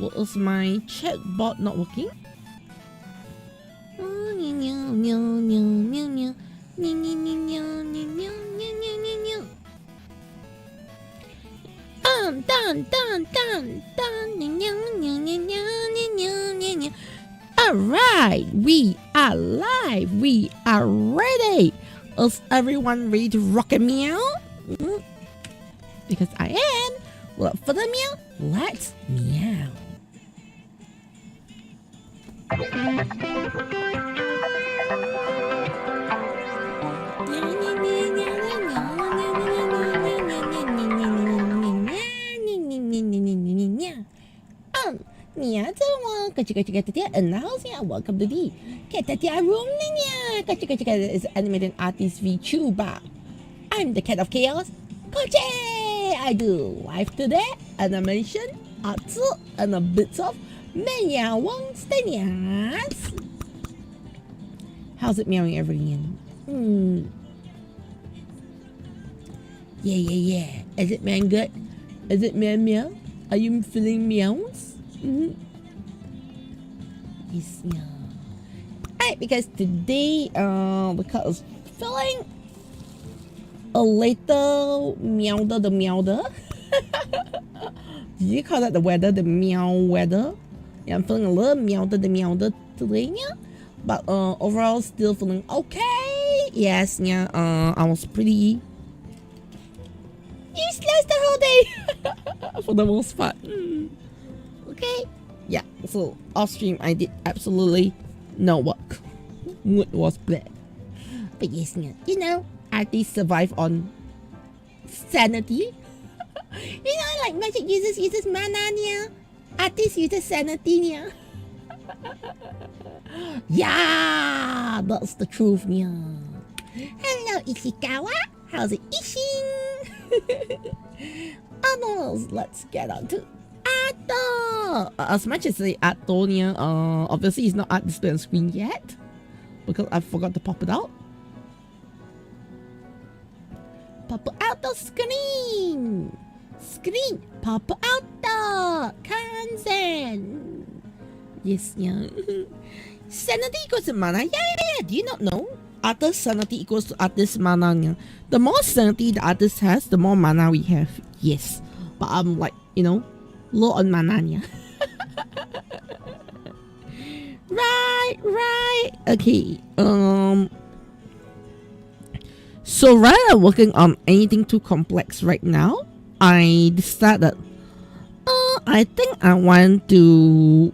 What is my chatbot not working? Alright, we are live. We are ready. Is everyone ready to rock and meow? Because I am. Without further meow, let's meow. And now, welcome to the Caturteer room. Is animated artist VTuber. I'm the cat of chaos, Koche. I do live today, animation, arts, and a bit of meowing stanias. How's it meowing, everyone? Yeah. Is it man good? Is it meow? Are you feeling meows? Yes, yeah. Alright, because today, the cat is feeling a little meowder. Did you call that the weather? The meow weather? Yeah, I'm feeling a little meowder today, yeah. But overall, still feeling okay. Yes, yeah. I was pretty useless the whole day for the most part. Okay. Yeah. So off stream, I did absolutely no work. It was bad. But yes, yeah. You know, artists survive on sanity. You know, like magic uses mana, yeah. Artists uses sanity, yeah. Yeah, that's the truth, yeah. Hello, Ishikawa. How's it ishing? Let's get on to Ato. As much as the Ato, yeah, obviously it's not art display on screen yet because I forgot to pop it out. Pop out the screen. Pop out the Kanzen. Yes, yeah. Sanity equals to mana. Yeah. Do you not know? Artist sanity equals to artist mana. Yeah. The more sanity the artist has, the more mana we have. Yes. But I'm like, you know, low on mana. Yeah. Right. Okay. So rather than working on anything too complex right now, I decided I think I want to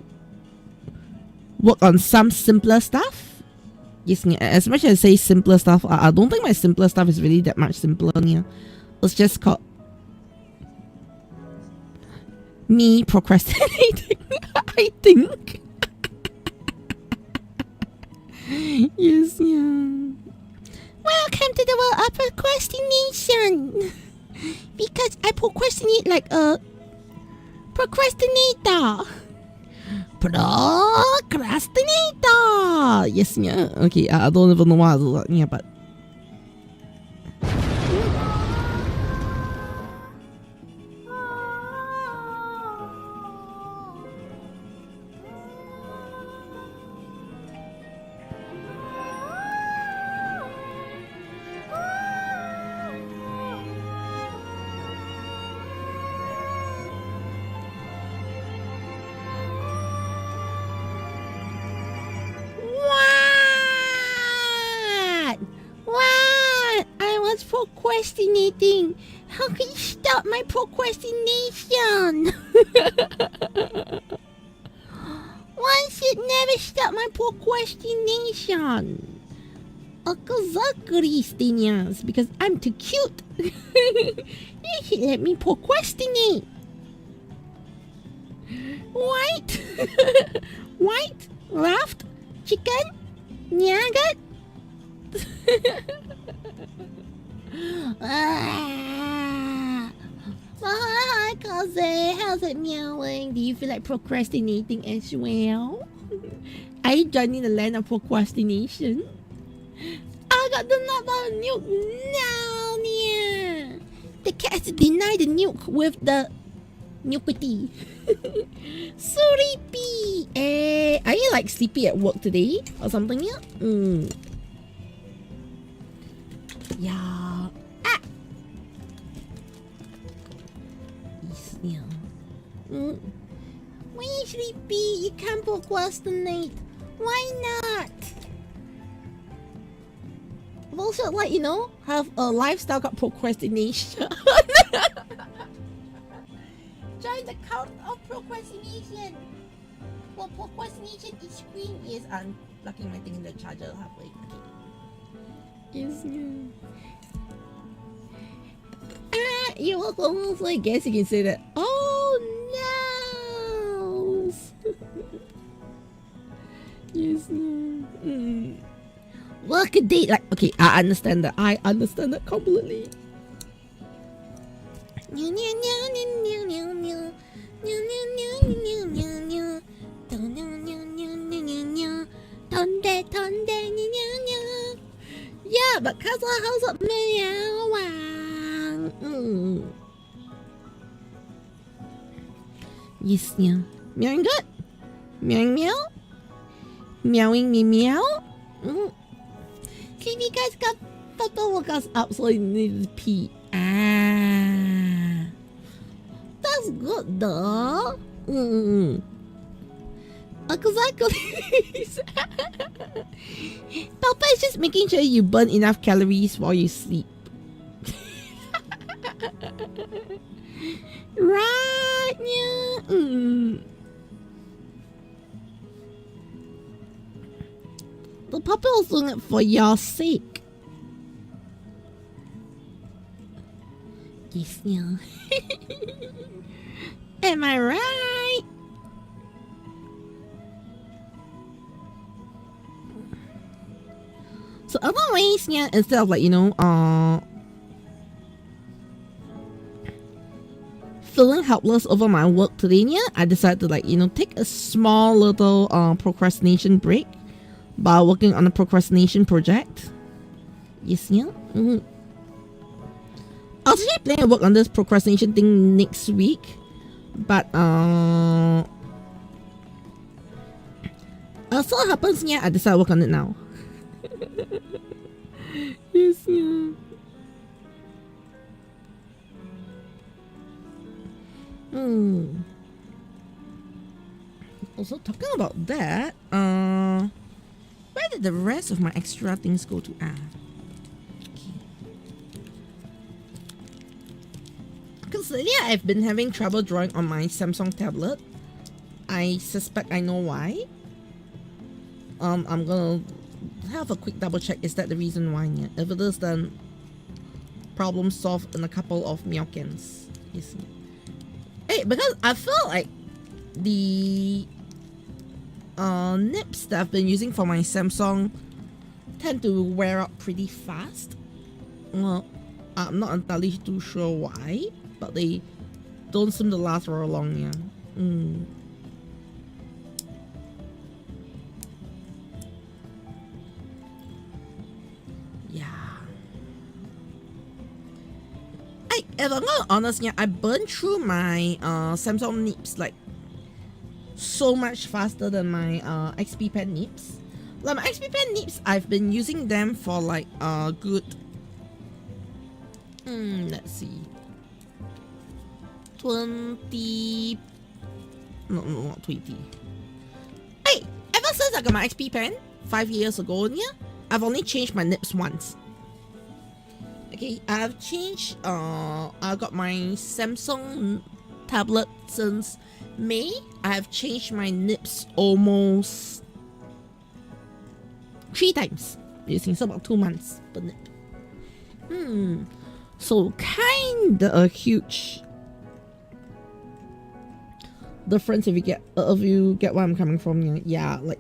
work on some simpler stuff. Yes, as much as I say simpler stuff, I don't think my simpler stuff is really that much simpler. Yeah. It's just called me procrastinating. I think. Yes, yeah. Welcome to the world of procrastination. Because I procrastinate like a procrastinator. Procrastinator. Yes, yeah. Okay, I don't even know what I was talking about. Procrastinating. How can you stop my procrastination? One should never stop my procrastination. Because I'm too cute. You should let me procrastinate. White, raft, chicken, nugget. Hi, Kaze. How's it meowing? Do you feel like procrastinating as well? Are you joining the land of procrastination? I got the nut about nuke now, yeah. The cats deny the nuke with the Nyukiti. Sleepy. Are you like sleepy at work today or something? Yeah. Yeah. Ah. Yeah. Why are you sleepy? You can't procrastinate. Why not? Also, like, you know, have a lifestyle called procrastination. Join the cult of procrastination. Well, procrastination is green. Yes, I'm plugging my thing in the charger halfway. Okay. Yes, you're welcome. So I guess you can say that. Oh no! Yes, work a day. Like, okay, I understand that. I understand that completely. Yeah, but Castle House of Meowang. Yes, yeah. Meowing good. Meowing meow. Meowing me meow. Okay, you guys got photo workouts up, so you need to pee. That's good though. Exactly. Papa is just making sure you burn enough calories while you sleep. Right? Yeah. The Papa was doing it for your sake. Yes, yeah. Am I right? So other ways, yeah, instead of like, you know, feeling helpless over my work today, yeah, I decided to like, you know, take a small little procrastination break by working on a procrastination project. Yes, yeah. I was actually planning to work on this procrastination thing next week, but so what happens, yeah, I decided to work on it now. Yes, yeah. Also, talking about that, where did the rest of my extra things go to? Okay. Because lately I've been having trouble drawing on my Samsung tablet. I suspect I know why. I'm gonna have a quick double check. Is that the reason why? Yeah. If it is, then problem solved in a couple of meowkins. Yes. Hey, because I feel like the nips that I've been using for my Samsung tend to wear out pretty fast. Well, I'm not entirely too sure why, but they don't seem to last for long. Yeah. If I'm gonna be honest, yeah, I burned through my Samsung nips like so much faster than my XP Pen nips. Like my XP Pen nips, I've been using them for like a good let's see, 20. No, not 20. Hey, ever since I got my XP Pen 5 years ago, yeah, I've only changed my nips once. Okay, I've changed, I got my Samsung tablet since May. I've changed my nips almost 3 times. It's about 2 months per nip. So kinda a huge difference if you get where I'm coming from. Yeah, like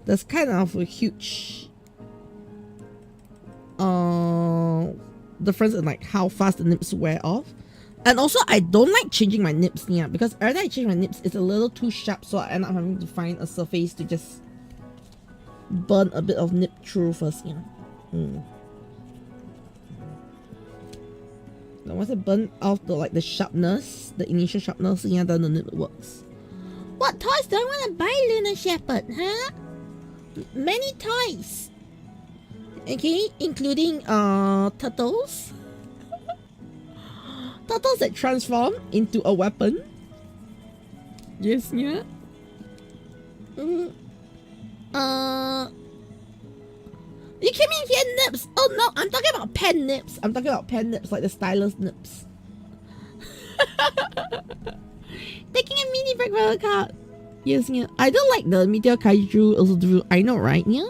there's kind of a huge difference in like how fast the nips wear off. And also I don't like changing my nips, yeah, because every time I change my nips it's a little too sharp, so I end up having to find a surface to just burn a bit of nip through first, you know. Once I burn off the sharpness, the initial sharpness, yeah, then the nib works. What toys do I want to buy, Lunar Shepherd, huh? Many toys. Okay, including turtles. Turtles that transform into a weapon. Yes, yeah. You came in here, nips. Oh no, I'm talking about pen nips. I'm talking about pen nips, like the stylus nips. Taking a mini break for a card. Yes, yeah. I don't like the Meteor Kaiju also drew. I know, right? Yeah.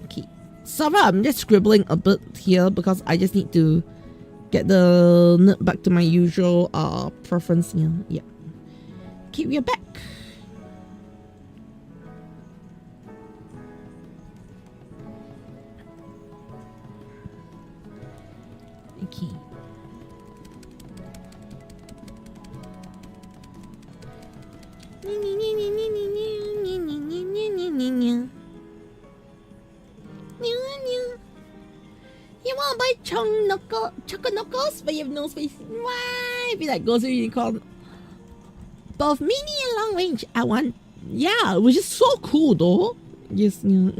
Okay. So far, I'm just scribbling a bit here because I just need to get the nib back to my usual preference here. Yeah. Okay, we are back. Okay. You wanna buy choco knuckles, but you have no space? Why? Be like Gozu Unicorn. Both mini and long range. I want, yeah, which is so cool though. Yes, yeah.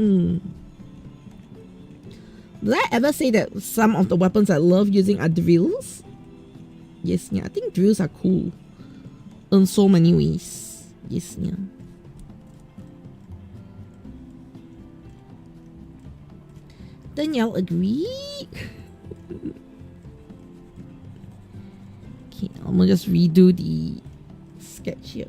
Did I ever say that some of the weapons I love using are drills? Yes, yeah. I think drills are cool in so many ways. Yes, yeah. Then y'all agree? Okay, I'm gonna just redo the sketch here.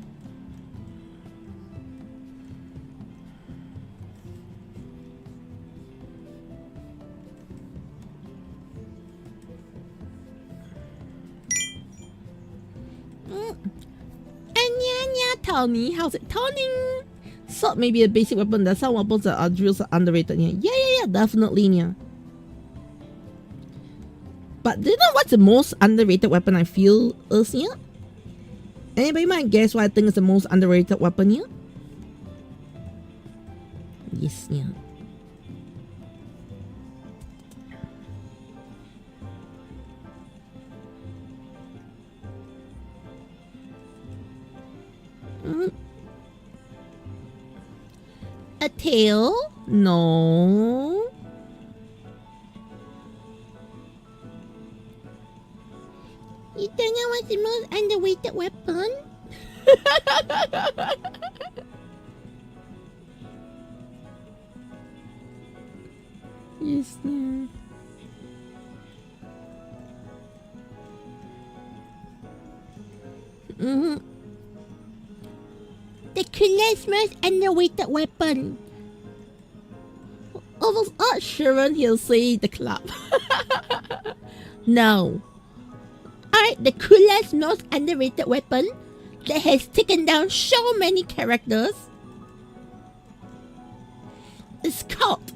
Tony, how's it toning? Sword may be a basic weapon. There's some weapons that are drills are underrated here. Yeah, definitely, yeah. But do you know what's the most underrated weapon I feel is here? Anybody might guess what I think is the most underrated weapon here? Yes, yeah. A tail? No. You don't know what's the most underrated weapon? Yes, yeah. The coolest, most underrated weapon. Almost Sharon, he'll say the club. No. Alright, the coolest, most underrated weapon that has taken down so many characters is called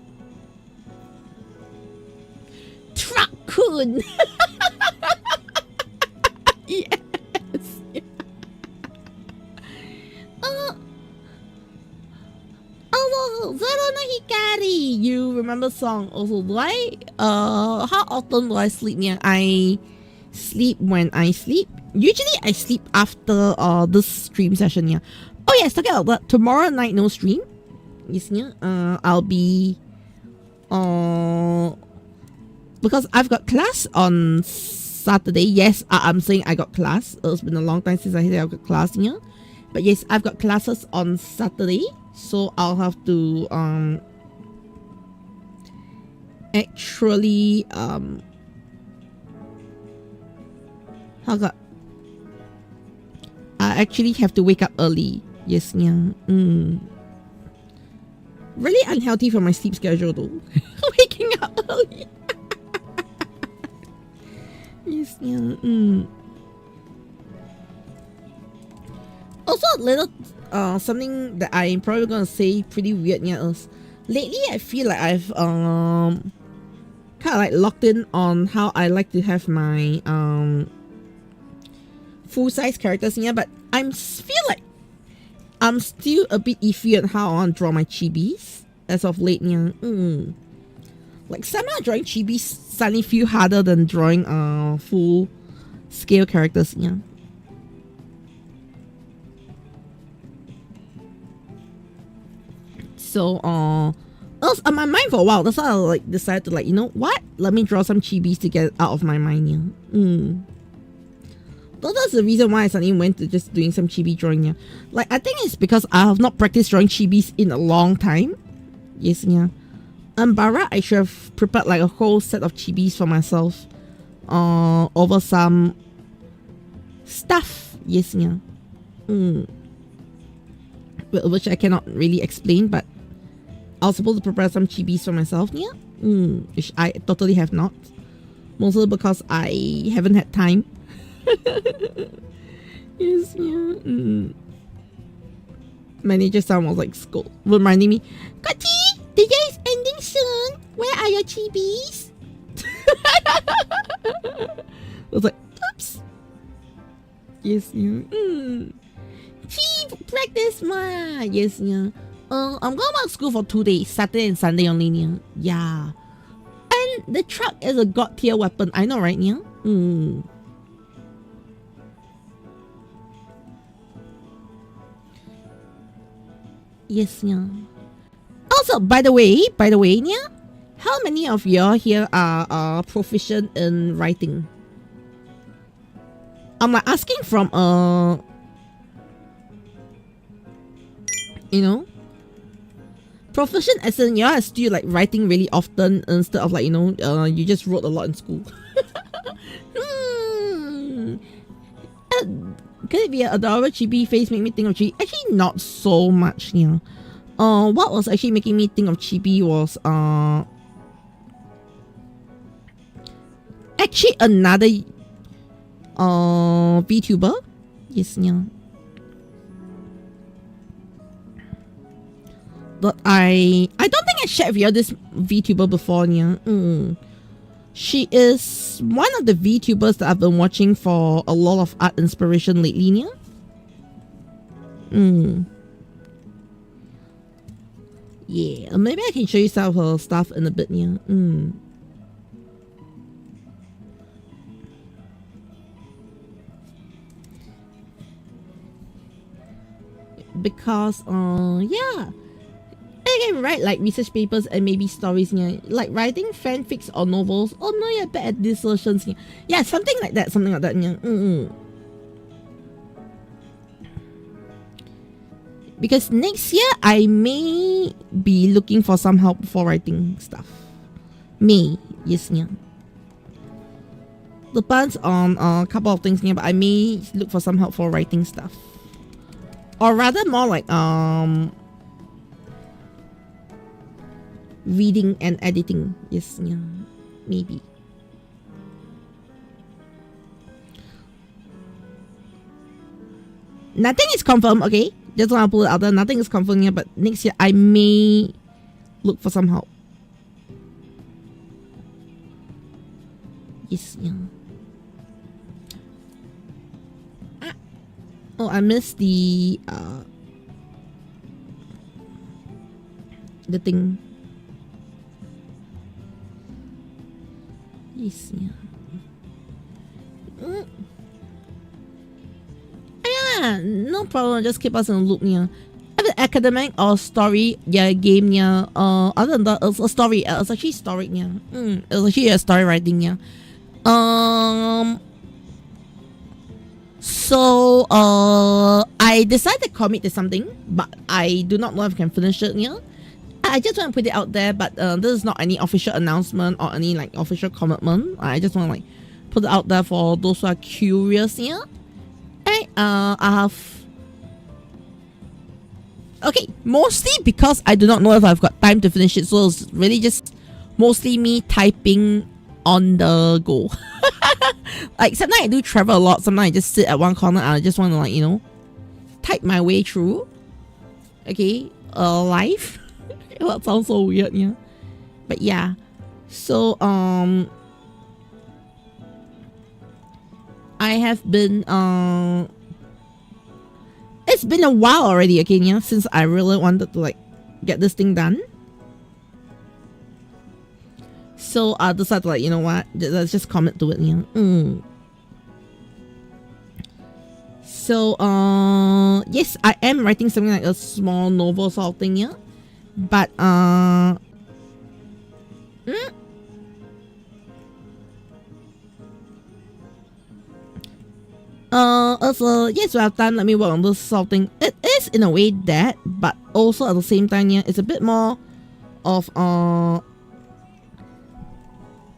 Truck-kun. Yes. Also, Zero no Hikari. You remember the song? Also, do I how often do I sleep? Yeah, I sleep when I sleep. Usually I sleep after this stream session. Yeah. Oh yes, talking about that. Tomorrow night no stream. Yes, yeah. I'll be because I've got class on Saturday. Yes, I'm saying I got class. It's been a long time since I said I got class. Yeah. But yes, I've got classes on Saturday, so I'll have to actually I actually have to wake up early. Yes, yeah. Really unhealthy for my sleep schedule though. Waking up early. Yes, yeah. Also, a little something that I'm probably gonna say pretty weird. Yeah, is lately I feel like I've kind of like locked in on how I like to have my full size characters. Yeah, but I feel like I'm still a bit iffy on how I want to draw my chibis as of late. Yeah, Like somehow drawing chibi suddenly feel harder than drawing full scale characters, yeah. So I was on my mind for a while. That's why I like decided to, like, you know what? Let me draw some chibis to get it out of my mind, yeah. So that's the reason why I suddenly went to just doing some chibi drawing, yeah. Like, I think it's because I have not practiced drawing chibis in a long time. Yes, yeah. Bara, I should have prepared like a whole set of chibis for myself. Over some stuff. Yes, yeah. Which I cannot really explain, but I was supposed to prepare some chibis for myself, yeah. Which I totally have not. Mostly because I haven't had time. Yes, yeah. Manager sound was like scold, reminding me, Kati, the year is ending soon. Where are your chibis? I was like, oops. Yes, yeah. Practice ma. Yes, yeah. I'm going back to school for 2 days, Saturday and Sunday only, yeah. Yeah. And the truck is a god tier weapon. I know, right, yeah? Yes, yeah. Also, by the way, yeah, how many of y'all here are proficient in writing? I'm like asking from you know, proficient as in y'all are still like writing really often instead of like, you know, you just wrote a lot in school. Could it be an adorable chibi face make me think of chibi? Actually, not so much, yeah. What was actually making me think of chibi was actually another VTuber. Yes, yeah. But I don't think I shared with you this VTuber before, yeah. She is one of the VTubers that I've been watching for a lot of art inspiration lately, yeah. Yeah, maybe I can show you some of her stuff in a bit, yeah. Because yeah, I can write like research papers and maybe stories, yeah. Like writing fanfics or novels. Oh no, you're bad at these solutions, yeah. Yeah, something like that, yeah. Because next year I may be looking for some help for writing stuff. Yes, yeah. Depends on a couple of things, yeah, but I may look for some help for writing stuff. Or rather more like reading and editing. Yes, yeah. Maybe. Nothing is confirmed, okay? Just want to put it out there. Nothing is confirmed yet, but next year I may look for some help. Yes, yeah. Oh, I missed the thing. Yes, yeah. Yeah, no problem. Just keep us in the loop, yeah. Academic or story, yeah, game, yeah. Other than that, it's a story. It's actually story, yeah. It's actually a story writing, yeah. So I decided to commit to something, but I do not know if I can finish it, yeah. I just want to put it out there, but this is not any official announcement or any like official commitment. I just want to like put it out there for those who are curious, yeah. I have okay, mostly because I do not know if I've got time to finish it, so it's really just mostly me typing on the go. Like sometimes I do travel a lot, sometimes I just sit at one corner and I just want to like, you know, type my way through. Okay, life. That sounds so weird, yeah. But yeah, so I have been it's been a while already, okay, yeah, since I really wanted to like get this thing done. So I decided, like, you know what, let's just commit to it. Yeah. So yes, I am writing something like a small novel sort of thing. Yeah. But also, yes, we have time. Let me work on this sort of thing. It is in a way that, but also at the same time, yeah, it's a bit more of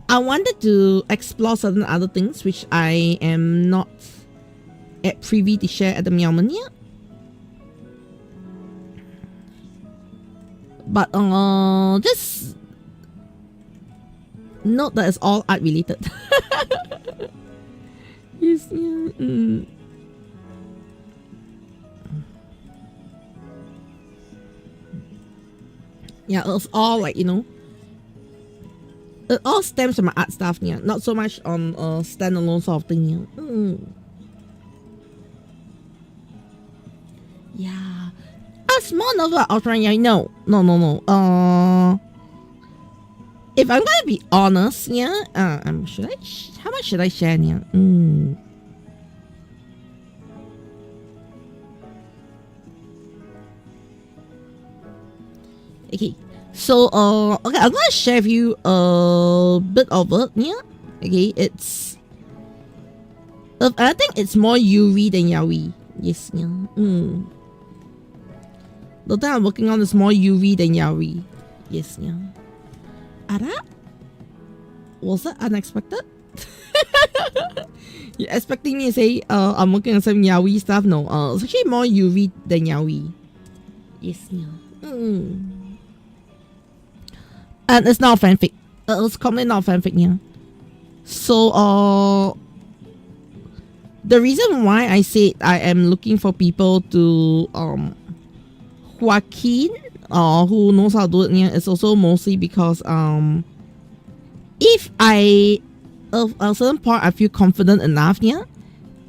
I wanted to explore certain other things which I am not at privy to share at the moment, yeah. But just note that it's all art related. Yes, yeah. Yeah, it's all like, you know, it all stems from my art stuff, yeah. Not so much on standalone sort of thing, yeah. Yeah. A small novel outline, yeah. No. If I'm gonna be honest, yeah. Should I? How much should I share, yeah? Okay. So okay, I'm gonna share with you a bit of it, yeah. Okay, it's I think it's more Yuri than Yaoi. Yes, yeah. The thing I'm working on is more Yuri than Yaoi. Yes, yeah. Ara? Was that unexpected? You're expecting me to say I'm working on some Yaoi stuff? No, it's actually more Yuri than Yaoi. Yes, yeah. And it's not fanfic. It's completely not fanfic, yeah. So the reason why I said I am looking for people to who are keen or who knows how to do it, yeah, is also mostly because if I at a certain point I feel confident enough, yeah,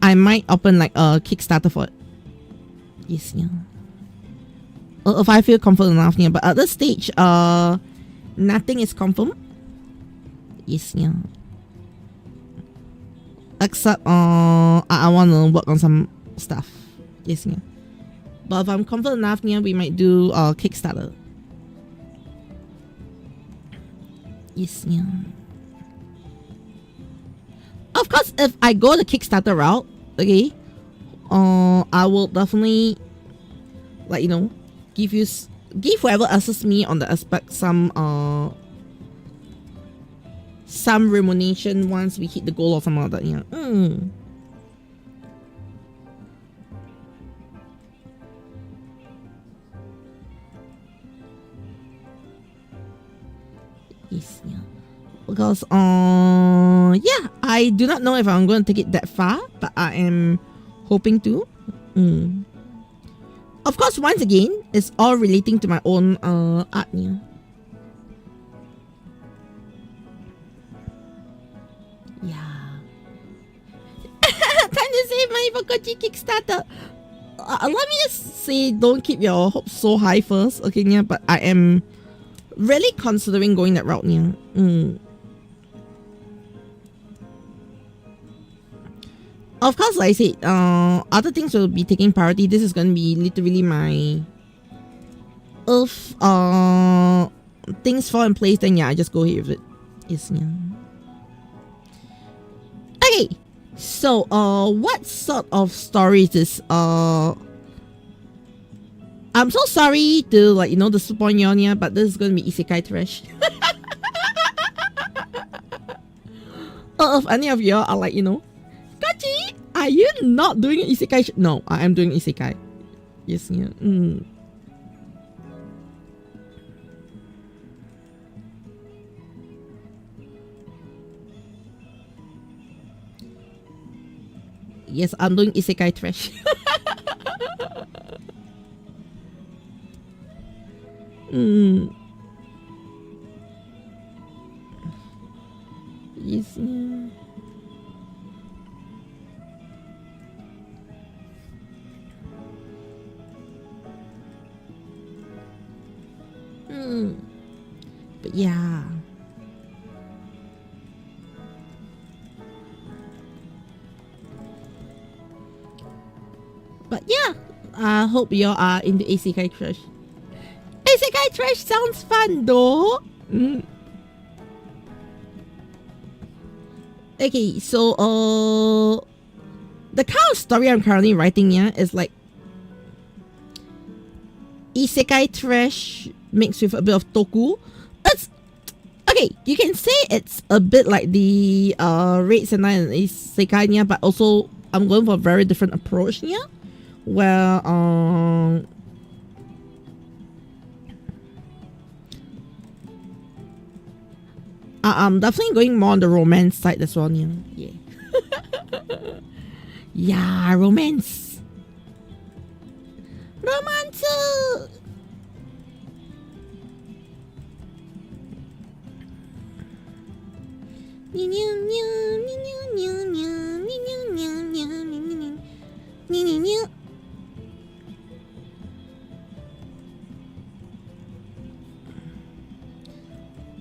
I might open like a Kickstarter for it. Yes, yeah. If I feel confident enough, yeah. But at this stage, nothing is confirmed. Yes, yeah. Except I want to work on some stuff. Yes, yeah. But if I'm confident enough, yeah, we might do a Kickstarter. Yes, yeah. Of course, if I go the Kickstarter route, okay, I will definitely, like, you know, give whoever assists me on the aspect some remuneration once we hit the goal or something like that. Yeah. Yes, yeah. Because yeah, I do not know if I'm going to take it that far, but I am hoping to. Of course, once again, it's all relating to my own art, yeah. Yeah. Time to save money for Kochi Kickstarter. Let me just say, don't keep your hopes so high first, okay, yeah. But I am really considering going that route, yeah. Of course, like I said, other things will be taking priority. This is going to be literally my... If things fall in place, then yeah, I just go ahead with it. Yes, yeah. Okay, so what sort of story is this? I'm so sorry to, like, you know, disappoint you on here, but this is going to be isekai trash. If any of you are like, you know, Kachi, are you not doing isekai? No, I am doing isekai. Yes, yeah. Yes, I'm doing isekai trash. Yes, yeah. But yeah. But yeah, I hope you are into Isekai Trash. Isekai Trash sounds fun though. Okay, so the kind of story I'm currently writing here is like Isekai Trash mixed with a bit of Toku. It's okay, you can say it's a bit like the Raid Sentai and Isekai here, but also I'm going for a very different approach here. Where I'm definitely going more on the romance side as well, yeah. Yeah, romance. Romance.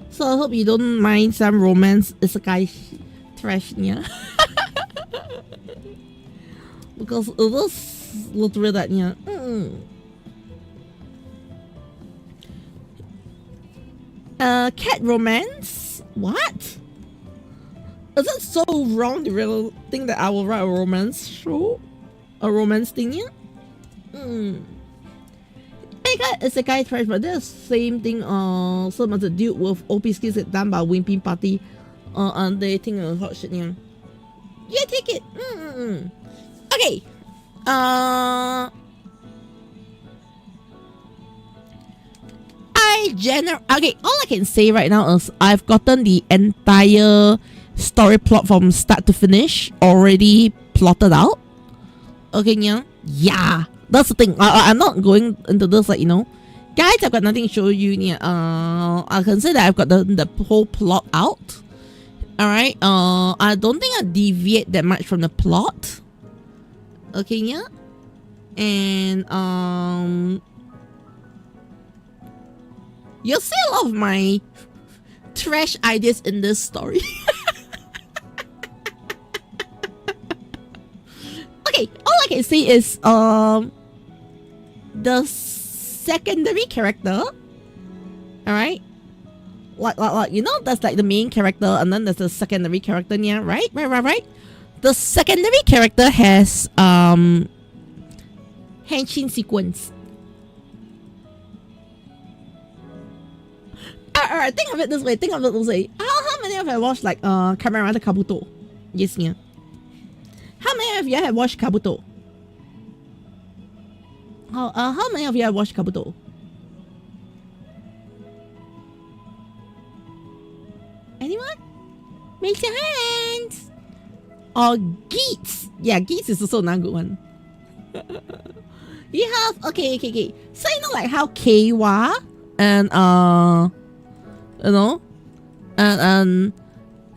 So I hope you don't mind some romance isekai trash, yeah. Because it was literally that, yeah. Cat romance? What? Is it so wrong to really think that I will write a romance show? A romance thing, yeah? It's a guy trash, but there's same thing. Some of the dude with OP skills get done by Wimpy Party. And they think of hot shit, yeah. Yeah, take it. Okay. Okay, all I can say right now is I've gotten the entire story plot from start to finish already plotted out. Okay, yeah. Yeah. That's the thing. I'm not going into this like, you know, guys, I've got nothing to show you. Yeah. I can say that I've got the whole plot out. Alright. I don't think I deviate that much from the plot. Okay, yeah. And you'll see a lot of my trash ideas in this story. Okay, all I can say is the secondary character, alright, like you know, that's like the main character and then there's the secondary character, yeah, right. The secondary character has henshin sequence. Alright, think of it this way. How many of you have watched like Kamen Rider Kabuto? Yes, yeah. How many of you have watched Kabuto? How many of you have watched Kabuto? Anyone? Raise your hands. Or Geets. Yeah, Geets is also not a good one. You have okay. So you know like how Keiwa and you know, and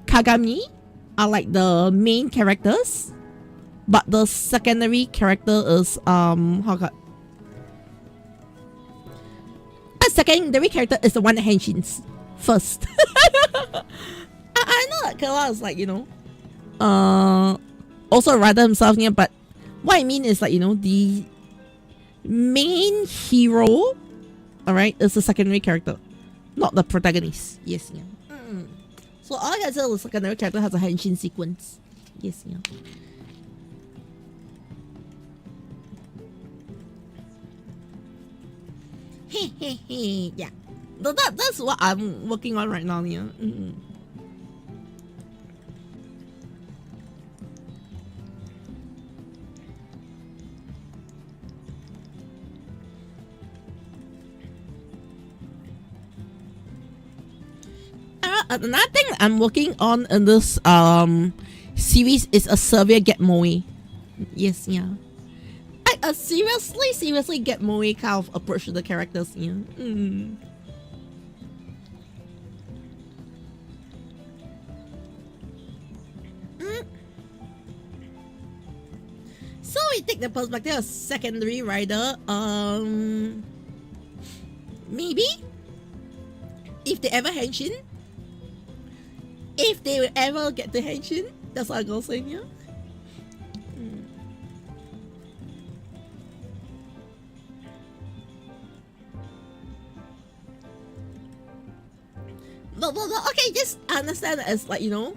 Kagami are like the main characters, but the secondary character is a secondary character is the one that henshins first. I know that Keiwa is like, you know, also a writer himself, yeah, but what I mean is like, you know, the main hero, alright, is the secondary character, not the protagonist. Yes, yeah. So all I can say is the secondary character has a henshin sequence. Yes, yeah. Yeah. That's what I'm working on right now, yeah. Another thing I'm working on in this series is a severe get moe. Yes, yeah. A seriously get moe kind of approach to the characters, yeah. So we take the perspective of secondary rider. Maybe if they ever henshin. If they will ever get to henshin, that's what I'm gonna say, yeah. Okay, just understand it as like, you know,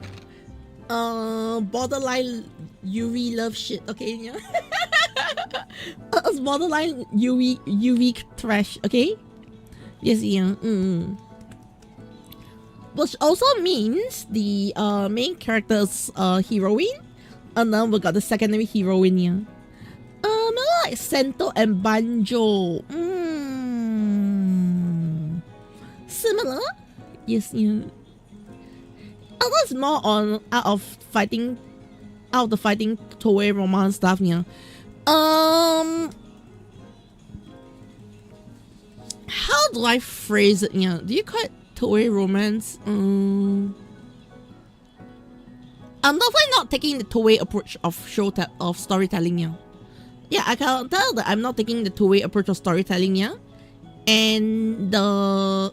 borderline UV love shit, okay? Yeah. It's borderline UV trash, okay? Yes, yeah. Which also means the main character's heroine, and then we got the secondary heroine here. Like Sento and Banjo. Similar? Yes, yeah. Others more on out of the fighting Toei romance stuff, yeah. How do I phrase it? Yeah, do you call it Toei romance? I'm definitely not taking the Toei approach of storytelling. Yeah, yeah, I can tell that I'm not taking the Toei approach of storytelling. Yeah, and the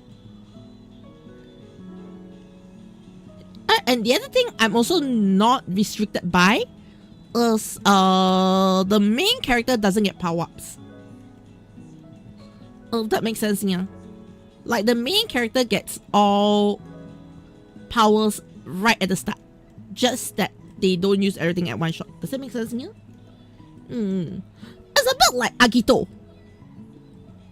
other thing I'm also not restricted by is the main character doesn't get power-ups. Oh, that makes sense, yeah. Like the main character gets all powers right at the start, just that they don't use everything at one shot. Does that make sense, yeah? It's a bit like Agito.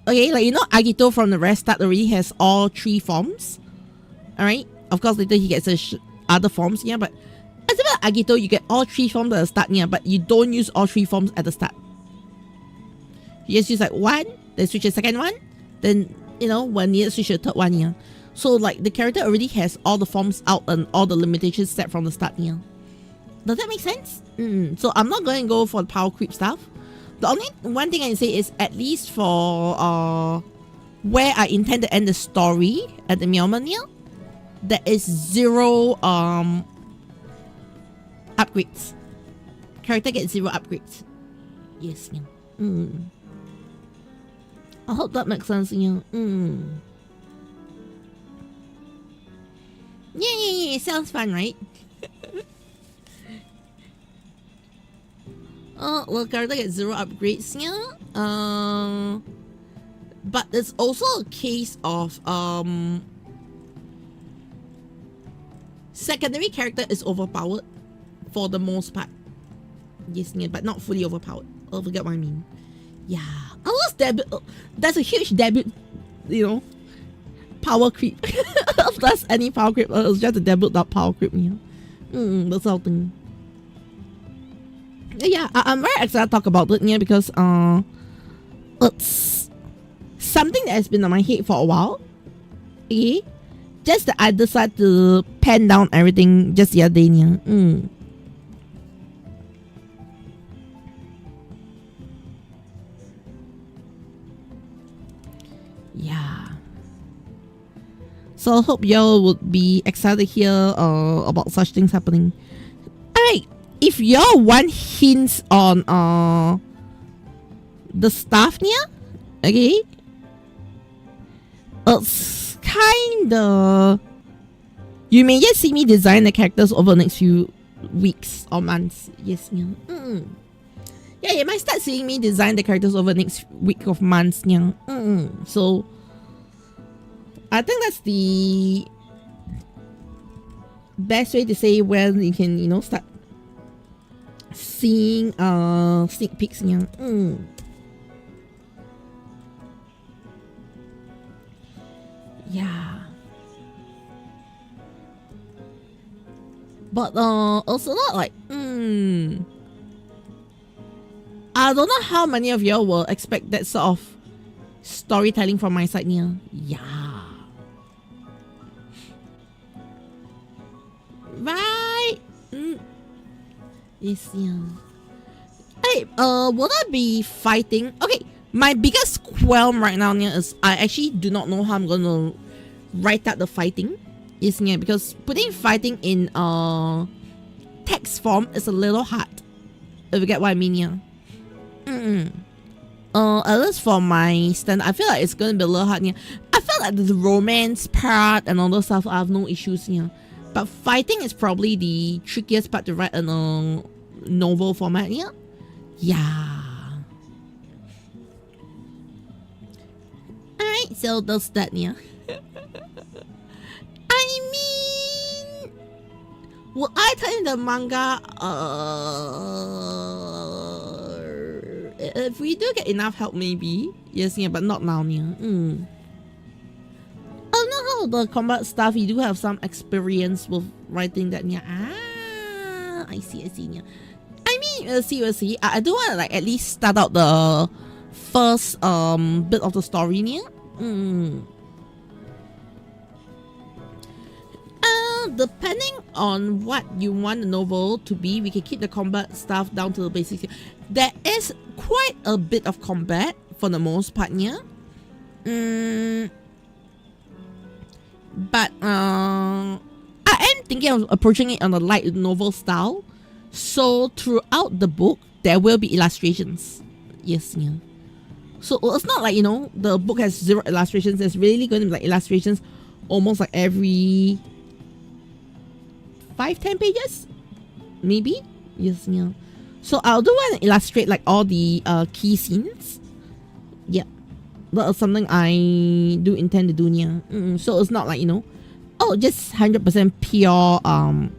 Okay, like you know Agito from the rest start already has all 3 forms. Alright? Of course later he gets other forms, yeah, but it's a bit like Agito, you get all 3 forms at the start, yeah, but you don't use all 3 forms at the start. You just use like one, then switch to the second one, then, you know, when you switch to the third one, yeah. So like the character already has all the forms out and all the limitations set from the start, yeah. Does that make sense? So I'm not going to go for the power creep stuff. The only one thing I can say is at least for where I intend to end the story at the moment, yeah, there is 0 upgrades. Character gets 0 upgrades. Yes, yeah. I hope that makes sense, yeah. Yeah. Sounds fun, right? Well, character gets 0 upgrades, yeah. But it's also a case of secondary character is overpowered for the most part. Yes, yeah, but not fully overpowered. Oh, forget what I mean. Yeah. I was debut. That's a huge debut, you know. Power creep. If that's any power creep, it's just a debut that power creep, yeah. That's all thing. Yeah, I'm very excited to talk about it, yeah, because it's something that has been on my head for a while. Okay? Just that I decided to pen down everything just the other day, yeah. Yeah. So I hope y'all would be excited to hear about such things happening. Alright, if y'all want hints on the stuff here, okay, it's kinda, you may just see me design the characters over the next few weeks or months. Yes, yeah. Yeah, you might start seeing me design the characters over the next week of months, yeah. So I think that's the best way to say when you can, you know, start seeing sneak peeks, yeah. Yeah. But also not like I don't know how many of y'all will expect that sort of storytelling from my side here. Yeah. Right. Yes, yeah. Hey, will I be fighting? Okay, my biggest qualm right now is I actually do not know how I'm gonna write out the fighting. Yes, yeah, because putting fighting in text form is a little hard. If you get what I mean, yeah. At least for my stand, I feel like it's gonna be a little hard, yeah. I feel like the romance part and all those stuff, I have no issues, yeah. But fighting is probably the trickiest part to write in a novel format, yeah. Yeah. Alright, so that's that, yeah. I mean, will I turn in the manga? If we do get enough help, maybe. Yes, yeah, but not now, yeah. I know how the combat stuff, you do have some experience with writing that, yeah. Ah, I see, yeah. I mean, we'll see. I do want to like at least start out the first bit of the story, yeah. Depending on what you want the novel to be, we can keep the combat stuff down to the basics. There is quite a bit of combat for the most part, yeah. But I am thinking of approaching it on a light novel style. So throughout the book, there will be illustrations. Yes, yeah. So it's not like, you know, the book has 0 illustrations. There's really going to be like illustrations almost like every 5-10 pages, maybe. Yes, yeah. So I'll do want to illustrate like all the key scenes. Yeah, that's something I do intend to do. Yeah. So it's not like, you know, oh, just 100% pure what?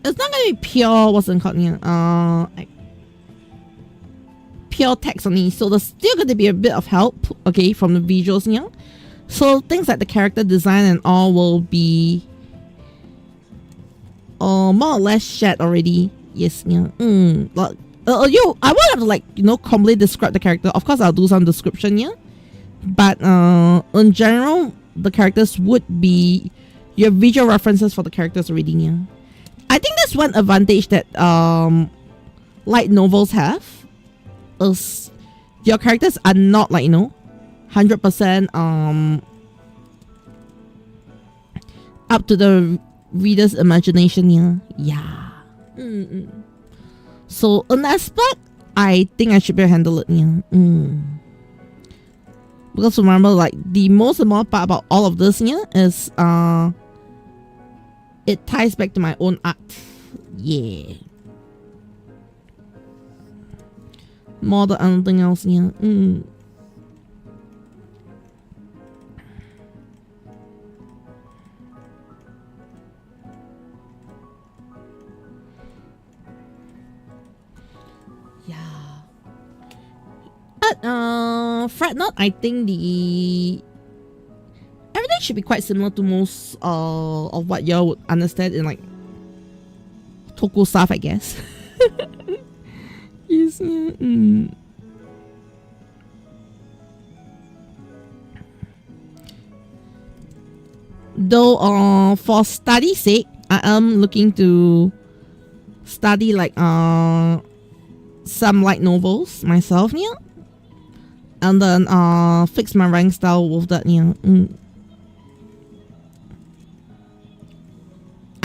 It's not gonna be pure, what's it called, like pure text only. So there's still gonna be a bit of help, okay, from the visuals, yeah. So things like the character design and all will be more or less shared already. Yes, yeah. Like, I will have to like, you know, complete describe the character. Of course, I'll do some description, yeah. But in general, the characters would be your visual references for the characters already, yeah. I think that's one advantage that light novels have, is your characters are not like, you know, 100% up to the reader's imagination, yeah. So in that aspect, I think I should be able to handle it, yeah. Because remember, like, the most important part about all of this, yeah, is it ties back to my own art. Yeah. More than anything else, yeah. Yeah. But fret not, I think everything should be quite similar to most of what y'all would understand in like Toko stuff, I guess. Yes, yeah. Though for study's sake, I am looking to study like some light novels myself, yeah. And then fix my rank style with that, yeah.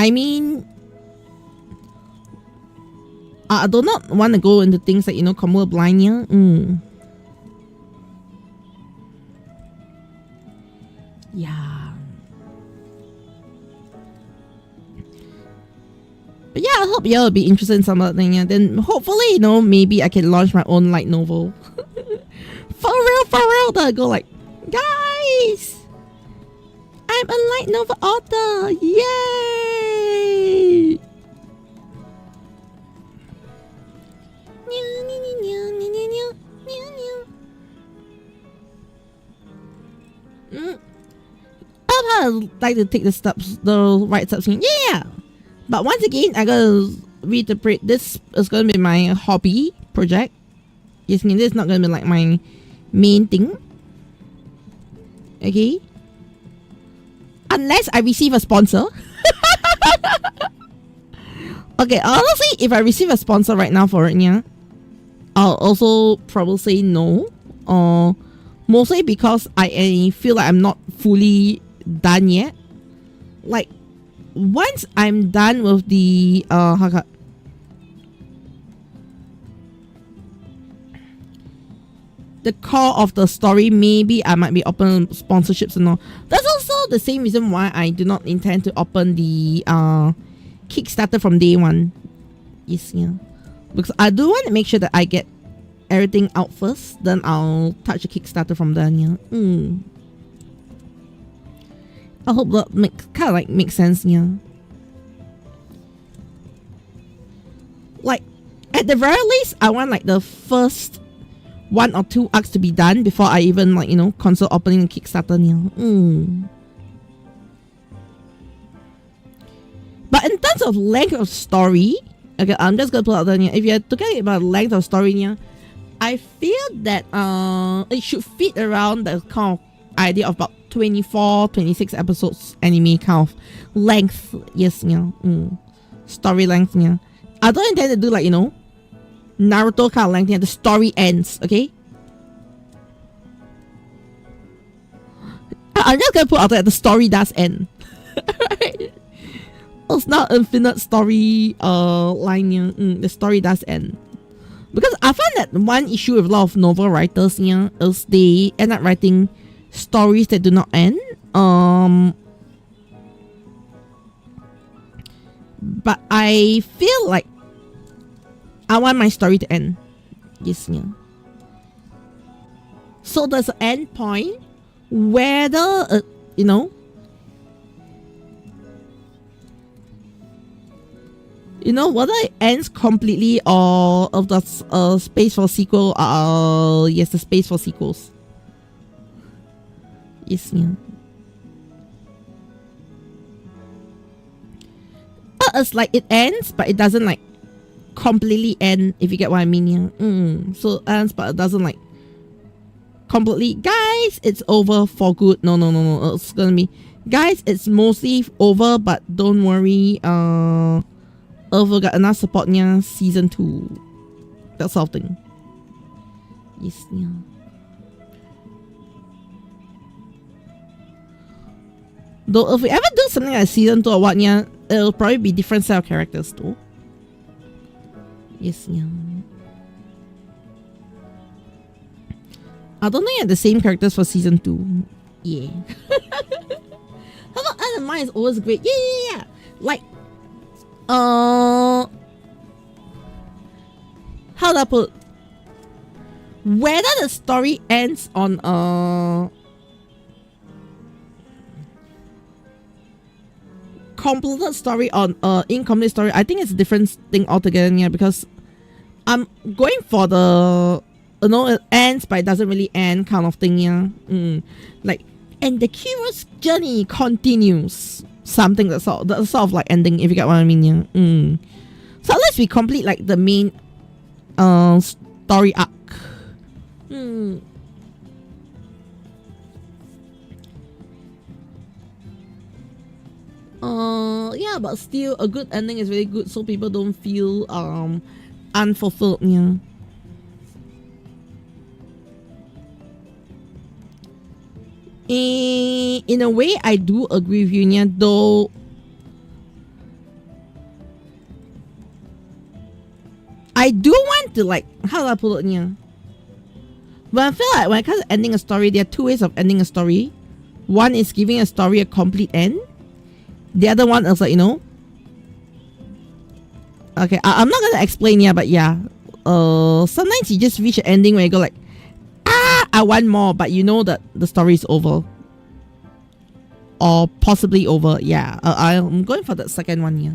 I mean, I do not want to go into things like, you know, combo blind, yeah. Yeah. But yeah, I hope y'all will be interested in some other thing, yeah. Then hopefully, you know, maybe I can launch my own light novel. For real, that I go like, guys, I'm a light novel author, yay! I'd like to take the right steps. Yeah! But once again, I gotta reiterate, this is gonna be my hobby project. Yes, this is not gonna be like my main thing. Okay? Unless I receive a sponsor. Okay, honestly, if I receive a sponsor right now for it, yeah, I'll also probably say no. Mostly because I feel like I'm not fully done yet. Like, once I'm done with the the core of the story, maybe I might be open sponsorships and all. That's also the same reason why I do not intend to open the Kickstarter from day one. Yes, yeah. Because I do want to make sure that I get everything out first, then I'll touch the Kickstarter from there. Yeah. I hope that makes sense. Yeah. Like, at the very least, I want like the first 1 or 2 arcs to be done before I even like, you know, consider opening a Kickstarter. Yeah. But in terms of length of story, okay, I'm just gonna put out there. If you're talking about length of story, yeah, I feel that it should fit around the kind of idea of about 24, 26 episodes anime kind of length. Yes, yeah. Story length, yeah. I don't intend to do like, you know, Naruto kind of length. Yeah, the story ends. Okay. I'm just gonna put out there the story does end. Right? It's not infinite story line. Yeah. The story does end. Because I find that one issue with a lot of novel writers, yeah, is they end up writing stories that do not end. But I feel like I want my story to end. Yes, yeah. So there's an end point, whether you know, whether it ends completely or if there's space for sequel. Yes, the space for sequels. Yes, yeah. It's like it ends, but it doesn't like completely end, if you get what I mean. Yeah. So it ends, but it doesn't like completely. Guys, it's over for good. No. It's gonna be, guys, it's mostly over, but don't worry. We got enough support near season 2. That sort of thing. Yes, yeah. Though if we ever do something like season 2 or what, yeah, it'll probably be different set of characters too. Yes, yeah. I don't think I have the same characters for season 2. Yeah. How about Anime is always great? Yeah. Like, how do I put? Whether the story ends on completed story on incomplete story, I think it's a different thing altogether. Yeah, because I'm going for the, it ends but it doesn't really end kind of thing. Yeah, like, and the hero's journey continues. Something that's sort of like ending, if you get what I mean. Yeah. So at least we complete like the main story arc. Yeah, but still a good ending is really good, so people don't feel unfulfilled. Yeah. In a way, I do agree with you, yeah, though I do want to, like, how do I put it? Yeah. But I feel like when it comes to ending a story, there are 2 ways of ending a story. One is giving a story a complete end. The other one is like, okay, I'm not gonna explain, yeah, but yeah, sometimes you just reach an ending where you go like, I want more, but you know that the story is over. Or possibly over. Yeah. I'm going for the second one, yeah.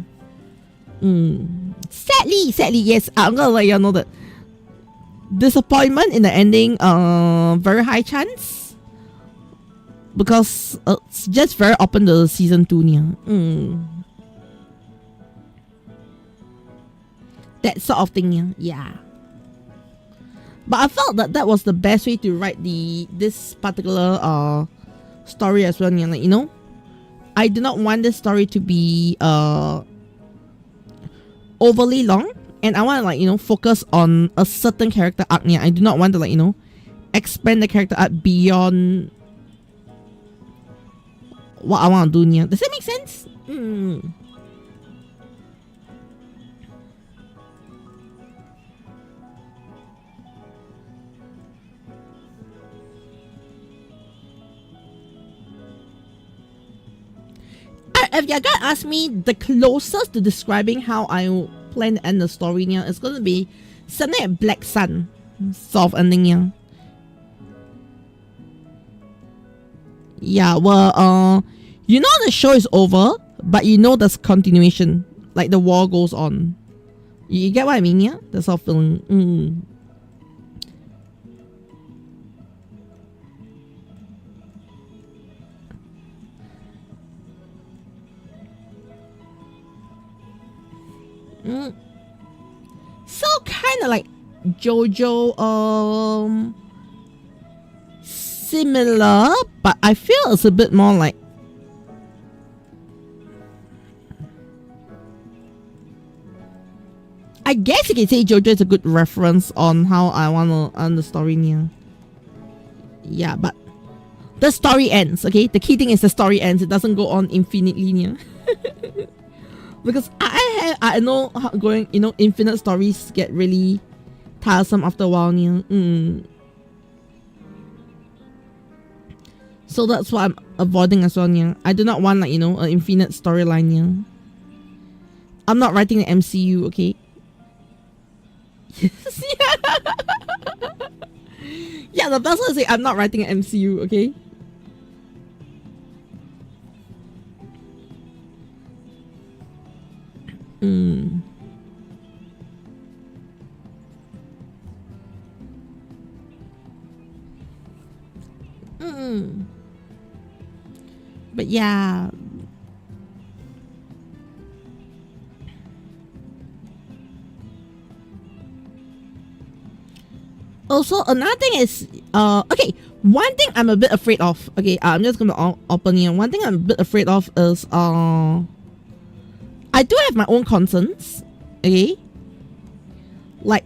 Sadly, yes. I'm gonna let you know that disappointment in the ending, very high chance. Because it's just very open to season 2, yeah. That sort of thing, yeah. Yeah. But I felt that that was the best way to write this particular story as well. Like, I do not want this story to be overly long, and I want to, like, focus on a certain character arc. I do not want to, like, expand the character arc beyond what I want to do. Does that make sense? if you're gonna ask me, the closest to describing how I plan to end the story here is gonna be something like Black Sun sort of ending here. Yeah, well, you know the show is over, but you know there's continuation. Like the war goes on. You get what I mean, yeah? That's all feeling. So kind of like JoJo, similar, but I feel it's a bit more like, I guess you can say JoJo is a good reference on how I want to end the story near. Yeah, but the story ends, okay? The key thing is the story ends. It doesn't go on infinitely near. Because I know how going, infinite stories get really tiresome after a while near. So that's what I'm avoiding as well near. I do not want like, an infinite storyline near. I'm not writing an MCU, okay? Yes, yeah. Yeah, the best one is say I'm not writing an MCU, okay? But yeah. Also, another thing is, okay, one thing I'm a bit afraid of, okay, I'm just gonna open here. One thing I'm a bit afraid of is, I do have my own concerns, okay? Like,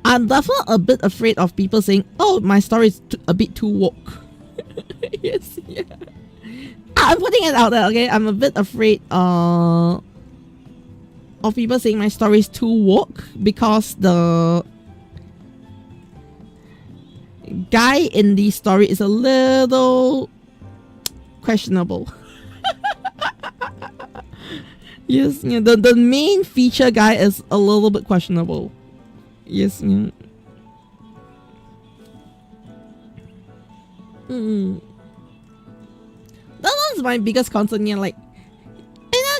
I'm definitely a bit afraid of people saying, oh, my story is a bit too woke. Yes, yeah. I'm putting it out there, okay? I'm a bit afraid, of people saying my story is too woke because the guy in the story is a little questionable. Yes, yeah, the main feature guy is a little bit questionable. Yes, yeah. That was my biggest concern, yeah, like,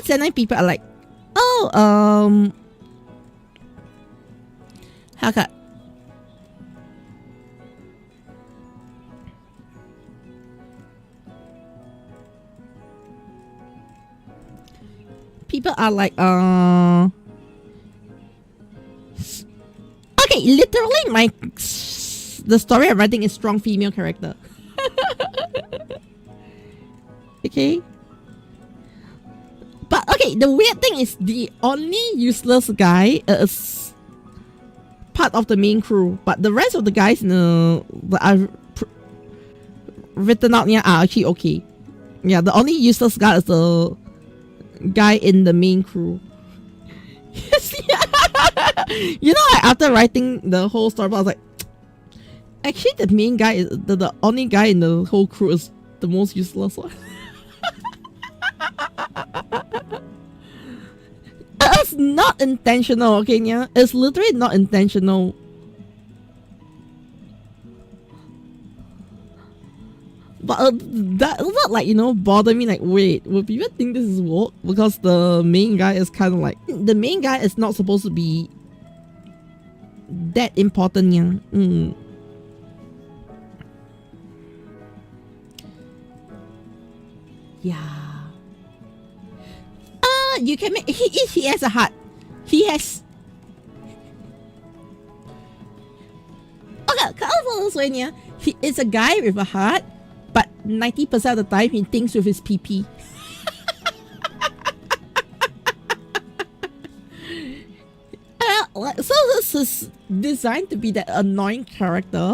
certain people are like, oh, how can people are like, okay, literally the story I'm writing is strong female character. Okay, but okay, the weird thing is the only useless guy is part of the main crew, but the rest of the guys that I've written out here are actually okay. Yeah, the only useless guy is the guy in the main crew. Yes, yeah. Like after writing the whole story, I was like, actually the main guy is the only guy in the whole crew is the most useless one. It's not intentional, okay, yeah? It's literally not intentional. But that does not like, bother me like, wait, will people think this is woke? Because the main guy is kind of like, the main guy is not supposed to be that important, yeah. Yeah. You can make, he has a heart. He has. Okay, he is a guy with a heart, but 90% of the time he thinks with his PP. So this is designed to be that annoying character,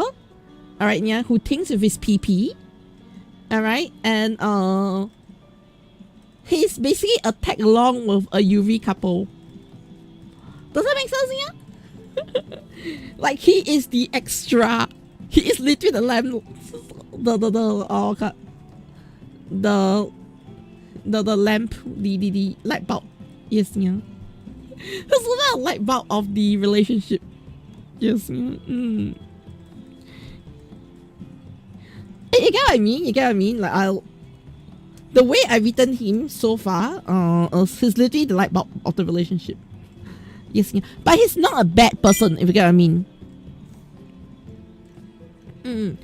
alright, yeah, who thinks with his PP, alright, and he's basically a tag along with a UV couple. Does that make sense, yeah? Like he is the extra. He is literally the lamb. the lamp, the light bulb. Yes, yeah. It's not a light bulb of the relationship. Yes, yeah. You get what I mean? You get what I mean? Like the way I've written him so far, he's literally the light bulb of the relationship. Yes, yeah. But he's not a bad person, if you get what I mean. And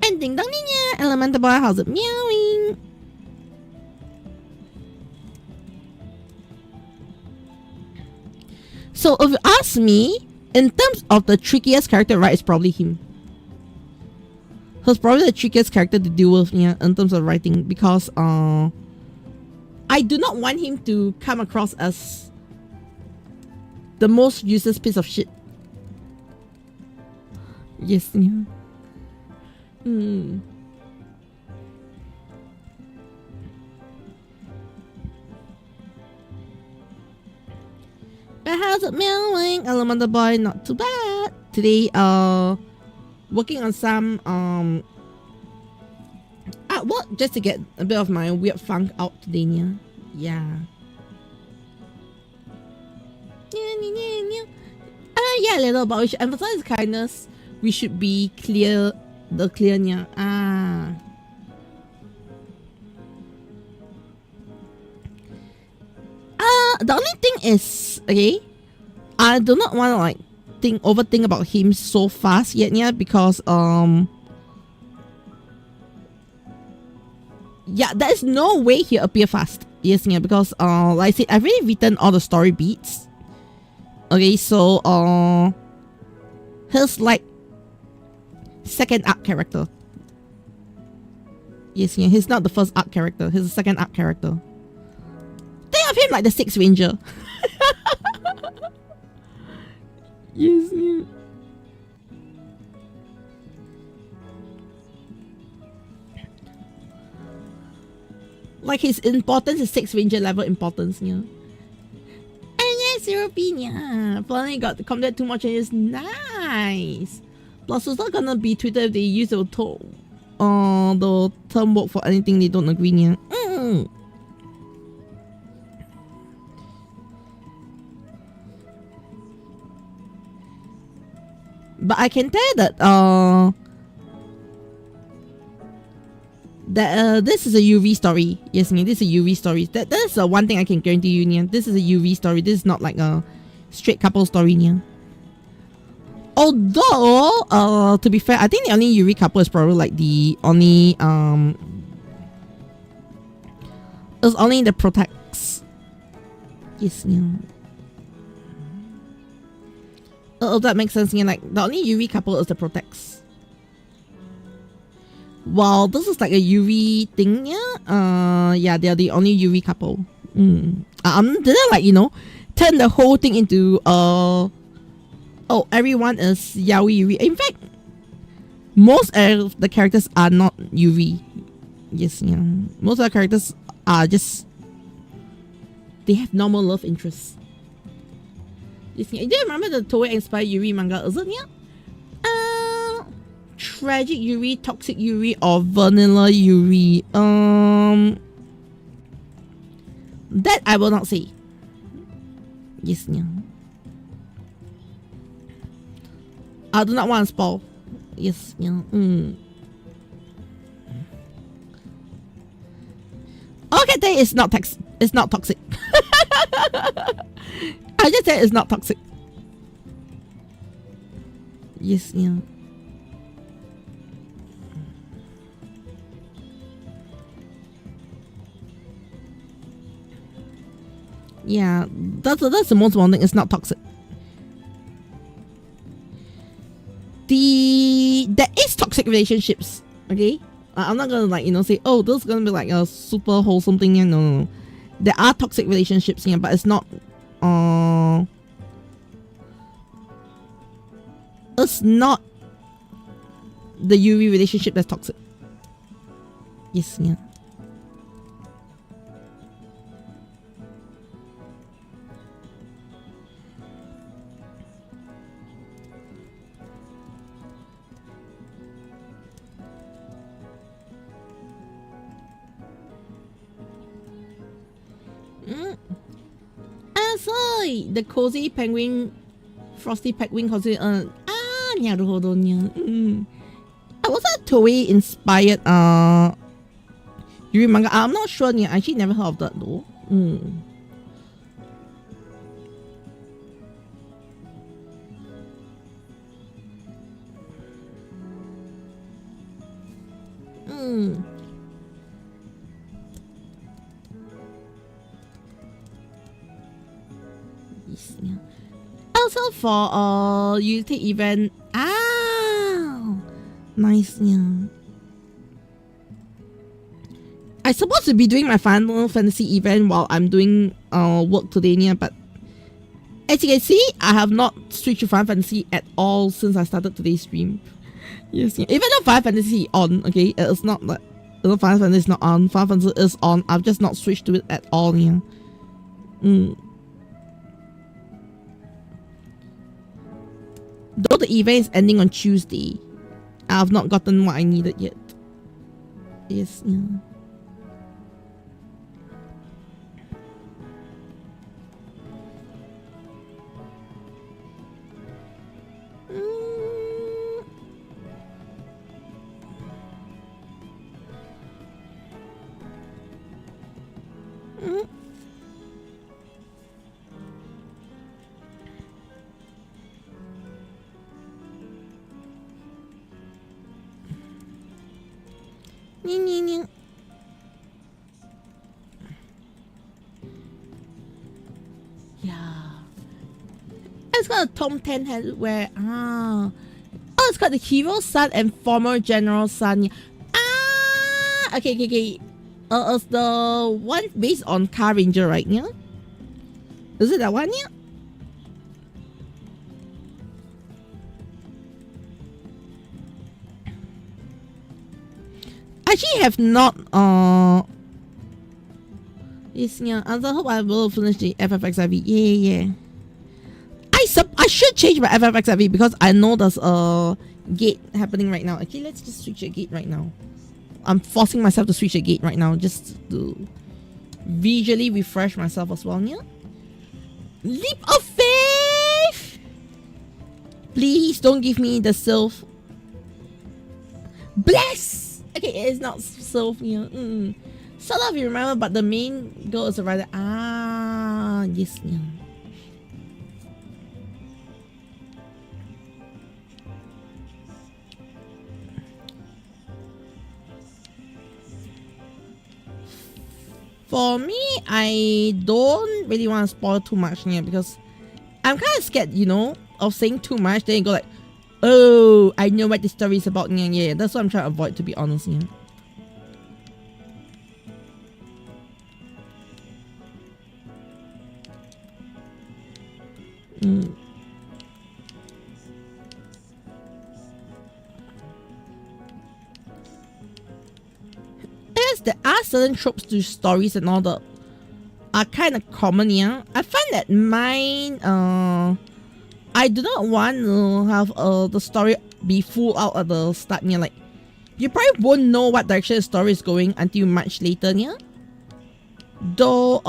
ding dong ding yeah, Elemental Boy, how's it meowing? So if you ask me, in terms of the trickiest character, right, it's probably him. He's probably the trickiest character to deal with, yeah, in terms of writing, because I do not want him to come across as the most useless piece of shit. Yes, yeah. But how's it meowing? Elemental Boy, not too bad. Today, working on some artwork just to get a bit of my weird funk out today, yeah. Yeah, little, but we should emphasize kindness. We should be clear, the clear, yeah. The only thing is, okay, I do not want to like overthink about him so fast yet, yeah, because yeah, there is no way he'll appear fast. Yes, yeah, because like I said, I've already written all the story beats. Okay, so he's like second arc character. Yes, yeah, he's not the first arc character, he's the second arc character. Think of him like the Sixth Ranger. Yes, yeah. Like his importance is Sixth Ranger level importance, yeah. And yes, European, yeah. Finally got to combat 2 more changes. Nice. Plus, it's not gonna be Twitter if they use the term work for anything they don't agree, yeah. But I can tell that this is a UV story. Yes, this is a UV story. That is one thing I can guarantee you, Nia. This is a UV story. This is not like a straight couple story, Nia. Although, to be fair, I think the only UV couple is probably like the only it's only the protects. Yes, Nia. Oh, that makes sense, yeah. Like the only UV couple is the protects. Wow, this is like a UV thing, yeah. Yeah, they're the only UV couple. Did I like, you know, turn the whole thing into oh, everyone is yaoi UV. In fact, most of the characters are not UV. Yes, yeah. Most of the characters are just, they have normal love interests. You do remember the Toei inspired Yuri manga, is it? Yeah. Tragic Yuri, toxic Yuri, or vanilla Yuri? That I will not say. Yes, yeah. I do not want to spoil. Yes, yeah. Okay, that is not it's not toxic. I just said it's not toxic. Yes, yeah. Yeah, that's the most important thing. It's not toxic. There is toxic relationships. Okay, I'm not gonna like, you know, say, oh, this is gonna be like a super wholesome thing. Yeah, no. There are toxic relationships, yeah, but it's not. It's not the Yuri relationship that's toxic. Yes, yeah. soy the cozy penguin, frosty penguin cozy. Naruhodo niya. I was a Toei inspired Yuri manga. I'm not sure niya. I actually never heard of that though. Yes, yeah. Also for Unity event. Nice, yeah. I supposed to be doing my Final Fantasy event while I'm doing work today, yeah, but as you can see, I have not switched to Final Fantasy at all since I started today's stream. Yes, yeah. Even though Final Fantasy on, okay, it's not like Final Fantasy is not on. Final Fantasy is on. I've just not switched to it at all, yeah. Though the event is ending on Tuesday, I have not gotten what I needed yet. Yes, yeah. Yeah. It's got a Tom 10 head where it's got the hero's son and former general's son. Okay. It's the one based on Car Ranger, right? Yeah. Is it that one? Yeah. I actually have not yes, yeah. I hope I will finish the FFXIV. Yeah. I should change my FFXIV because I know there's a gate happening right now. Actually, let's just switch a gate right now. I'm forcing myself to switch a gate right now just to visually refresh myself as well. Yeah. Leap of faith. Please don't give me the sylph. Bless. Okay, it's not sylph. Yeah. Sort of, you remember, but the main goal is a rider. Yes. Yeah. For me, I don't really want to spoil too much here because I'm kind of scared, you know, of saying too much. Then you go like, oh, I know what the story is about. Yeah, that's what I'm trying to avoid, to be honest. Yeah. Yes, there are certain tropes to stories and all that are kind of common, yeah. I find that mine, I do not want to have the story be full out at the start, yeah. Like, you probably won't know what direction the story is going until much later, yeah. Though,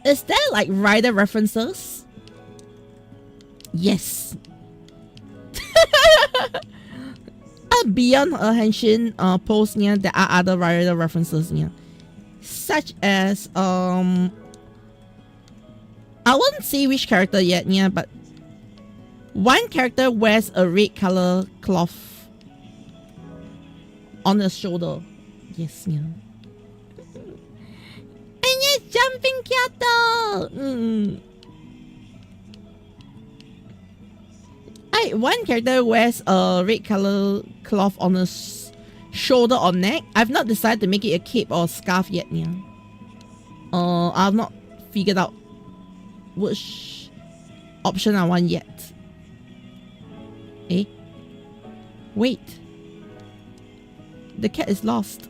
is there like rider references? Yes. Beyond a Henshin post, yeah, there are other rider references, yeah, such as I won't say which character yet, yeah, but one character wears a red color cloth on his shoulder. Yes, yeah. And yes, jumping Kyoto. One character wears a red color cloth on his shoulder or neck. I've not decided to make it a cape or a scarf yet, yeah. I've not figured out which option I want yet. Wait. The cat is lost.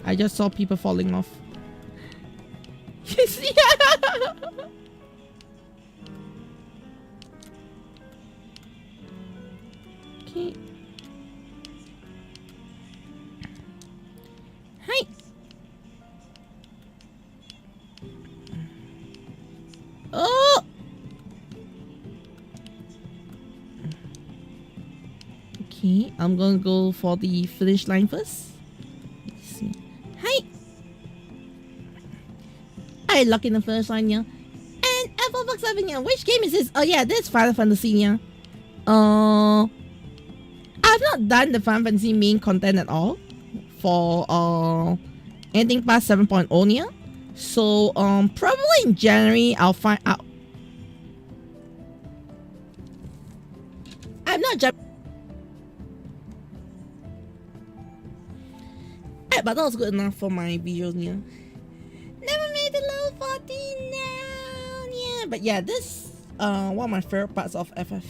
I just saw people falling off. Yes, yeah. Okay, I'm gonna go for the finish line first. Let's see. Hi! I lock in the finish line, yeah. And Apple Box 7, yeah. Which game is this? Oh yeah, this is Final Fantasy, yeah. I've not done the Final Fantasy main content at all for anything past 7.0, yeah. So probably in January I'll find out. I'm not jumping. But that was good enough for my visuals, yeah. Never made the level 14 now, yeah. But yeah, this one of my favorite parts of FF.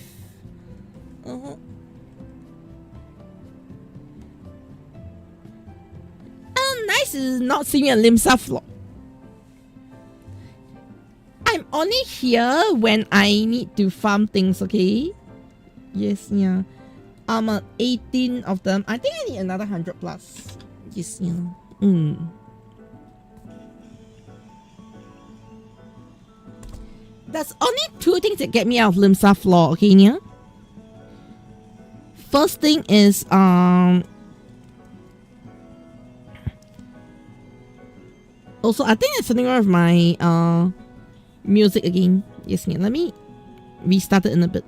Nice is not seeing a Limsa vlog. I'm only here when I need to farm things, okay? Yes, yeah. I'm at 18 of them. I think I need another 100 plus. Yes, yeah. There's only two things that get me out of Limsa floor, okay, yeah? First thing is also I think it's something wrong with my music again. Yes, yeah. Let me restart it in a bit.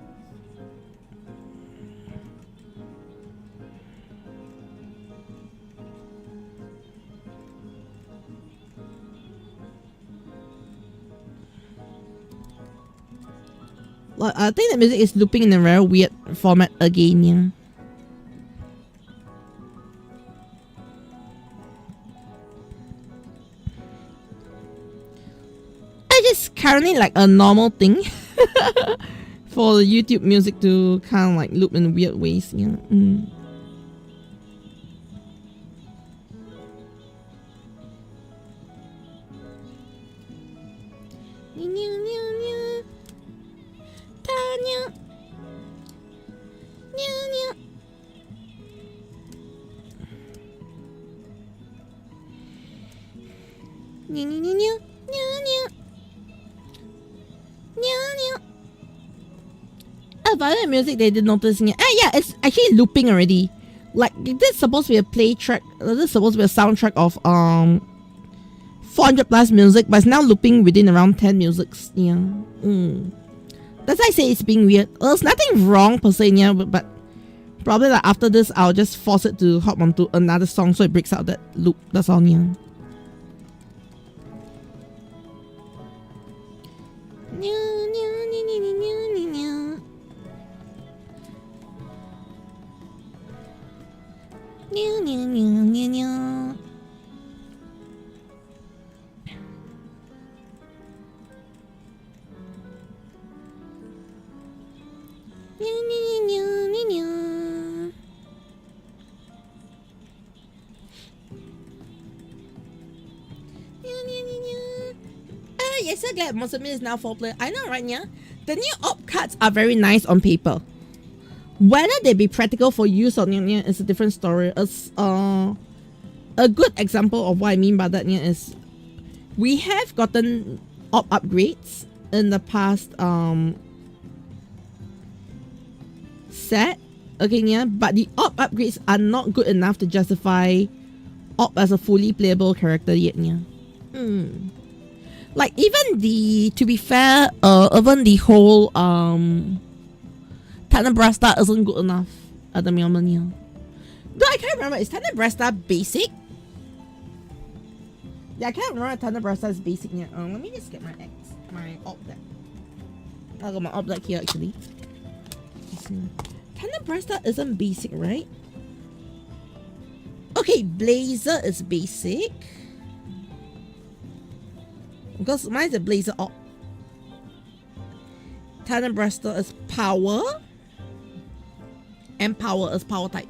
Like, I think the music is looping in a very weird format again, yeah. I just currently like a normal thing for the YouTube music to kind of like loop in weird ways, yeah. About the music they did notice, yeah, it's actually looping already. Like, this is supposed to be a play track. This is supposed to be a soundtrack of 400 plus music, but it's now looping within around 10 musics. Yeah. That's why I say it's being weird. Well, there's nothing wrong per se, yeah, but probably like after this I'll just force it to hop onto another song so it breaks out that loop. That's all, yeah. Yes, so glad Mosumi is now 4-player. I know, right? Yeah, the new op cards are very nice on paper. Whether they be practical for use or not is a different story. As a good example of what I mean by that is we have gotten op upgrades in the past set. Okay, yeah, but the op upgrades are not good enough to justify op as a fully playable character yet. Yeah. Like even to be fair, even the whole Tenebrasta isn't good enough at the moment, yeah. Though I can't remember, is Tenebrasta basic? Yeah, I can't remember Tenebrasta is basic, yeah. Let me just get my op deck. I got my op deck here actually. Tenebrasta isn't basic, right? Okay, Blazer is basic. Because mine is a Blazer op. Tenebrasta is power. And power is power type.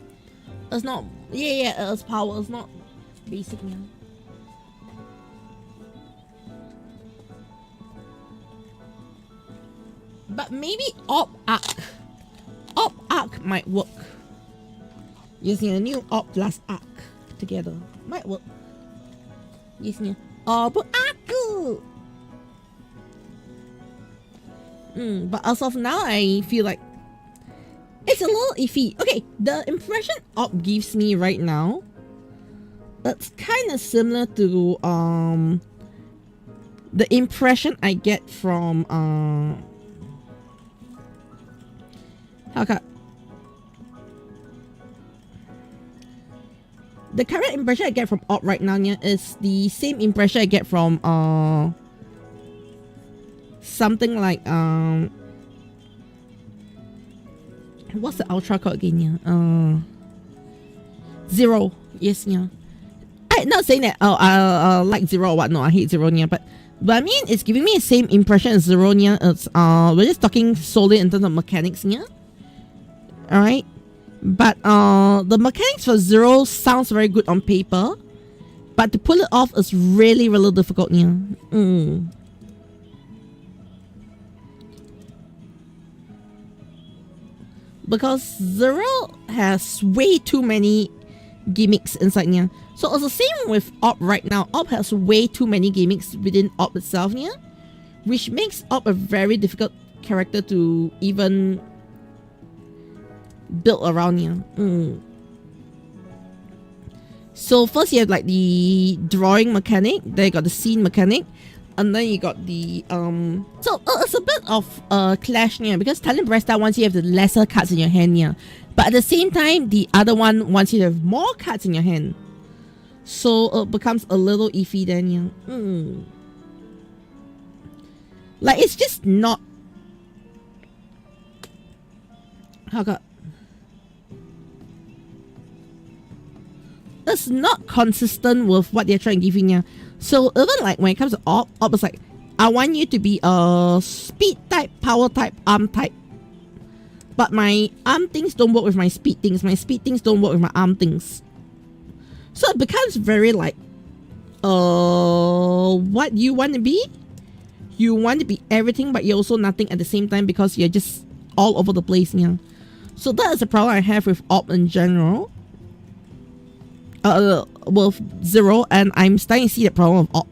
It's not, it's power, it's not basic now. But maybe op arc might work. Using a new op plus arc together might work. Using op arc. But as of now, I feel like it's a little iffy. Okay, the impression Op gives me right now, it's kind of similar to the impression I get from the current impression I get from Op right now is the same impression I get from something like what's the ultra called again? Zero. Yes, yeah. I'm not saying that I like Zero or what. No, I hate Zero, yeah. But I mean, it's giving me the same impression as Zero, yeah. It's we're just talking solely in terms of mechanics, yeah. All right. But the mechanics for Zero sounds very good on paper, but to pull it off is really, really difficult, yeah. Because Zero has way too many gimmicks inside here. So it's the same with Op right now. Op has way too many gimmicks within Op itself here, which makes Op a very difficult character to even build around here. So first you have like the drawing mechanic, then you got the scene mechanic, and then you got the so it's a bit of a clash here, because Talent Bresta wants you to have the lesser cards in your hand here, but at the same time the other one wants you to have more cards in your hand, so it becomes a little iffy then, yeah. Like it's just not it's not consistent with what they're trying to give you here. So even like when it comes to Op is like, I want you to be a speed type, power type, arm type. But my arm things don't work with my speed things. My speed things don't work with my arm things. So it becomes very like, what you want to be? You want to be everything, but you're also nothing at the same time, because you're just all over the place here. So that is a problem I have with Op in general. With Zero, and I'm starting to see the problem of Op.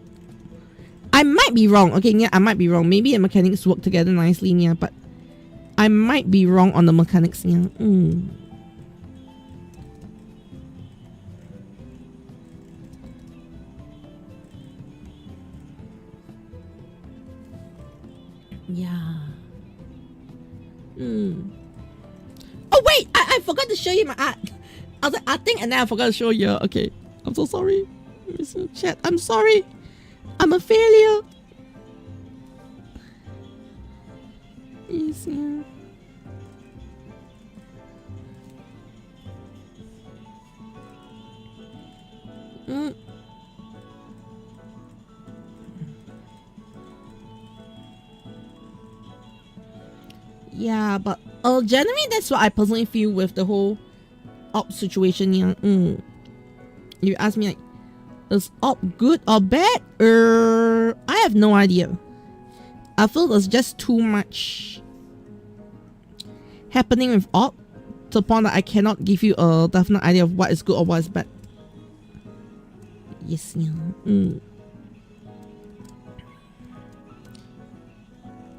I might be wrong. Okay, yeah, I might be wrong. Maybe the mechanics work together nicely, yeah, but I might be wrong on the mechanics, yeah. Yeah. Oh wait, I forgot to show you my art. I was like arting and then I forgot to show you. Okay, I'm so sorry. Chat, I'm sorry. I'm a failure. Yes, yeah. Yeah, but generally that's what I personally feel with the whole Op situation here. You ask me like, is Op good or bad? I have no idea. I feel there's just too much happening with Op to the point that I cannot give you a definite idea of what is good or what is bad. Yes, yeah.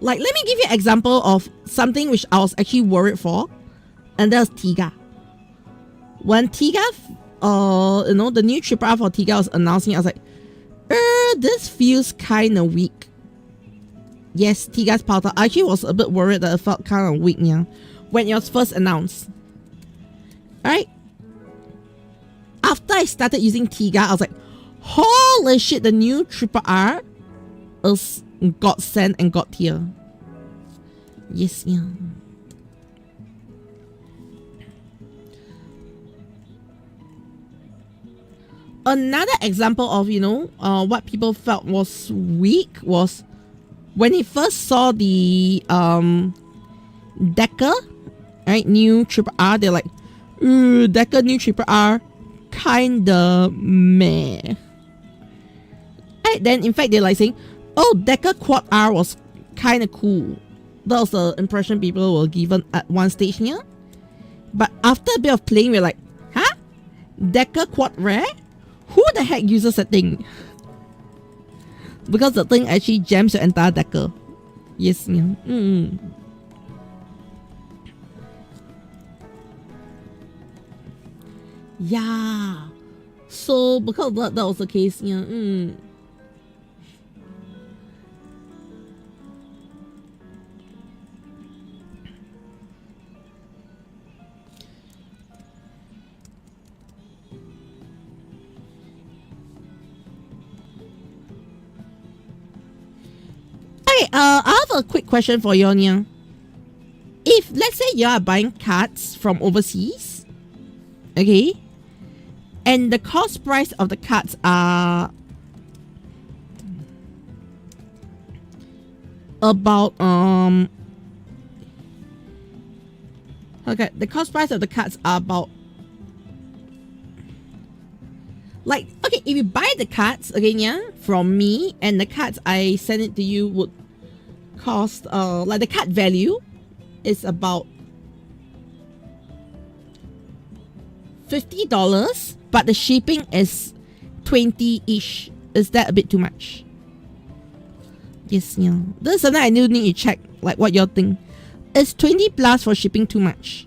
Like, let me give you an example of something which I was actually worried for, and that was Tiga. When Tiga, the new triple R for Tiga was announcing, I was like, this feels kind of weak. Yes, Tiga's powder. I actually was a bit worried that it felt kind of weak, yeah, when it was first announced. Alright? After I started using Tiga, I was like, holy shit, the new triple R is godsend and god tier. Yes, yeah. Another example of, what people felt was weak was when he first saw the Deco, right, new triple R. They're like, Deco new triple R, kinda meh. Right, then in fact they're like saying, oh, Deco quad R was kinda cool. That was the impression people were given at one stage here. But after a bit of playing, we're like, huh? Deco quad rare? Who the heck uses that thing? Because the thing actually jams your entire Deco. Yes, yeah. Yeah. So because that was the case, yeah. Okay, I have a quick question for you, Nia. If let's say you are buying cards from overseas, okay, and the cost price of the cards are about okay, the cost price of the cards are about, like, okay, if you buy the cards again, yeah, from me, and the cards I send it to you would cost like the card value is about $50, but the shipping is 20-ish. Is that a bit too much? Yes, yeah. This is something I do need to check, like what y'all think. Is 20 plus for shipping too much?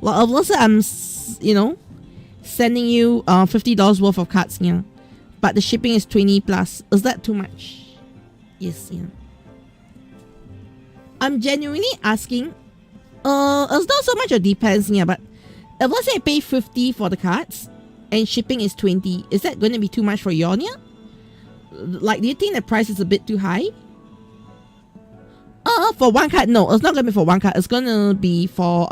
Well, obviously I'm, you know, sending you $50 worth of cards, yeah, but the shipping is 20 plus. Is that too much? Yes, yeah. I'm genuinely asking. It's not so much, it depends, yeah, but if let's say I pay 50 for the cards and shipping is 20, is that going to be too much for you, yeah? Like, do you think the price is a bit too high? For one card, no, it's not gonna be for one card. It's gonna be for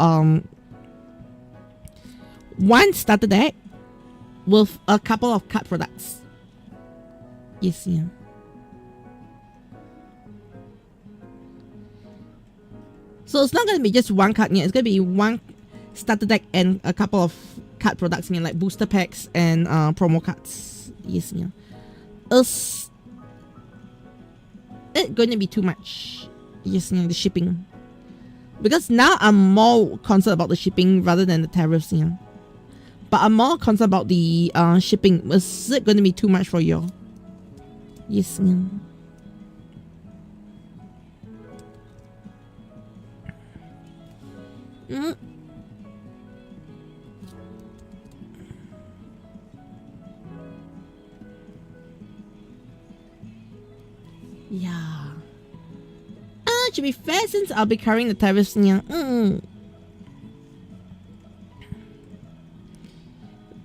one starter deck with a couple of card products. Yes, yeah. So it's not gonna be just one card, yeah. It's gonna be one starter deck and a couple of card products, yeah, like booster packs and promo cards. Yes, yeah. Is it going to be too much? Yes, yeah, the shipping. Because now I'm more concerned about the shipping rather than the tariffs, yeah. But I'm more concerned about the shipping. Is it going to be too much for you? Yes, yeah. Yeah. To be fair, since I'll be carrying the tariffs, yeah.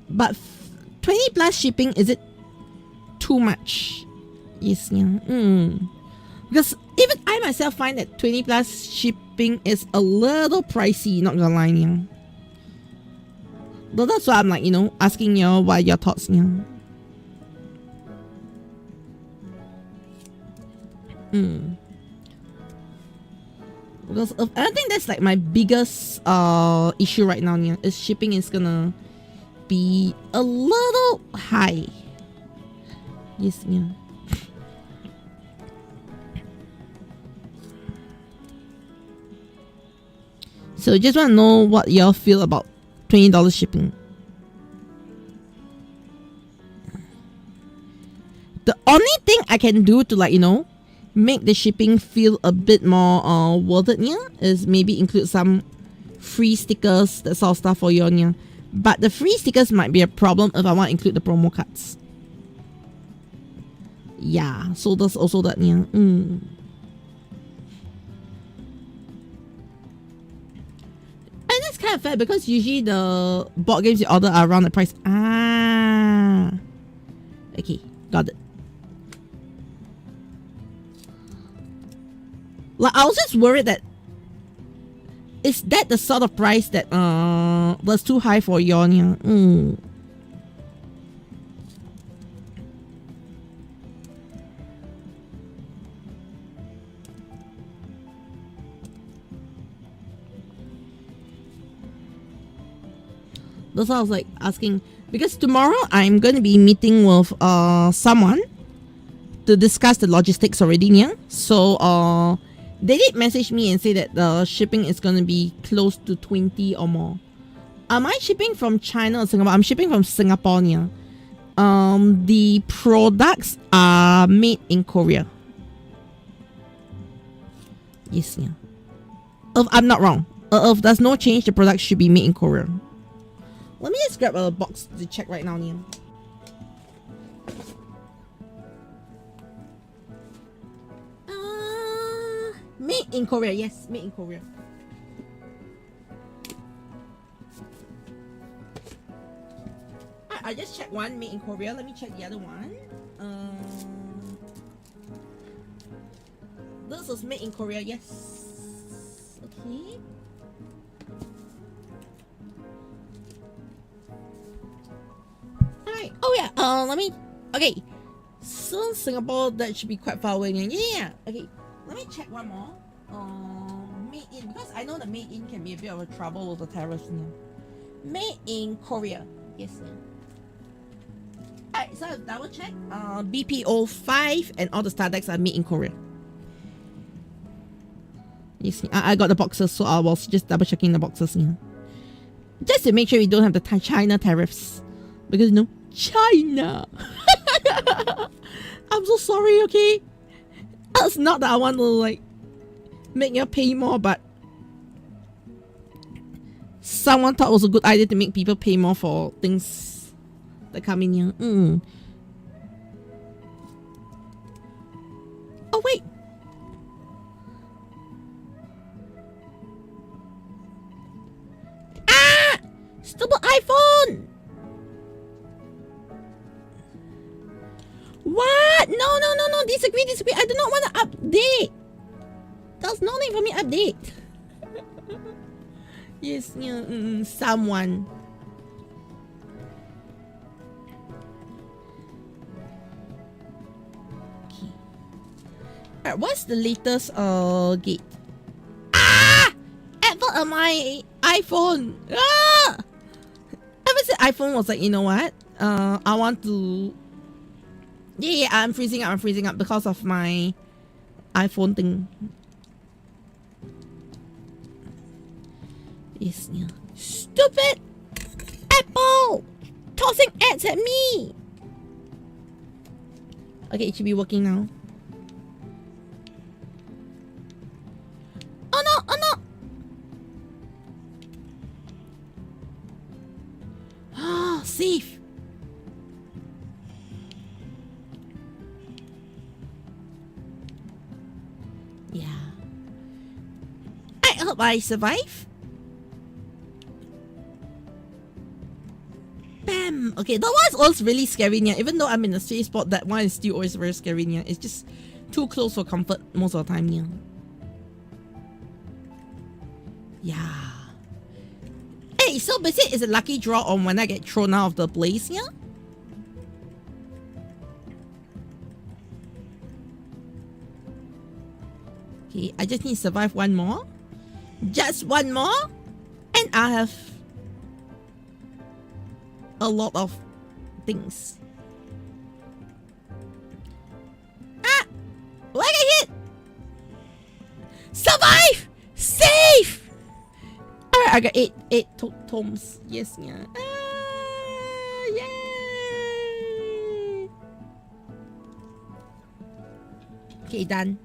But 20 plus shipping, is it too much? Yes, yeah. Because even I myself find that 20 plus shipping is a little pricey, not gonna lie, yeah. But that's why I'm like, you know, asking you what are your thoughts, yeah. Because I think that's like my biggest issue right now, yeah, is shipping is gonna be a little high. Yes, yeah. So just want to know what y'all feel about $20 shipping. The only thing I can do to, like, you know, make the shipping feel a bit more worth it, yeah, is maybe include some free stickers, that sort of stuff for you, yeah. But the free stickers might be a problem if I want to include the promo cards. Yeah, so there's also that, yeah. And that's kind of fair because usually the board games you order are around the price. Okay, got it. Like, I was just worried that is that the sort of price that was too high for Yonya. That's why I was like asking, because tomorrow I'm going to be meeting with someone to discuss the logistics already, yeah. So they did message me and say that the shipping is going to be close to 20 or more. Am I shipping from China or Singapore? I'm shipping from Singapore, yeah. The products are made in Korea. Yes, yeah. If I'm not wrong. if there's no change, the product should be made in Korea. Let me just grab a box to check right now, Nia. Made in Korea, yes, made in Korea. I just checked one, made in Korea. Let me check the other one. This was made in Korea, yes. Okay. Alright. Oh yeah. Let me. Okay. So Singapore, that should be quite far away. Yeah. Okay. Let me check one more. Made in, because I know the made in can be a bit of a trouble with the tariffs now. Made in Korea. Yes. Yeah. Alright. So I'll double check. BPO 5 and all the star decks are made in Korea. Yes, I got the boxes, so I was just double checking the boxes, just to make sure we don't have the China tariffs, because you know, China. I'm so sorry, okay? It's not that I want to like make you pay more, but someone thought it was a good idea to make people pay more for things that come in here. Oh wait. Stupid iPhone! What? No. Disagree. I do not want to update. There's no need for me to update. Yes, someone. Okay. Alright, what's the latest gate? Advert on my iPhone. Ever since iPhone was like, you know what? I want to. Yeah, I'm freezing up because of my iPhone thing. Yes, yeah. Stupid Apple tossing ads at me. Okay, it should be working now. Oh no! Safe. Yeah. I hope I survive. Bam. Okay, that one's always really scary, yeah. Even though I'm in a safe spot, that one is still always very scary, yeah. It's just too close for comfort most of the time, yeah. Yeah. Hey, so basically it's a lucky draw on when I get thrown out of the place, yeah? Okay, I just need to survive one more. Just one more. And I have a lot of things. Like I hit! Survive! Safe! I got eight tomes. Yes, yeah. Yay! Okay, done.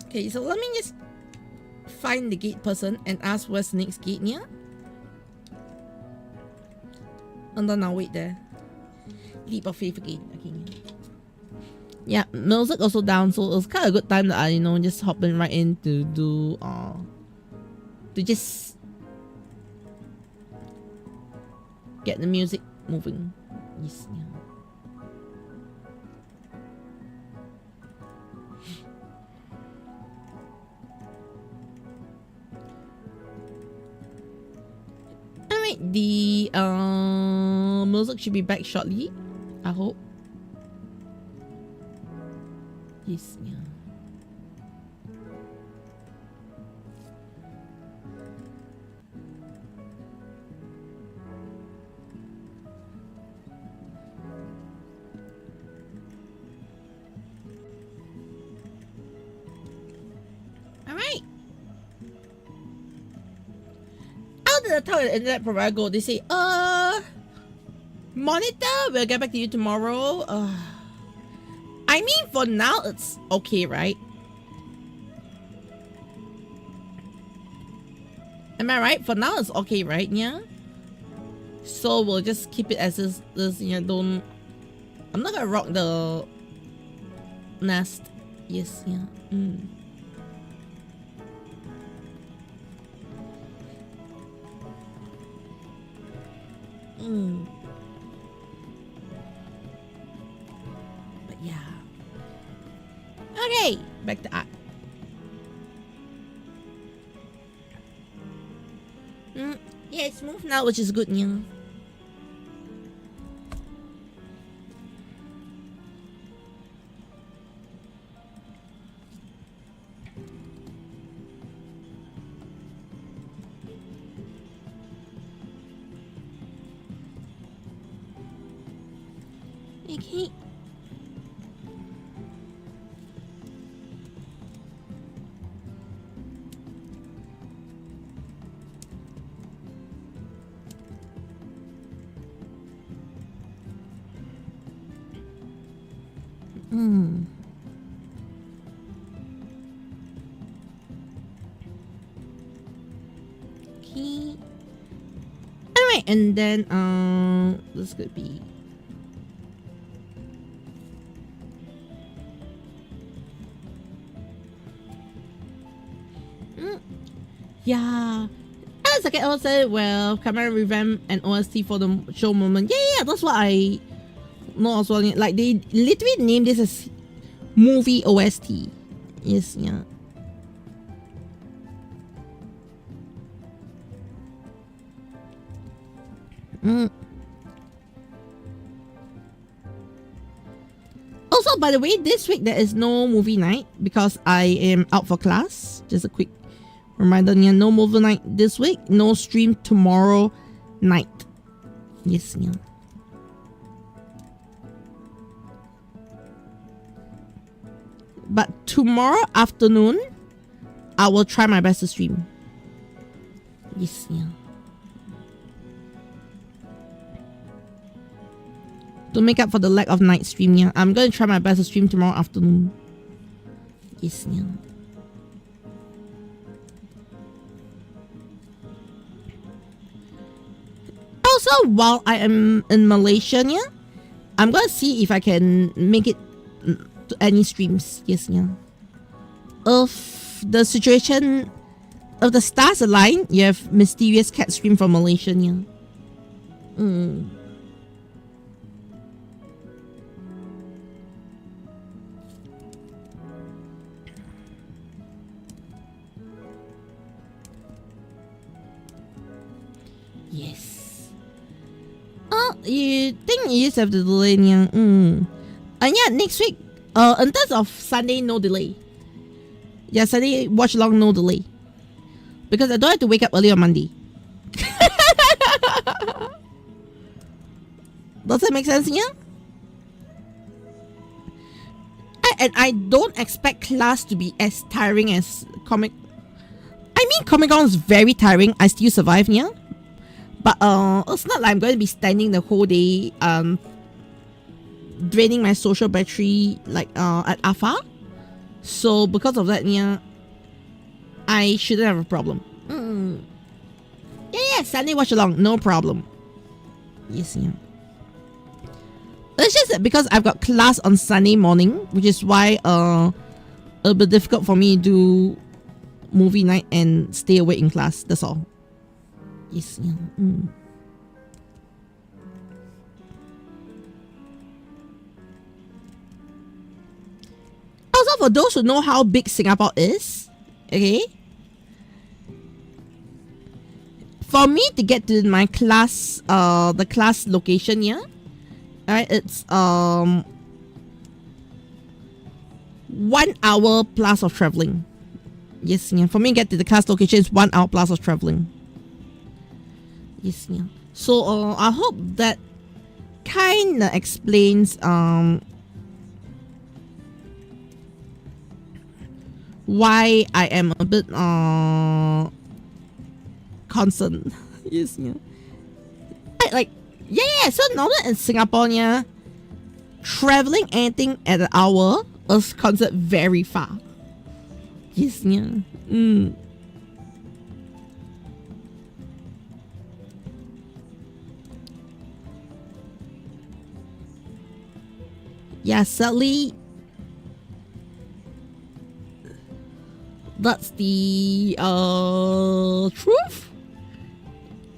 Okay, so let me just find the gate person and ask where's the next gate near. And then I'll wait there. Leap of faith again. Okay. Yeah, music also down, so it was kind of a good time that I, you know, just hopping right in to do, to just get the music moving. Yes, yeah. Alright, the music should be back shortly, I hope. Yes, yeah. Alright. How did I tell the internet provider go? They say, monitor, we'll get back to you tomorrow. I mean, for now, it's okay, right? Am I right? For now, it's okay, right? Yeah. So we'll just keep it as this. Yeah, don't. I'm not gonna rock the nest. Yes, yeah. But yeah. Okay, back to art. Yeah, it's smooth now, which is good, yeah. Okay. Okay. Alright, and then this could be yeah. As I can also well camera revamp and OST for the show moment. Yeah, that's what I know as well. Like they literally named this as movie OST. Yes, yeah. Also, by the way, this week there is no movie night because I am out for class. Just a quick reminder, yeah, no movie night this week. No stream tomorrow night. Yes, yeah. But tomorrow afternoon, I will try my best to stream. Yes, yeah. To make up for the lack of night stream, yeah. I'm going to try my best to stream tomorrow afternoon. Yes, yeah. Also, while I am in Malaysia, yeah, I'm going to see if I can make it to any streams. Yes, yeah. If the situation of the stars align, you have mysterious cat stream from Malaysia, yeah. Yes. Oh, you think you just have to delay, yeah. And yeah, next week, in terms of Sunday, no delay. Yeah, Sunday watch along, no delay. Because I don't have to wake up early on Monday. Does that make sense, yeah? And I don't expect class to be as tiring as Comic. I mean, Comic Con is very tiring. I still survive, yeah. But it's not like I'm going to be standing the whole day, draining my social battery like at AFA. So because of that, yeah, I shouldn't have a problem. Yeah, Sunday watch along, no problem. Yes, yeah. It's just that because I've got class on Sunday morning, which is why it'll be difficult for me to do movie night and stay awake in class. That's all. Yes, yeah. Also, for those who know how big Singapore is, okay, for me to get to my class, the class location here, alright, it's 1 hour plus of traveling. Yes, yeah. For me to get to the class location, it's 1 hour plus of traveling. Yes, yeah. So I hope that kind of explains why I am a bit concerned. Yes, yeah. Like yeah. So now that in Singapore, yeah, traveling anything at an hour is considered very far. Yes, yeah. Yeah, sadly, that's the truth.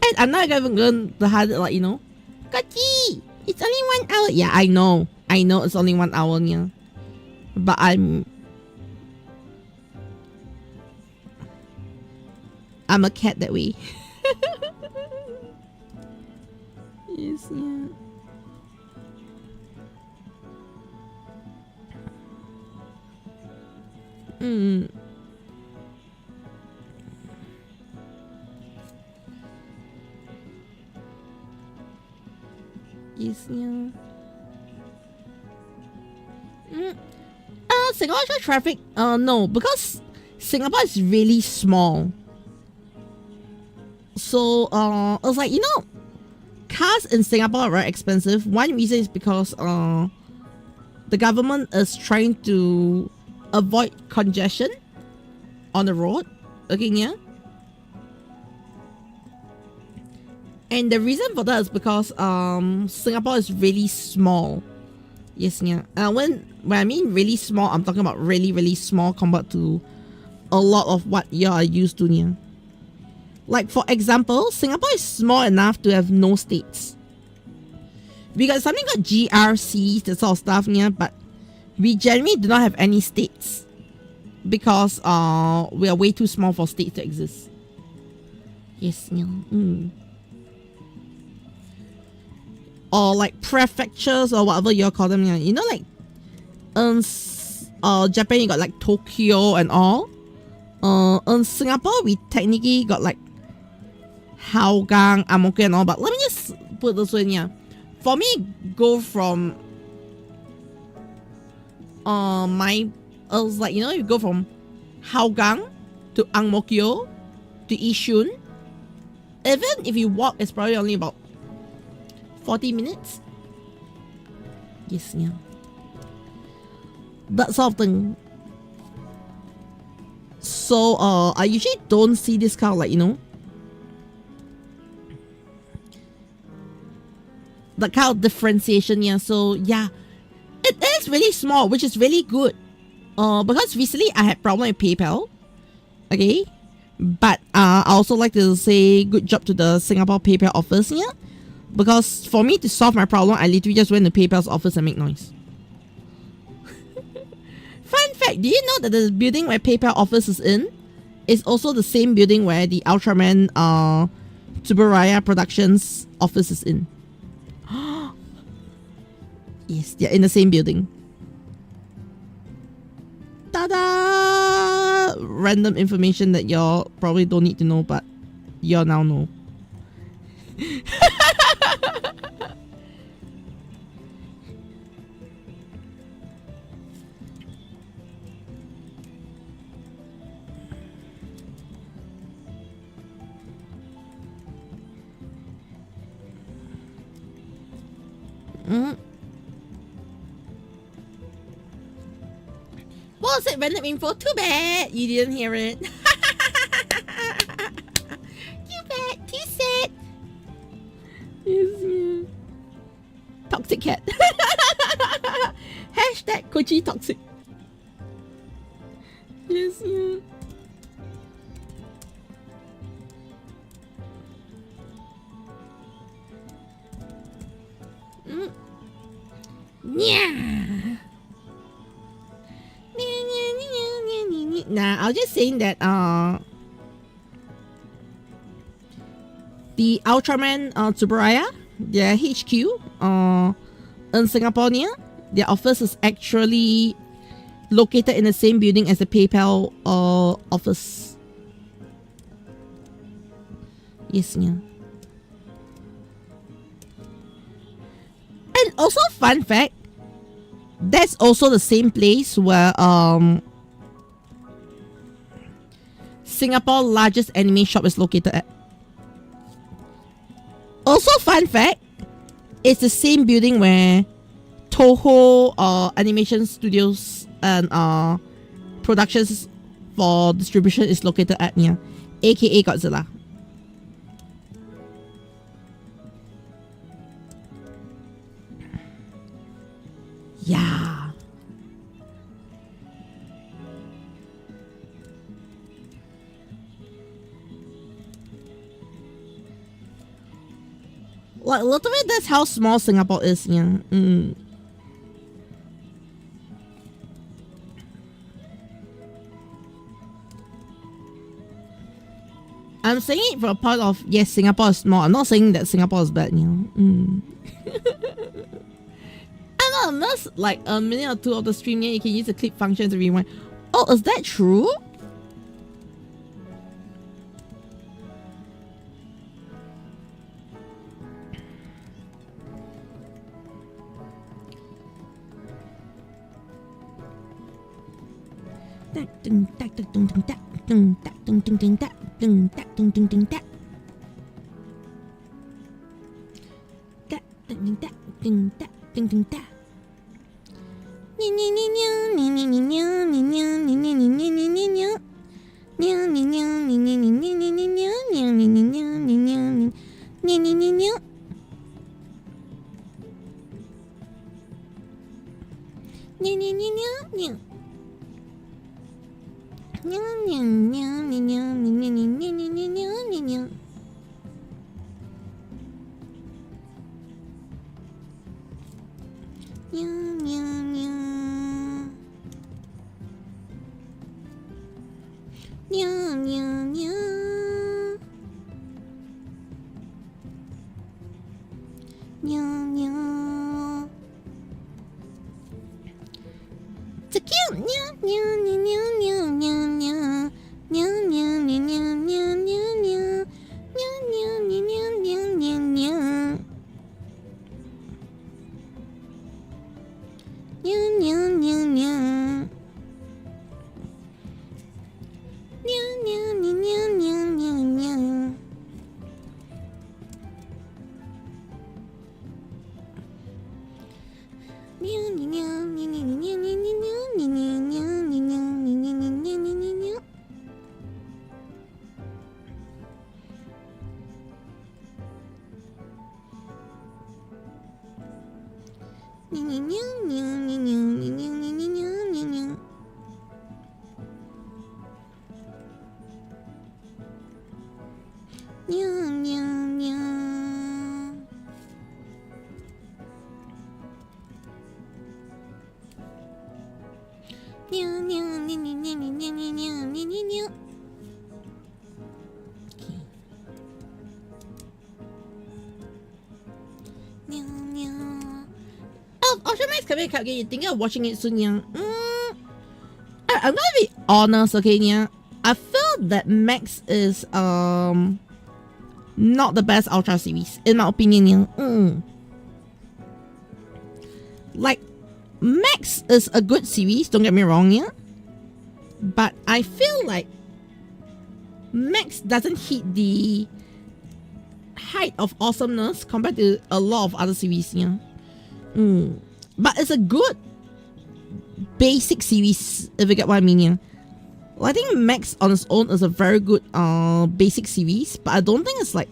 And I'm not even going to have it, like, you know, Kachi, it's only 1 hour. Yeah, I know it's only 1 hour, yeah. But I'm a cat that way. Yes, yeah. Yes, yeah. Singapore traffic, no, because Singapore is really small. So, it's like, you know, cars in Singapore are very expensive. One reason is because, the government is trying to avoid congestion on the road. Okay, yeah. And the reason for that is because Singapore is really small. Yes, yeah. When I mean really small, I'm talking about really, really small compared to a lot of what you are used to, yeah. Like, for example, Singapore is small enough to have no states. We got something called GRCs, that sort of stuff, yeah, but we generally do not have any states because we are way too small for states to exist. Yes, yeah. Or like prefectures or whatever you call them, yeah. You know, like Japan, you got like Tokyo and all. In Singapore, we technically got like Hougang, Ang Mo Kio and all. But let me just put this one, yeah. For me, go from I was like, you know, you go from Hougang to Ang Mo Kio to Yishun. Even if you walk, it's probably only about 40 minutes. Yes, yeah. That sort of thing. So, I usually don't see this kind of, like, you know, that kind of differentiation, yeah. So, yeah, it is really small, which is really good. Because recently I had problem with PayPal. Okay. But, I also like to say good job to the Singapore PayPal office, yeah. Because for me to solve my problem, I literally just went to PayPal's office and make noise. Fun fact, do you know that the building where PayPal office is in is also the same building where the Ultraman Tsuburaya Productions office is in? Yes, they're in the same building. Ta-da! Random information that y'all probably don't need to know, but y'all now know. What was it? Random info? Too bad you didn't hear it. Too bad. Too sad. Yes, toxic cat. Hashtag Kochi toxic. Yes, yeah. Yeah. Nah, I was just saying that the Ultraman Tsuburaya, their HQ in Singapore, their office is actually located in the same building as the PayPal office. Yes, yeah. And also, fun fact, that's also the same place where Singapore's largest anime shop is located at. Also, fun fact, it's the same building where Toho animation studios and productions for distribution is located at, yeah, aka Godzilla. Yeah. Like literally, that's how small Singapore is. Yeah. I'm saying it from a part of, yes, Singapore is small. I'm not saying that Singapore is bad, you know. I know, unless like a minute or two of the stream, yeah, you can use the clip function to rewind. Oh, is that true? Okay, you thinking of watching it soon, yeah? I'm gonna be honest, okay, yeah. I feel that Max is not the best Ultra series, in my opinion, yeah. Like, Max is a good series, don't get me wrong, yeah. But I feel like Max doesn't hit the height of awesomeness compared to a lot of other series, yeah. But it's a good basic series, if you get what I mean, yeah. Well, I think Max on its own is a very good basic series, but I don't think it's like,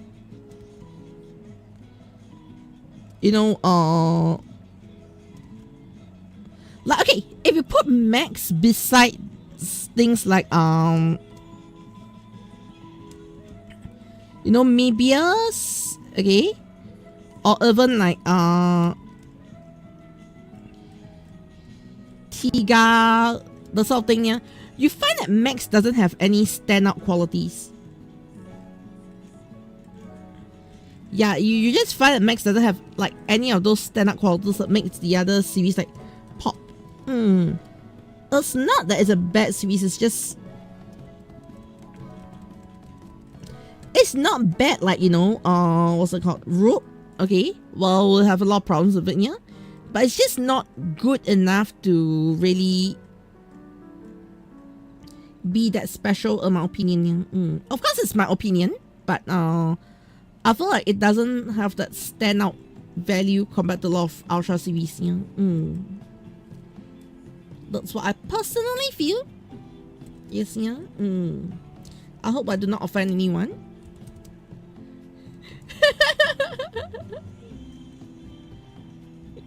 you know, like, okay, if you put Max beside things like you know, Mebius, okay, or even like Tiga, the sort of thing, yeah, you find that Max doesn't have any standout qualities. Yeah, you just find that Max doesn't have like any of those standout qualities that makes the other series like pop. It's not that it's a bad series, it's just, it's not bad like, you know, what's it called, Rope, okay, well, we'll have a lot of problems with it, yeah. But it's just not good enough to really be that special in my opinion. Of course, it's my opinion, but I feel like it doesn't have that standout value compared to a lot of Ultra series. Yeah. That's what I personally feel. Yes, yeah. I hope I do not offend anyone.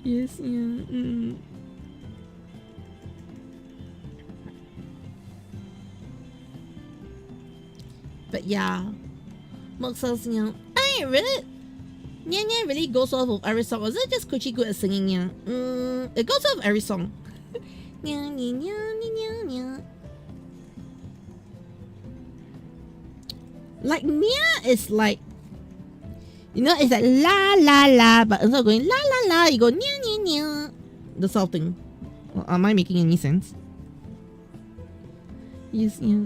Yes, yeah. But yeah, Moxel's, you know, I really, Nya really goes off of every song. Was it just Kuchi good at singing? Yeah, it goes off every song. Nya nya nya nya nya. Like Nya is like, you know, it's like la la la, but instead of going la la la, you go nya nya nya. The sort of thing. Well, am I making any sense? Yes, yeah.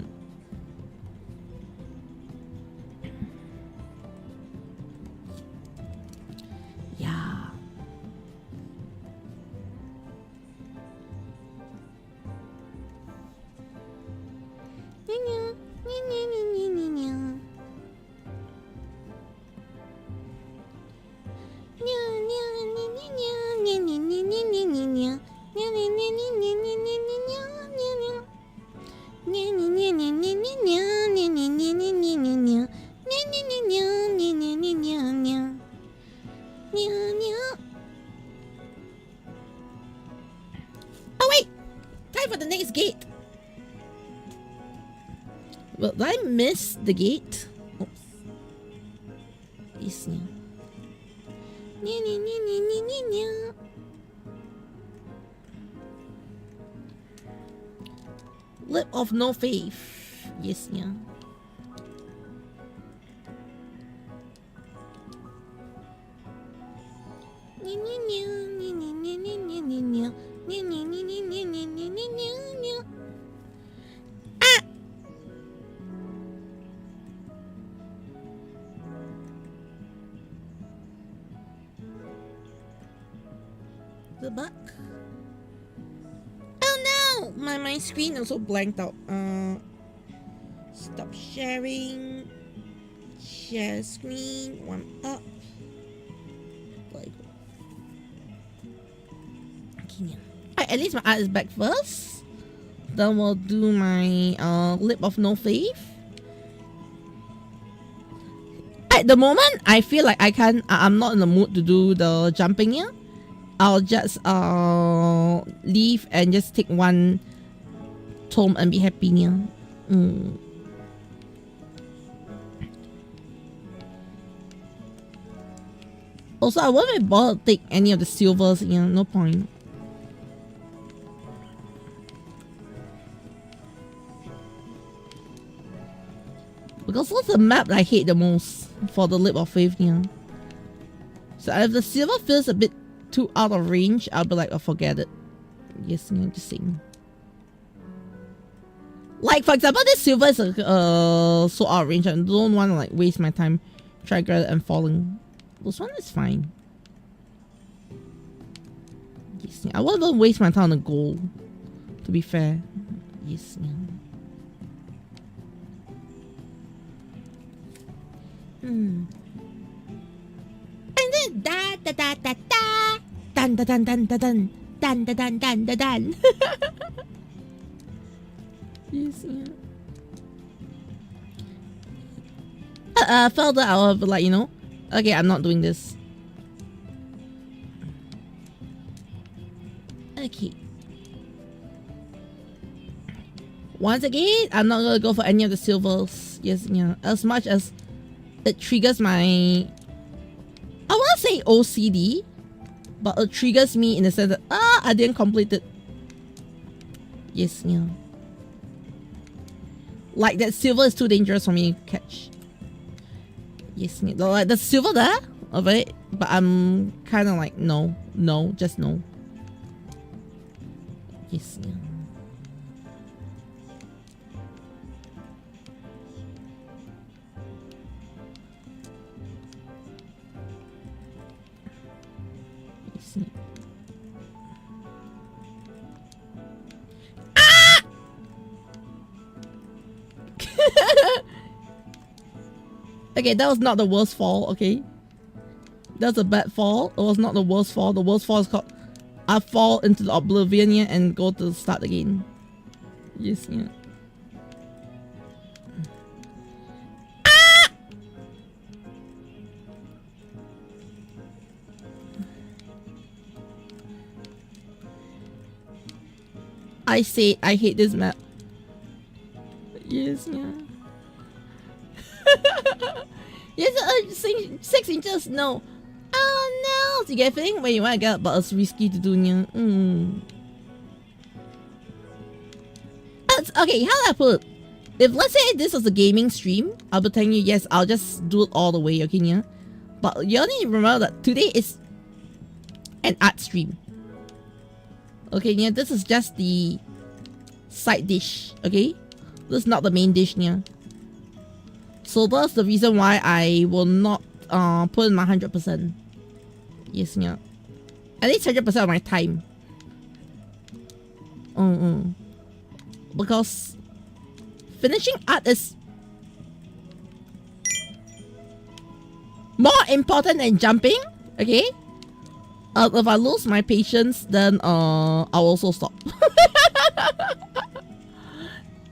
Yeah. Oh wait! Time for the next gate! Well, did I miss the gate? Oops. Yes, Lip of no faith. Yes, yeah. Ah! The buck. Oh no! My screen also blanked out. Stop sharing. Share screen. One up. Like. Okay, yeah. At least my art is back first. Then we'll do my lip of no faith. At the moment, I feel like I'm not in the mood to do the jumping here. I'll just leave and just take one tome and be happy here. Also, I won't bother to take any of the silvers, you know, no point. Because what's the map that I hate the most for the Lip of Faith, you know? So if the silver feels a bit too out of range, I'll be like, oh, forget it. Yes, you know, just saying. Like, for example, this silver is so out of range. I don't want to like waste my time trying to grab it and falling. This one is fine. Yes, I won't even waste my time on the gold, to be fair. Yes, yeah. And then da da da da da dun da dun dun da dun dun da dun dun da dun. Yes, yeah. Further, I'll be like, you know, okay, I'm not doing this. Okay. Once again, I'm not gonna go for any of the silvers. Yes, yeah. As much as it triggers my, I wanna say OCD, but it triggers me in the sense that I didn't complete it. Yes, yeah. Like that silver is too dangerous for me to catch. Yes, yeah. Like the silver there of it, but I'm kind of like no, just no. Yes, yeah. Okay, that was not the worst fall, okay? That's a bad fall. It was not the worst fall. The worst fall is called I fall into the oblivion here and go to the start again. Yes, yeah. I say I hate this map. Yes, yeah. Yes, 6 inches. No. Oh no. So you get a feeling when you want to get, but it's risky to do. Okay, how do I put it? If let's say this was a gaming stream, I'll be telling you, yes, I'll just do it all the way, okay, yeah? But you only remember that today is an art stream. Okay, yeah, this is just the side dish, okay? This is not the main dish, yeah? So that's the reason why I will not put in my 100%. Yes, yeah. At least 100% of my time. Because finishing art is more important than jumping, okay? If I lose my patience, then I'll also stop.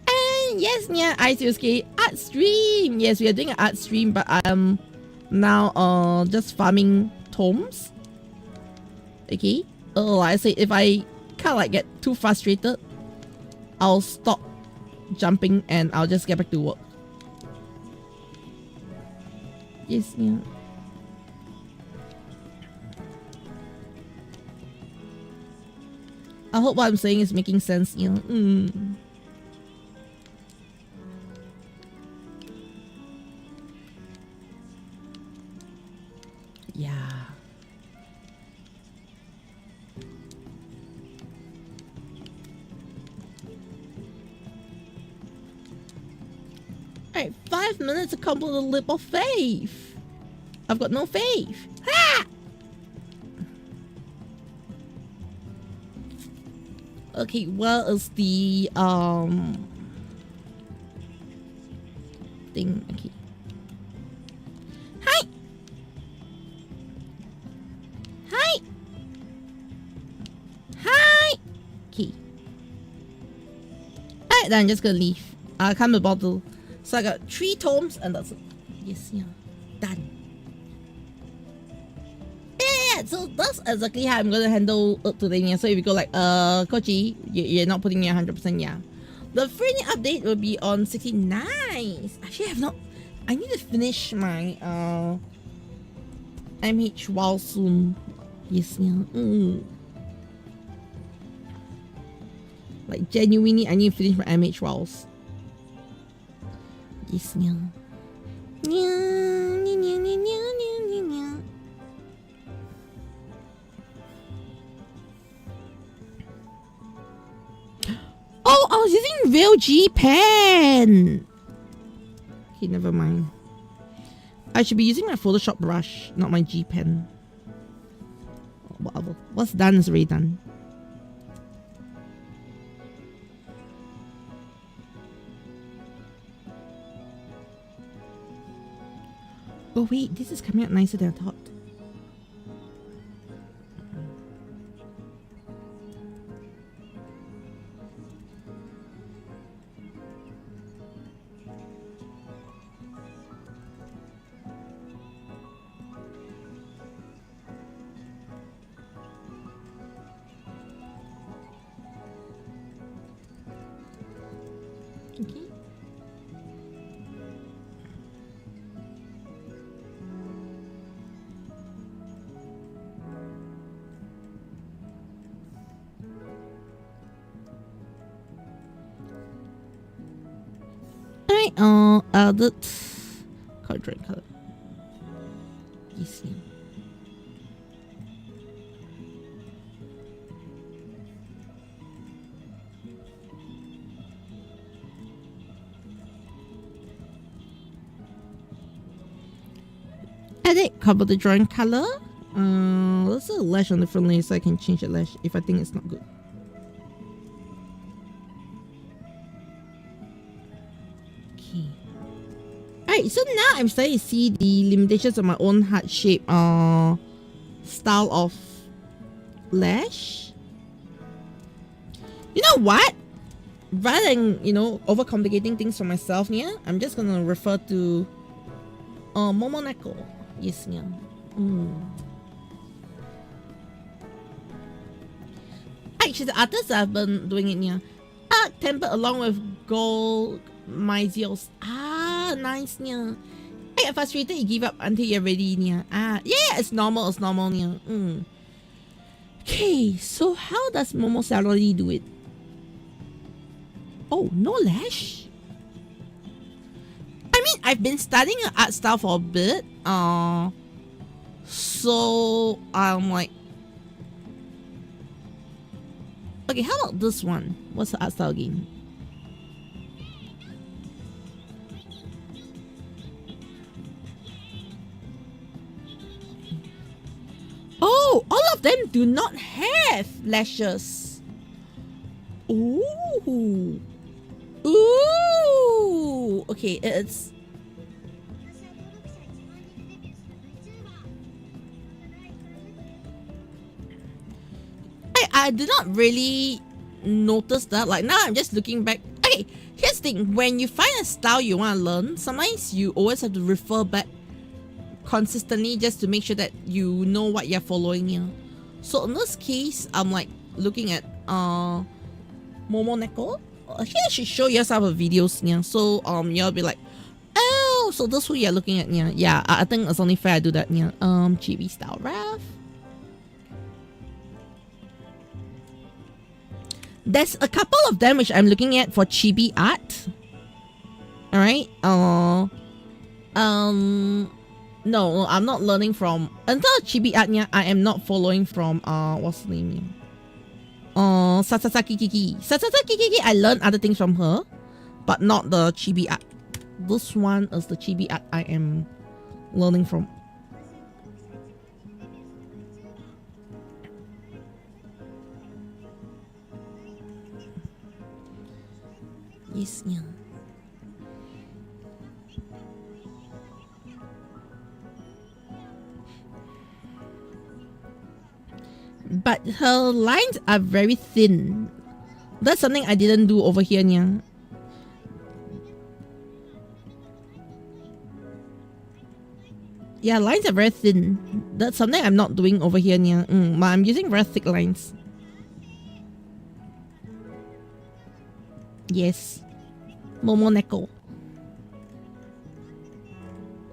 And yes, yeah, ICSK art stream. Yes, we are doing an art stream, but I'm now just farming tomes. Okay. Like I say, if I kind of like get too frustrated, I'll stop jumping and I'll just get back to work. Yes, yeah. I hope what I'm saying is making sense, you know. Yeah. Alright, 5 minutes to complete the leap of faith. I've got no faith. Ha! Okay, where is the thing? Okay. Hi! Hi! Hi! Okay. Alright, then I'm just gonna leave. I can't be bothered. So I got 3 tomes and that's it. Yes, yeah. Done. Yeah, so that's exactly how I'm gonna handle it today. Yeah. So if you go like, Kochi, you're not putting your 100%, yeah. The free update will be on 69. Actually, I need to finish my MH WoW soon. Yes, yeah. Like genuinely, I need to finish my MH WoWs. Yes, yeah. Oh, I was using real G pen. Okay, never mind. I should be using my Photoshop brush, not my G pen. Whatever. What's done is already done. Oh wait, this is coming out nicer than I thought. Okay. Added color color. Yes, yeah. Edit cover the drawing color. Let's do a lash on different layers so I can change the lash if I think it's not good. Okay. Alright, so now I'm starting to see the limitations of my own heart shape style of lash. You know what? Rather than, you know, overcomplicating things for myself, yeah, I'm just gonna refer to Momoneko. Yes, yeah. Actually, the artists have been doing it, yeah. Tempered along with gold myzios. Ah, nice, yeah. I get frustrated, you give up until you're ready. Yeah. Yeah, it's normal. It's normal. Yeah. Okay, so how does Momo Salary do it? Oh, no lash? I mean, I've been studying her art style for a bit. So I'm like, okay, how about this one? What's the art style again? Oh, all of them do not have lashes. Ooh. Ooh. Okay, it's... I did not really notice that. Like, now I'm just looking back. Okay, here's the thing. When you find a style you want to learn, sometimes you always have to refer back consistently just to make sure that you know what you're following here. So in this case, I'm like looking at Momo Neko. Here I should show you some of the videos here. So you'll be like, oh, so that's who you're looking at here. Yeah, I think it's only fair I do that here. Chibi style Raf. There's a couple of them which I'm looking at for chibi art. Alright. No, I'm not learning from until chibi art nya, I am not following from what's the name? Sasasaki Kiki. Sasasaki Kiki, I learned other things from her, but not the chibi art. This one is the chibi art I am learning from. Yes, yeah. But her lines are very thin. That's something I didn't do over here, yeah. Yeah, lines are very thin. That's something I'm not doing over here, yeah. But I'm using very thick lines. Yes. Momo Neko.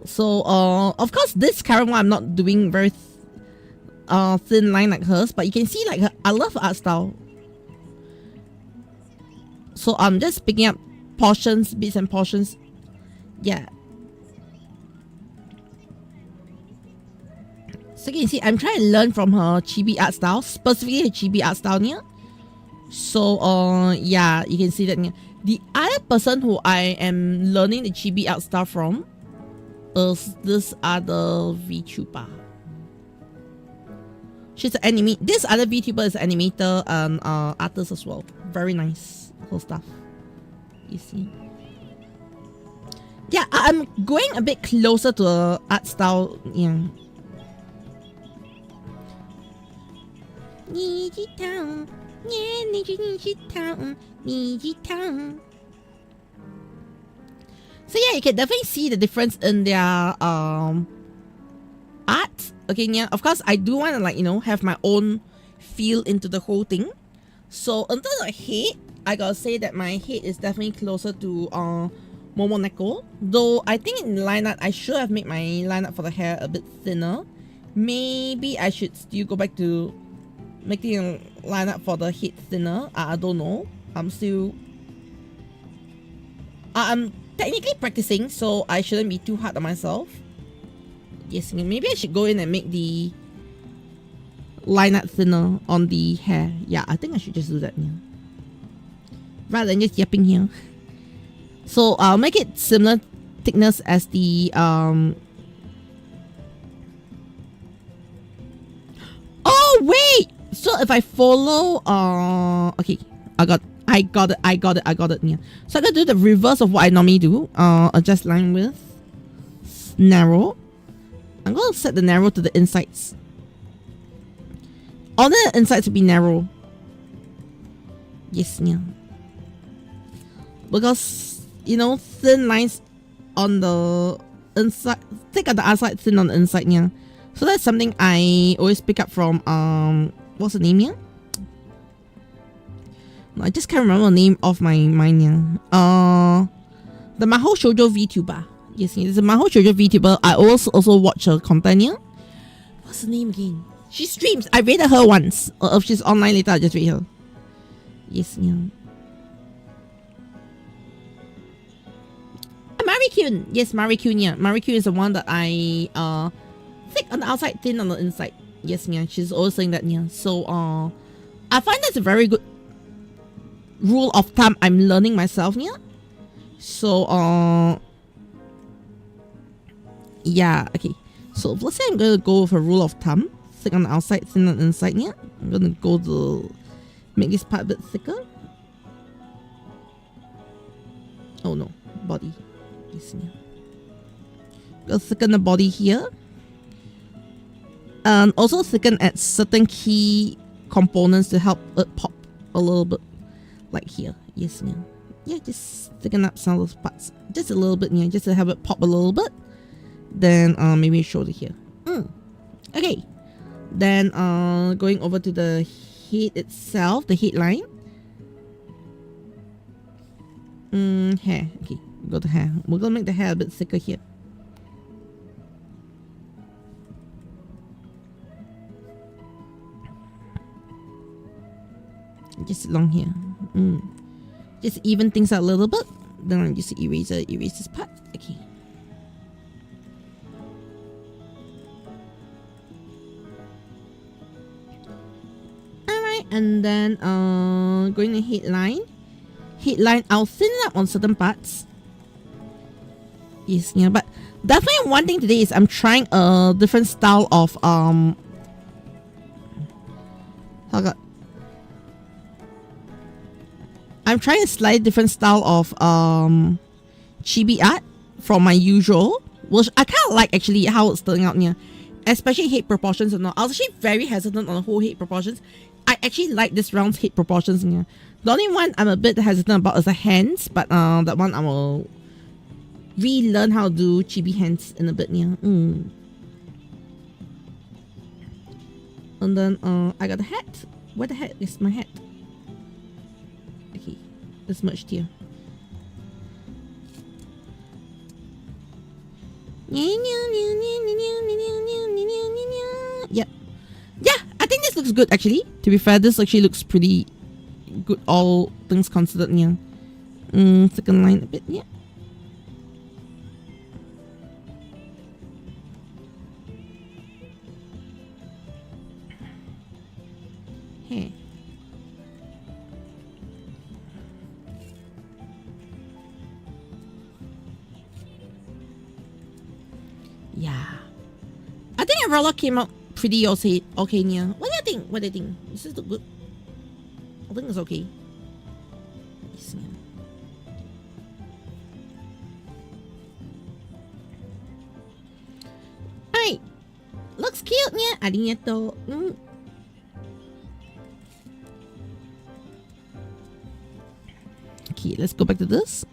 So, of course, this current one I'm not doing very thin line like hers, but you can see like her, I love her art style. So I'm just picking up portions, bits and portions. Yeah. So you can see I'm trying to learn from her chibi art style, specifically her chibi art style here. So yeah, you can see that here. The other person who I am learning the chibi art style from is this other VTuber. She's an anime. This other VTuber is an animator and artist as well. Very nice whole stuff. You see. Yeah, I'm going a bit closer to the art style. Yeah. So yeah, you can definitely see the difference in their art. Okay, yeah, of course I do want to, like, you know, have my own feel into the whole thing. So in terms of head, I gotta say that my head is definitely closer to Momo Neko. Though I think in lineup I should have made my lineup for the hair a bit thinner. Maybe I should still go back to making a lineup for the head thinner. I don't know. I'm still I'm technically practicing, so I shouldn't be too hard on myself. Yes, maybe I should go in and make the lineup thinner on the hair. Yeah, I think I should just do that now, rather than just yapping here. So I'll make it similar thickness as the oh wait, so if I follow okay, I got it. Yeah. So I'm gonna do the reverse of what I normally do. Adjust line width, narrow. I'm gonna set the narrow to the insides. All the insides will be narrow. Yes, yeah. Because, you know, thin lines on the inside, thick on the outside, thin on the inside, yeah. So that's something I always pick up from what's the name here? I just can't remember the name of my mind, yeah. The Maho Shoujo VTuber. Yes, this is a Maho Shoujo VTuber. I also watch her content here. What's her name again? She streams. I rated her once. Or if she's online later, I'll just rate her. Yes, yeah. Mari-kun. Yes, Mari-kun, yeah. Mari-kun is the one that I thick on the outside, thin on the inside. Yes, yeah. She's always saying that, yeah. So I find that's a very good rule of thumb I'm learning myself, yeah. So yeah, okay. So let's say I'm gonna go with a rule of thumb. Thick on the outside, thin on the inside, yeah. I'm gonna go to make this part a bit thicker. Oh no, body. Yes, yeah. Gonna thicken the body here. And also thicken at certain key components to help it pop a little bit. Like here. Yes, yeah. Yeah, just thicken up some of those parts. Just a little bit, yeah. Just to have it pop a little bit. Then maybe shoulder here. Okay. Then going over to the head itself, the headline. Hair. Okay, go to hair. We're gonna make the hair a bit thicker here. Just along here. Just even things out a little bit. Then I just erase this part. Okay. Alright, and then going to headline. Headline, I'll thin it up on certain parts. Yes, yeah, but definitely one thing today is I'm trying a different style of I'm trying a slightly different style of chibi art from my usual, which I kind of like actually how it's turning out here, especially head proportions and all. I was actually very hesitant on the whole head proportions. I actually like this round head proportions here. The only one I'm a bit hesitant about is the hands, but that one I will relearn how to do chibi hands in a bit here. And then I got the hat. Where the heck is my hat? Okay, it's merged here. Yep. Yeah, I think this looks good actually. To be fair, this actually looks pretty good, all things considered. Yeah. Second line a bit. Yeah. Hey. Yeah. I think Aurora came out pretty okay, yeah. What do you think? What do you think? Is this look good? I think it's okay. Yes, yeah. Alright. Looks cute, yeah. Arigato. Okay, let's go back to this.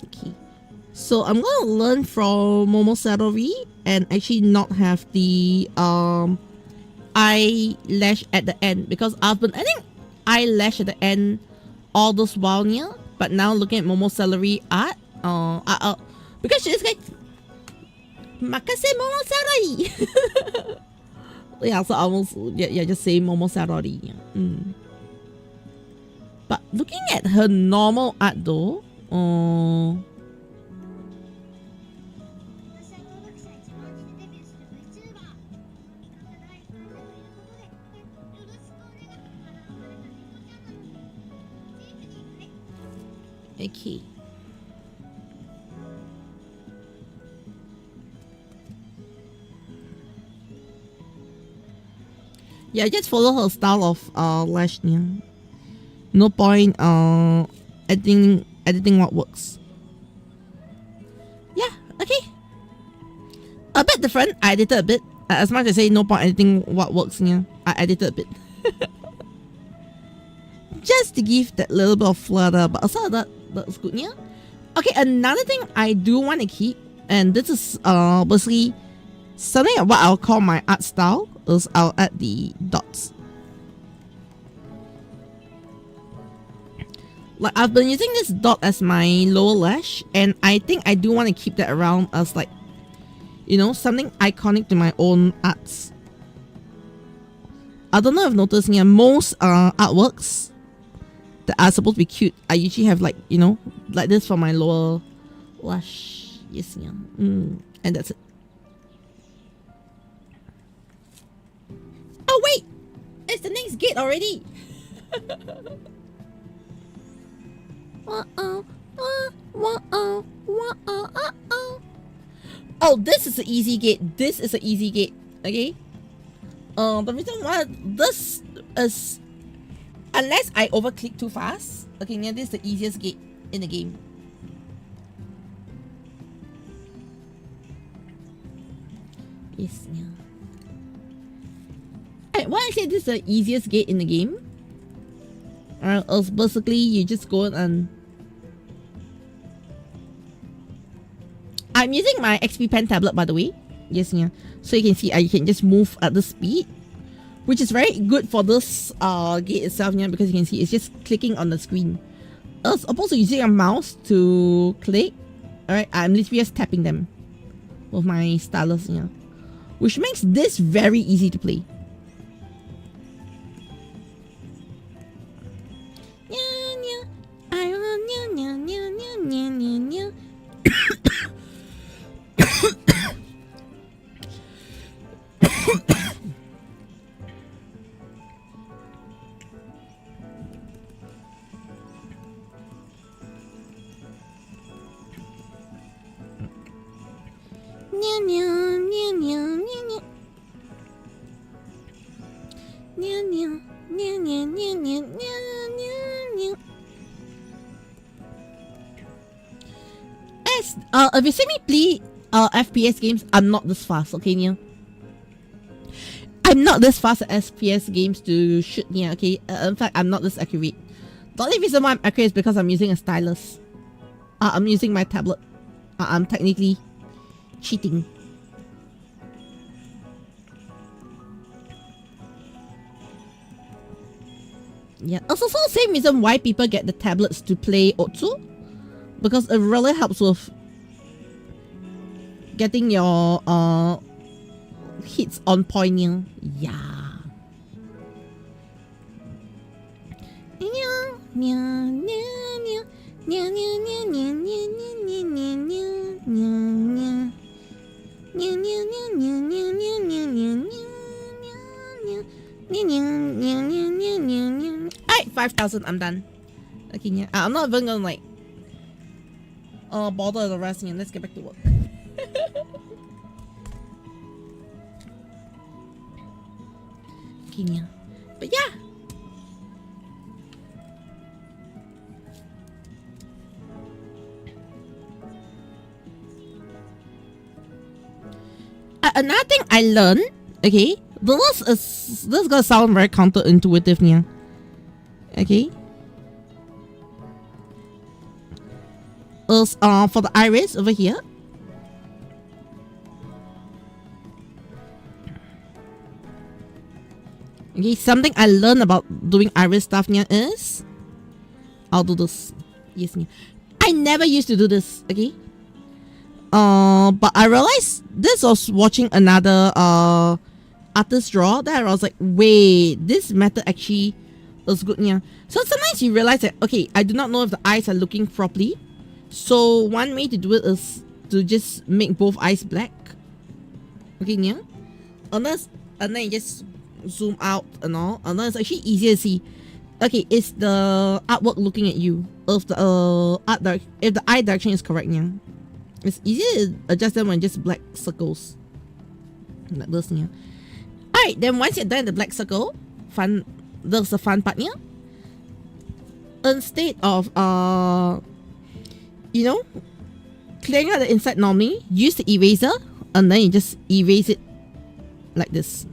Okay, so I'm gonna learn from Momosarori and actually not have the eyelash at the end, because I've been adding eyelash at the end all this while here, but now looking at Momosarori art, because she's like Makase Momosarori. Yeah, so I almost just say Momosarori. But looking at her normal art though, okay. Yeah, just follow her style of lash. Yeah. No point editing what works. Yeah, okay. A bit different. I edited a bit. As much as I say no point editing what works. Yeah, I edited a bit. Just to give that little bit of flutter, but also that's good, yeah. Okay, another thing I do want to keep, and this is basically something of what I'll call my art style, is I'll add the dots. Like, I've been using this dot as my lower lash, and I think I do want to keep that around as, like, you know, something iconic to my own arts. I don't know if you've noticed, yeah, most artworks that are supposed to be cute, I usually have, like, you know, like this for my lower lash. Yes, yeah. And that's it. Oh wait! It's the next gate already! Oh, this is an easy gate. This is an easy gate. Okay? The reason why this is, unless I overclick too fast, okay, yeah, this is the easiest gate in the game. Yes, yeah. Alright, why I say this is the easiest gate in the game? Alright, basically you just go and I'm using my XP Pen tablet, by the way. Yes, yeah. So you can see you can just move at the speed, which is very good for this gate itself, yeah, because you can see it's just clicking on the screen. As opposed to using a mouse to click, alright, I'm literally just tapping them with my stylus, yeah, which makes this very easy to play. If you see me play FPS games, I'm not this fast, okay, Nia? I'm not this fast at FPS games to shoot, Nia, okay? In fact, I'm not this accurate. The only reason why I'm accurate is because I'm using a stylus. I'm using my tablet. I'm technically cheating. Yeah, also the same reason why people get the tablets to play Otsu, because it really helps with getting your hits on point. Yeah. Alright, 5,000, I'm done. Okay, yeah. I'm not even gonna like bother the rest. Yeah, let's get back to work. Okay, yeah. But yeah. Another thing I learned, okay, this is gonna sound very counterintuitive, yeah. Okay. Is for the iris over here. Okay, something I learned about doing iris stuff here is I'll do this. Yes, yeah. I never used to do this, okay? But I realized this was watching another artist draw that I was like, wait, this method actually is good, yeah. So sometimes you realize that, okay, I do not know if the eyes are looking properly. So one way to do it is to just make both eyes black. Okay, yeah. And then you just zoom out and all, and then it's actually easier to see. Okay, is the artwork looking at you? If the if the eye direction is correct, yeah. It's easier to adjust them when just black circles. Like this, yeah. Alright, then once you're done with the black circle, that's the fun part, yeah. Instead of you know, clearing out the inside normally, use the eraser and then you just erase it like this.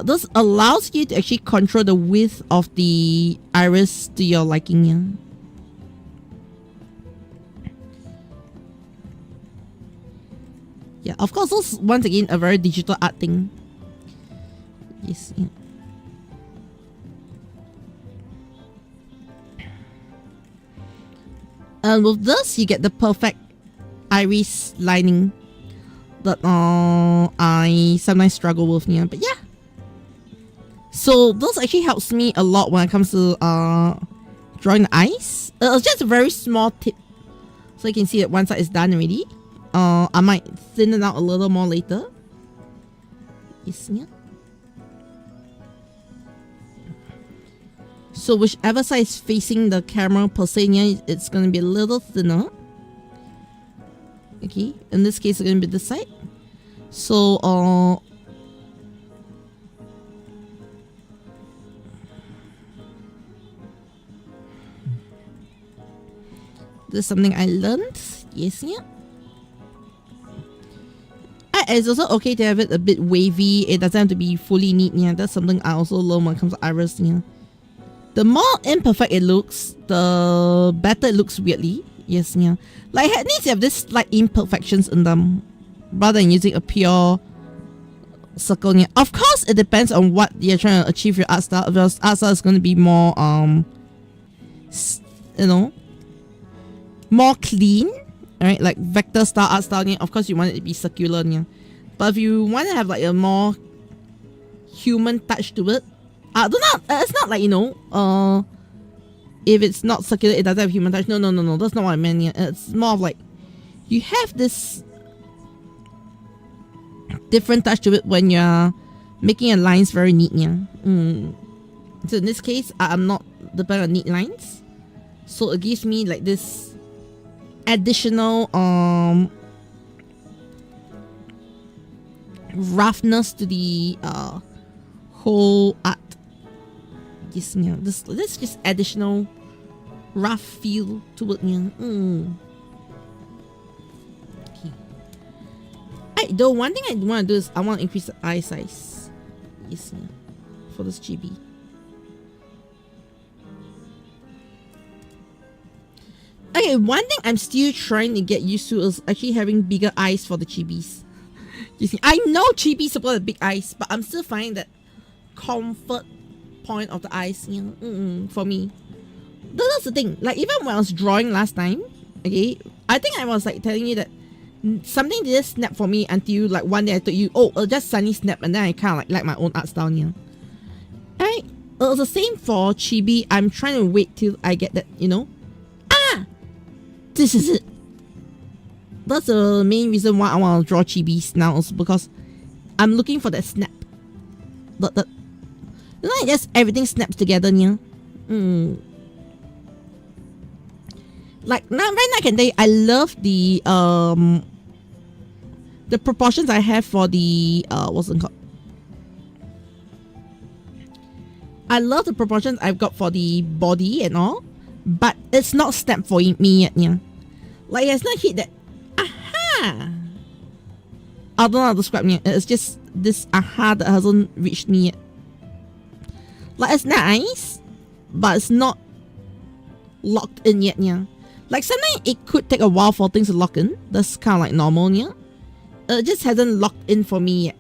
This allows you to actually control the width of the iris to your liking. Yeah. Yeah, of course, this is once again a very digital art thing. Yes. Yeah. And with this, you get the perfect iris lining that I sometimes struggle with. Yeah, but yeah. So this actually helps me a lot when it comes to drawing the eyes. It's just a very small tip, so you can see that one side is done already. I might thin it out a little more later. Yes, yeah. So whichever side is facing the camera per se, yeah, it's gonna be a little thinner. Okay, in this case, it's gonna be this side. So this is something I learned. Yes, yeah. It's also okay to have it a bit wavy. It doesn't have to be fully neat. Yeah, that's something I also learn when it comes to iris. Yeah, the more imperfect it looks, the better it looks weirdly. Yes, yeah. Like it needs to have this slight imperfections in them, rather than using a pure circle. Yeah. Of course, it depends on what you're trying to achieve your art style. If your art style is going to be more, you know, more clean. Alright, like vector style art style, yeah, of course you want it to be circular, yeah. But if you want to have like a more human touch to it, it's not like, you know, if it's not circular, it doesn't have human touch. No, that's not what I meant, yeah. It's more of like, you have this different touch to it when you're making your lines very neat, yeah. So in this case, I'm not dependent on neat lines. So it gives me like this additional roughness to the whole art. Yes, yeah, this just additional rough feel to it. Yeah. Okay. The one thing I want to do is I want to increase the eye size. Yes, yeah, for this chibi. Okay, one thing I'm still trying to get used to is actually having bigger eyes for the chibis. You see, I know chibis support the big eyes, but I'm still finding that comfort point of the eyes, you know, for me. That's the thing. Like even when I was drawing last time, okay, I think I was like telling you that something didn't snap for me until like one day I told you, oh, it'll just suddenly snap, and then I kind of like my own art style, you know. Alright, it was the same for chibi. I'm trying to wait till I get that, you know. This is it. That's the main reason why I want to draw chibis now, is because I'm looking for that snap. You know, just everything snaps together, yeah. Like now, right now I can tell you, I love the proportions I have for the what's it called? I love the proportions I've got for the body and all, but it's not snapped for me yet, yeah. Like it's not hit that aha. I don't know how to describe it. It's just this aha that hasn't reached me yet. Like it's nice, but it's not locked in yet, yeah. Like sometimes it could take a while for things to lock in. That's kind of like normal, yeah. It just hasn't locked in for me yet.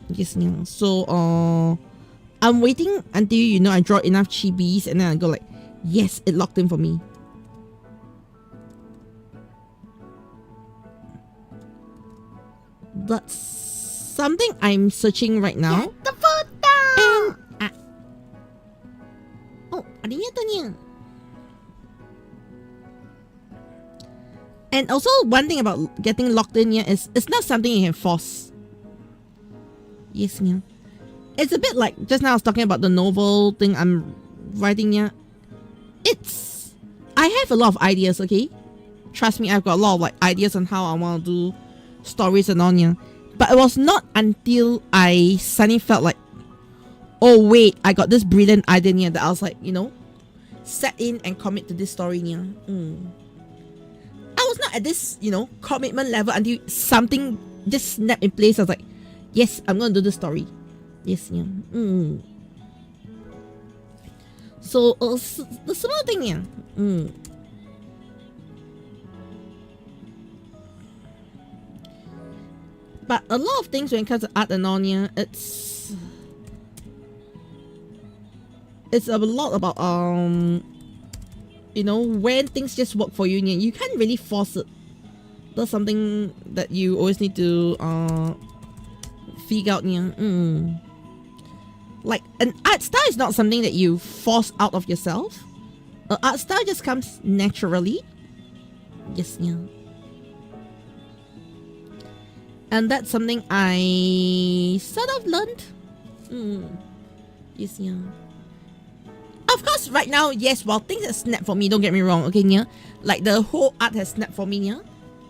Yes, yeah. So I'm waiting until, you know, I draw enough chibis and then I go like, yes, it locked in for me. That's something I'm searching right now. Get the foot down! And, oh, ada niya niya. And also, one thing about getting locked in here is it's not something you can force. Yes, yeah. It's a bit like just now I was talking about the novel thing I'm writing here. I have a lot of ideas, okay? Trust me, I've got a lot of like ideas on how I want to do stories and on here. But it was not until I suddenly felt like, oh wait, I got this brilliant idea here, that I was like, you know, set in and commit to this story here. I was not at this, you know, commitment level until something just snapped in place. I was like, yes, I'm gonna do this story. Yes, yeah. So the similar thing, yeah. But a lot of things when it comes to art and all, yeah, it's a lot about you know, when things just work for you, yeah, you can't really force it. That's something that you always need to figure out, yeah. Like an art style is not something that you force out of yourself. An art style just comes naturally. Yes, yeah. And that's something I sort of learned. Yes, yeah. Of course, right now, yes, while things have snapped for me, don't get me wrong, okay, yeah. Like the whole art has snapped for me, yeah.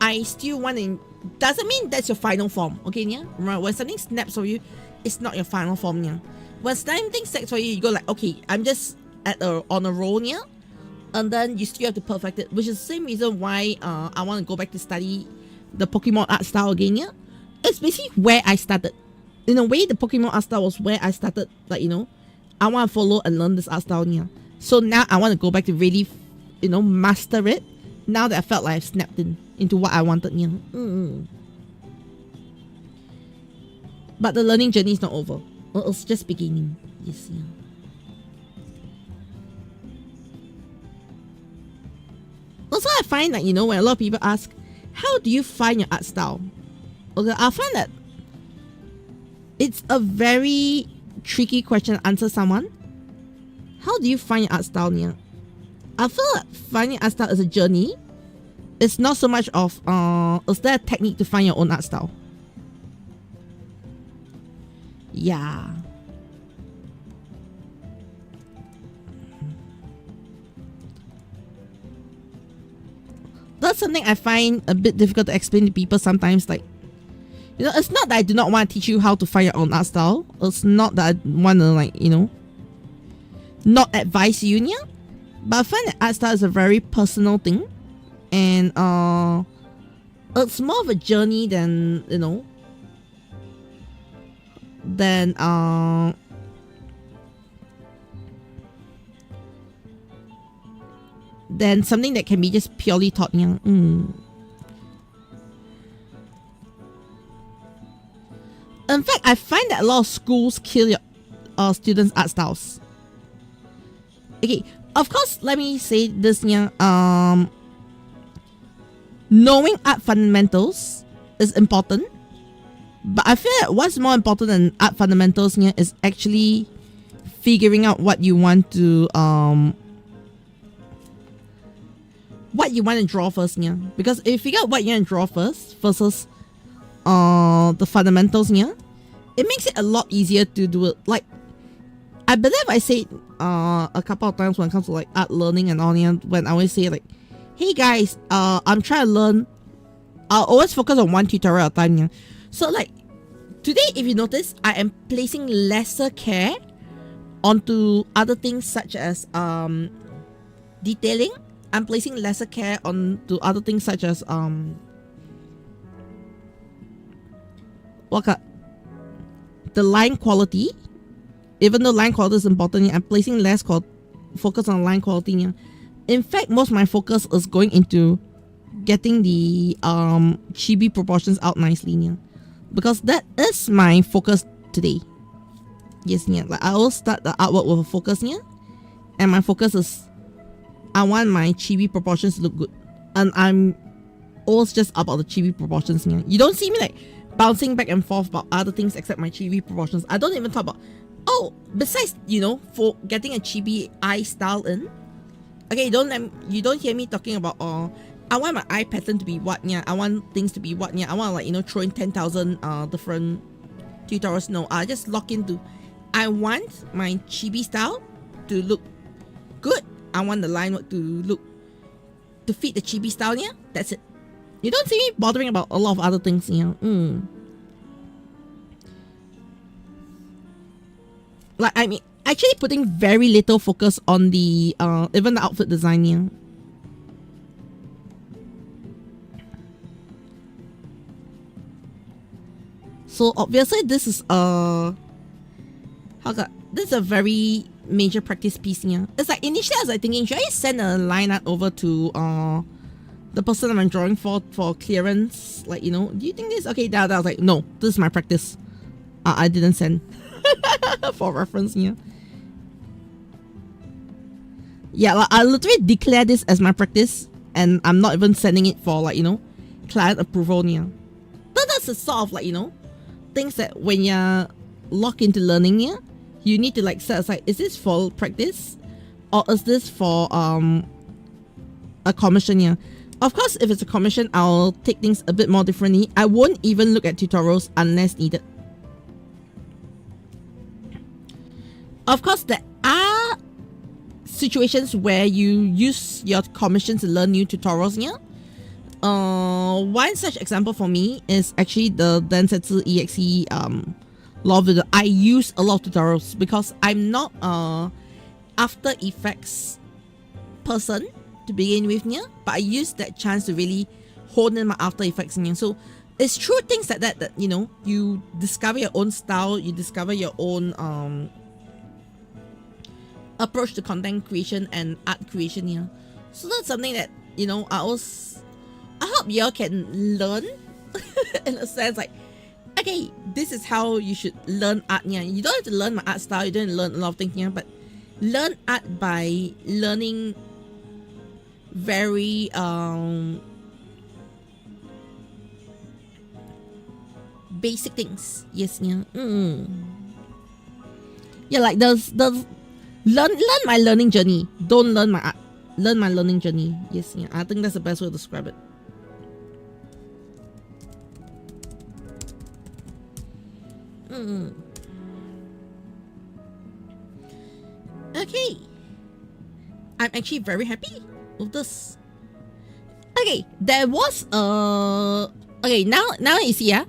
I still want to. Doesn't mean that's your final form, okay, yeah. Right? When something snaps for you, it's not your final form, yeah. When something snaps for you, you go like, okay, I'm just on a roll, yeah. And then you still have to perfect it, which is the same reason why I want to go back to study the Pokemon art style again, yeah. It's basically where I started. In a way, the Pokemon art style was where I started. Like, you know, I want to follow and learn this art style, yeah. So now I want to go back to really, you know, master it. Now that I felt like I've snapped into what I wanted, yeah. But the learning journey is not over. It's just beginning. Yes, yeah. Also, I find that, you know, when a lot of people ask, how do you find your art style? Okay, I find that it's a very tricky question to answer someone. How do you find your art style, Nia? I feel like finding art style is a journey. It's not so much of is there a technique to find your own art style? Yeah. That's something I find a bit difficult to explain to people sometimes. Like, you know, it's not that I do not want to teach you how to find your own art style. It's not that I want to, like, you know, not advise you, yeah. But I find that art style is a very personal thing, and it's more of a journey than, you know, than something that can be just purely taught, yeah. In fact, I find that a lot of schools kill your students' art styles. Okay, of course, let me say this, yeah. Knowing art fundamentals is important, but I feel that what's more important than art fundamentals, yeah, is actually figuring out what you want to draw first, yeah. Because if you figure out what you want to draw first versus the fundamentals, yeah, it makes it a lot easier to do it. Like, I believe I said a couple of times when it comes to like art learning and all, yeah, when I always say like, hey guys, I'm trying to learn. I'll always focus on one tutorial at a time, yeah. So like today, if you notice, I am placing lesser care onto other things such as detailing. I'm placing lesser care onto other things such as the line quality. Even though line quality is important, I'm placing less focus on line quality. Yeah. In fact, most of my focus is going into getting the chibi proportions out nicely, yeah. Because that is my focus today. Yes, yeah. Like I will start the artwork with a focus, yeah. And my focus is I want my chibi proportions to look good. And I'm always just about the chibi proportions, yeah. You don't see me like bouncing back and forth about other things except my chibi proportions. I don't even talk about, oh, besides, you know, for getting a chibi eye style in. Okay, you don't hear me talking about I want my eye pattern to be what, yeah. I want things to be what, yeah. I want, like, you know, throw in 10,000 different tutorials. No, I just lock into, I want my chibi style to look good. I want the line work to fit the chibi style, yeah. That's it. You don't see me bothering about a lot of other things, you know. Like, I mean, actually putting very little focus on the even the outfit design, yeah. So obviously this is This is a very major practice piece here. It's like initially I was like thinking, should I send a line art over to the person I'm drawing for clearance? Like, you know, do you think this? Okay, that I was like, no, this is my practice. I didn't send for reference here. Yeah, like, I literally declare this as my practice, and I'm not even sending it for, like, you know, client approval here. But that's the sort of, like, you know, things that when you're locked into learning here, you need to like set aside, is this for practice or is this for a commission here? Of course, if it's a commission, I'll take things a bit more differently. I won't even look at tutorials unless needed. Of course, there are situations where you use your commission to learn new tutorials here. One such example for me is actually the Xencelabs law video. I use a lot of tutorials because I'm not After Effects person to begin with here, but I use that chance to really hone in my After Effects here. So it's through things like that you know, you discover your own style, you discover your own approach to content creation and art creation here. So that's something that, you know, I hope y'all can learn in a sense, like, okay, this is how you should learn art here. You don't have to learn my art style, you don't have to learn a lot of things here, but learn art by learning very basic things. Yes, yeah. Yeah, like those learn my learning journey. Don't learn my art. Learn my learning journey. Yes, yeah. I think that's the best way to describe it. Okay, I'm actually very happy with this. Okay, there was okay, now you see, yeah,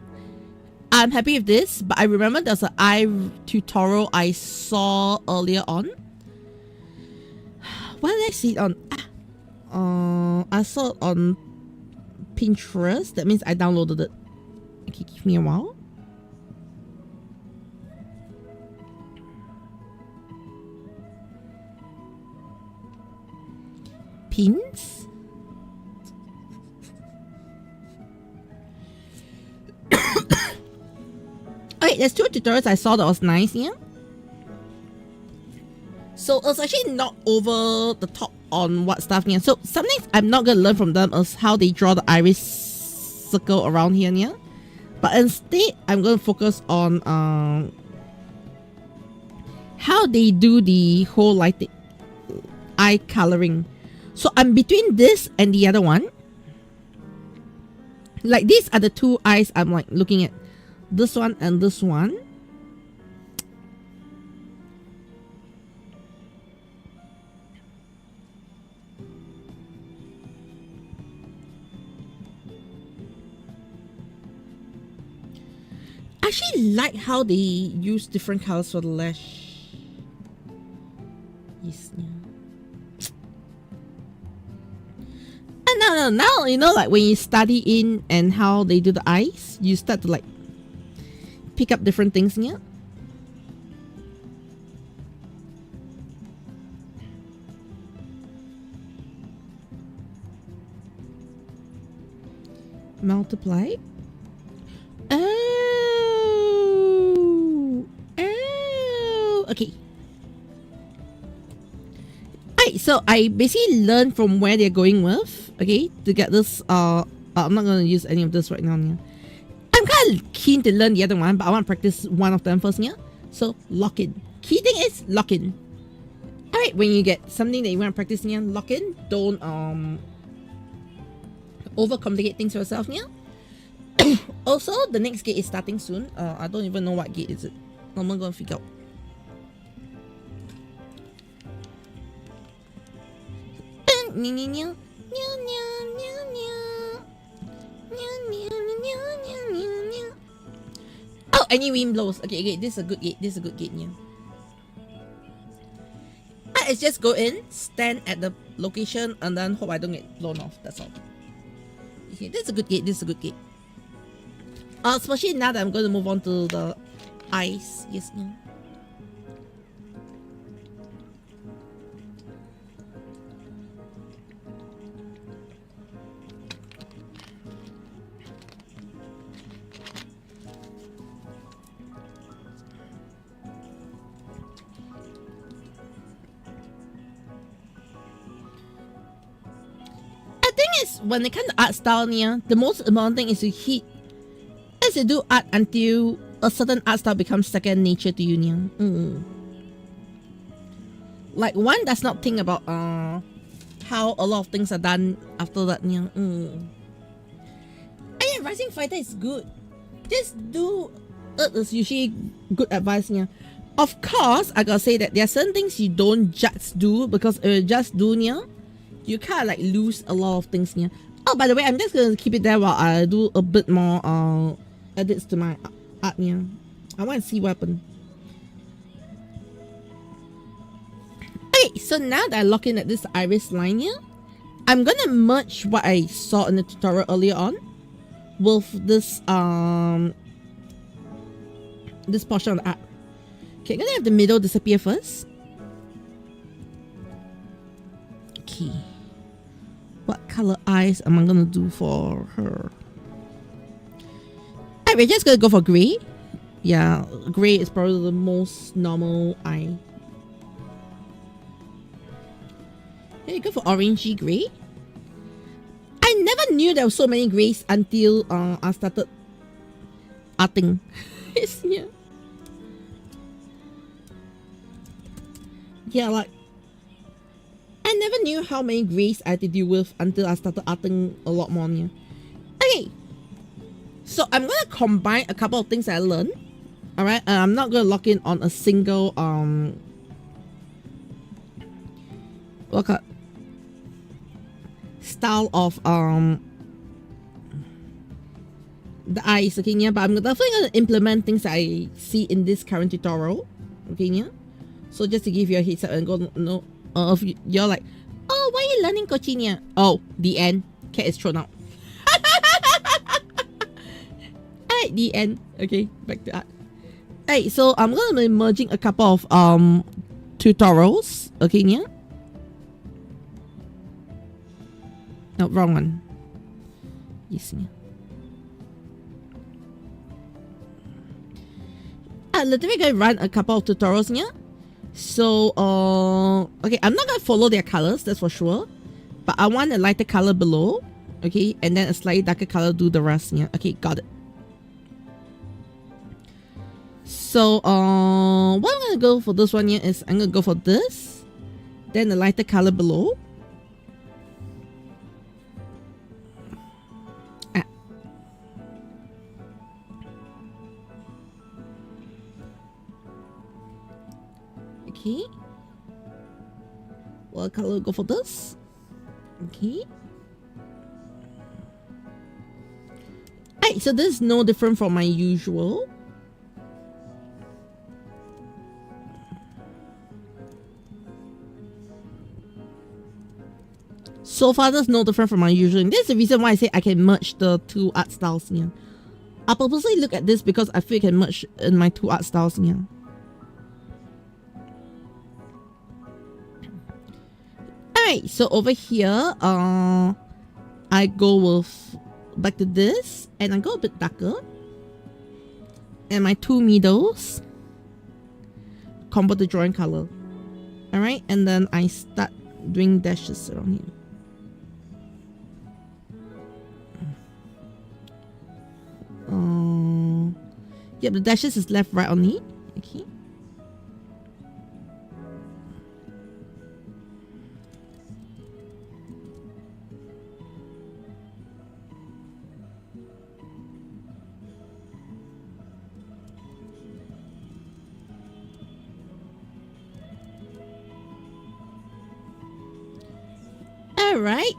I'm happy with this, but I remember there's an eye tutorial I saw earlier on. Where did I see it on? I saw it on Pinterest. That means I downloaded it. Okay, give me a while. Pins. Okay, there's two tutorials I saw that was nice here. So it's actually not over the top on what stuff here. So something I'm not gonna learn from them is how they draw the iris circle around here, yeah. But instead, I'm gonna focus on how they do the whole lighting, eye coloring. So I'm between this and the other one. Like these are the two eyes I'm like looking at. This one and this one. I actually like how they use different colors for the lash. Yes, yeah. And now you know, like when you study in and how they do the eyes, you start to like pick up different things here. Multiply. Oh, okay. Alright, so I basically learned from where they're going with, okay, to get this. I'm not gonna use any of this right now. Yeah. I'm kind of keen to learn the other one, but I want to practice one of them first. Yeah. So lock in. Key thing is lock in. Alright, when you get something that you want to practice, yeah, lock in. Don't overcomplicate things for yourself. Yeah. Also, the next gate is starting soon. I don't even know what gate is it. I'm not gonna figure out. Oh, any wind blows. Okay, this is a good gate. This is a good gate. Yeah. It's just go in, stand at the location, and then hope I don't get blown off. That's all. Okay, this is a good gate. This is a good gate. Especially now that I'm going to move on to the eyes. Yes, no. thing is, when it comes to art style, the most important thing is to hit, as you do art until a certain art style becomes second nature to you. Like one does not think about how a lot of things are done after that. And yeah, Rising Fighter is good. Just do it is usually good advice. Of course, I gotta say that there are certain things you don't just do, because if you just do, you kind of like lose a lot of things. Oh, by the way, I'm just gonna keep it there while I do a bit more edits to my art. I want to see what happened. Okay, so now that I lock in at this iris line here, I'm gonna merge what I saw in the tutorial earlier on with this this portion of the art. Okay, I'm gonna have the middle disappear first. Okay, what color eyes am I gonna do for her? Alright, we're just gonna go for grey. Yeah, grey is probably the most normal eye. Here you go for orangey grey. I never knew there were so many greys until I started arting. Yeah, like I never knew how many greys I had to deal with until I started arting a lot more. Okay, so I'm gonna combine a couple of things I learned. Alright, I'm not gonna lock in on a single style of the eyes, okay, yeah, but I'm definitely gonna implement things that I see in this current tutorial, okay, yeah. So just to give you a heads up and go, no, if you're like, oh, why are you learning coaching? Oh, the end. Cat is thrown out. Alright, the end. Okay, back to art. Alright, so I'm gonna be merging a couple of tutorials, okay, yeah. No, wrong one. Yes, yeah. I'm literally gonna run a couple of tutorials, yeah. So, okay, I'm not gonna follow their colors, that's for sure. But I want a lighter color below, okay, and then a slightly darker color do the rest, yeah. Okay, got it. So, what I'm gonna go for this one here is I'm gonna go for this, then the lighter color below. Okay. What color go for this? Okay. Alright, so this is no different from my usual. So far, there's no different from my usual. And this is the reason why I say I can merge the two art styles here. I purposely look at this because I feel I can merge in my two art styles here. Alright, so over here, I go with back to this, and I go a bit darker. And my two middles convert to drawing color. Alright, and then I start doing dashes around here. Yep, the dashes is left, right on it. Okay. Alright.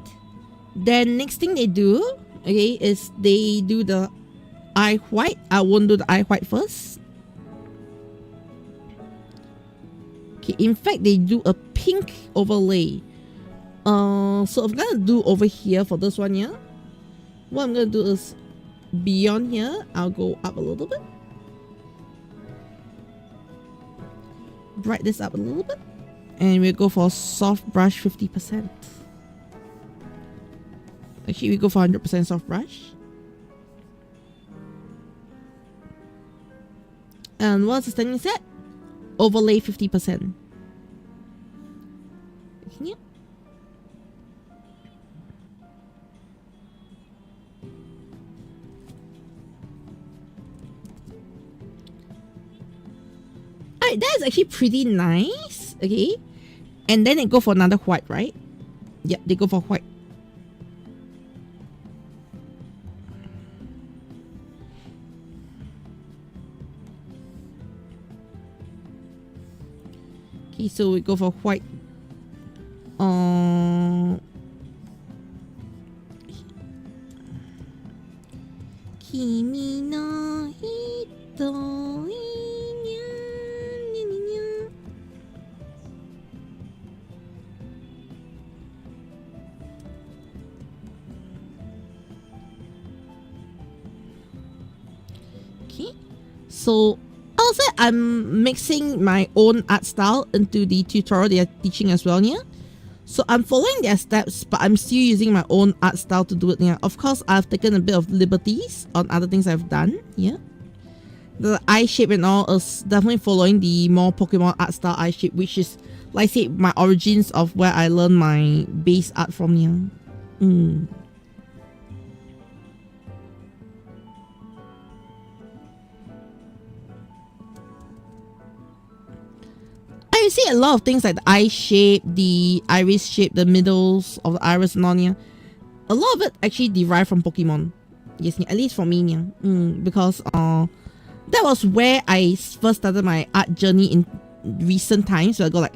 Then next thing they do, okay, is they do the eye white. I won't do the eye white first. Okay, in fact they do a pink overlay. So I'm gonna do over here for this one here. What I'm gonna do is beyond here, I'll go up a little bit. Brighten this up a little bit. And we'll go for soft brush 50%. Actually, we go for 100% soft brush. And what's the standing set? Overlay 50%. Yeah. Alright, that's actually pretty nice. Okay. And then they go for another white, right? Yep, they go for white. Okay, so we go for white. Kimi no hito okay, so also I'm mixing my own art style into the tutorial they are teaching as well, yeah. So I'm following their steps, but I'm still using my own art style to do it, yeah. Of course, I've taken a bit of liberties on other things I've done, yeah. The eye shape and all is definitely following the more Pokemon art style eye shape, which is, like I say, my origins of where I learned my base art from, yeah. I see a lot of things like the eye shape, the iris shape, the middles of the iris and all, yeah. A lot of it actually derived from Pokemon. Yes, at least for me, yeah. Because that was where I first started my art journey in recent times. So I go like,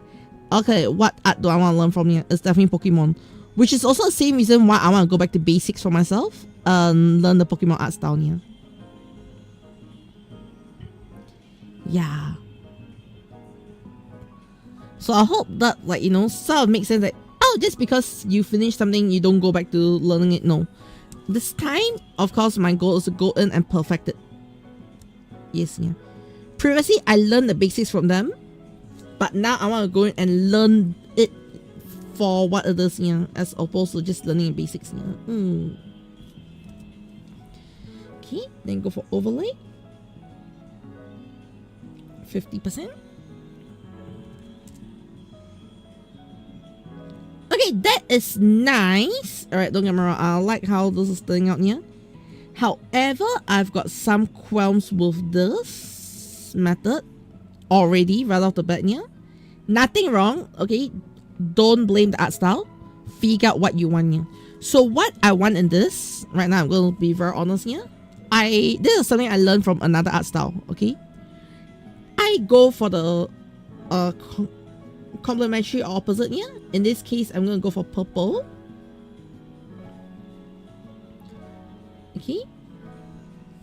okay, what art do I want to learn from here? It's definitely Pokemon. Which is also the same reason why I want to go back to basics for myself and learn the Pokemon art style here. Yeah. So I hope that, like, you know, sort of makes sense that, oh, just because you finish something, you don't go back to learning it. No. This time, of course, my goal is to go in and perfect it. Yes, yeah. Previously, I learned the basics from them, but now I want to go in and learn it for what it is, yeah, as opposed to just learning the basics, yeah. Okay, then go for overlay. 50%. Okay, that is nice. Alright, don't get me wrong. I like how this is turning out here. However, I've got some qualms with this method already right off the bat here. Nothing wrong, okay? Don't blame the art style. Figure out what you want here. So what I want in this, right now I'm going to be very honest here. This is something I learned from another art style, okay? I go for the complementary opposite here. In this case, I'm going to go for purple. Okay.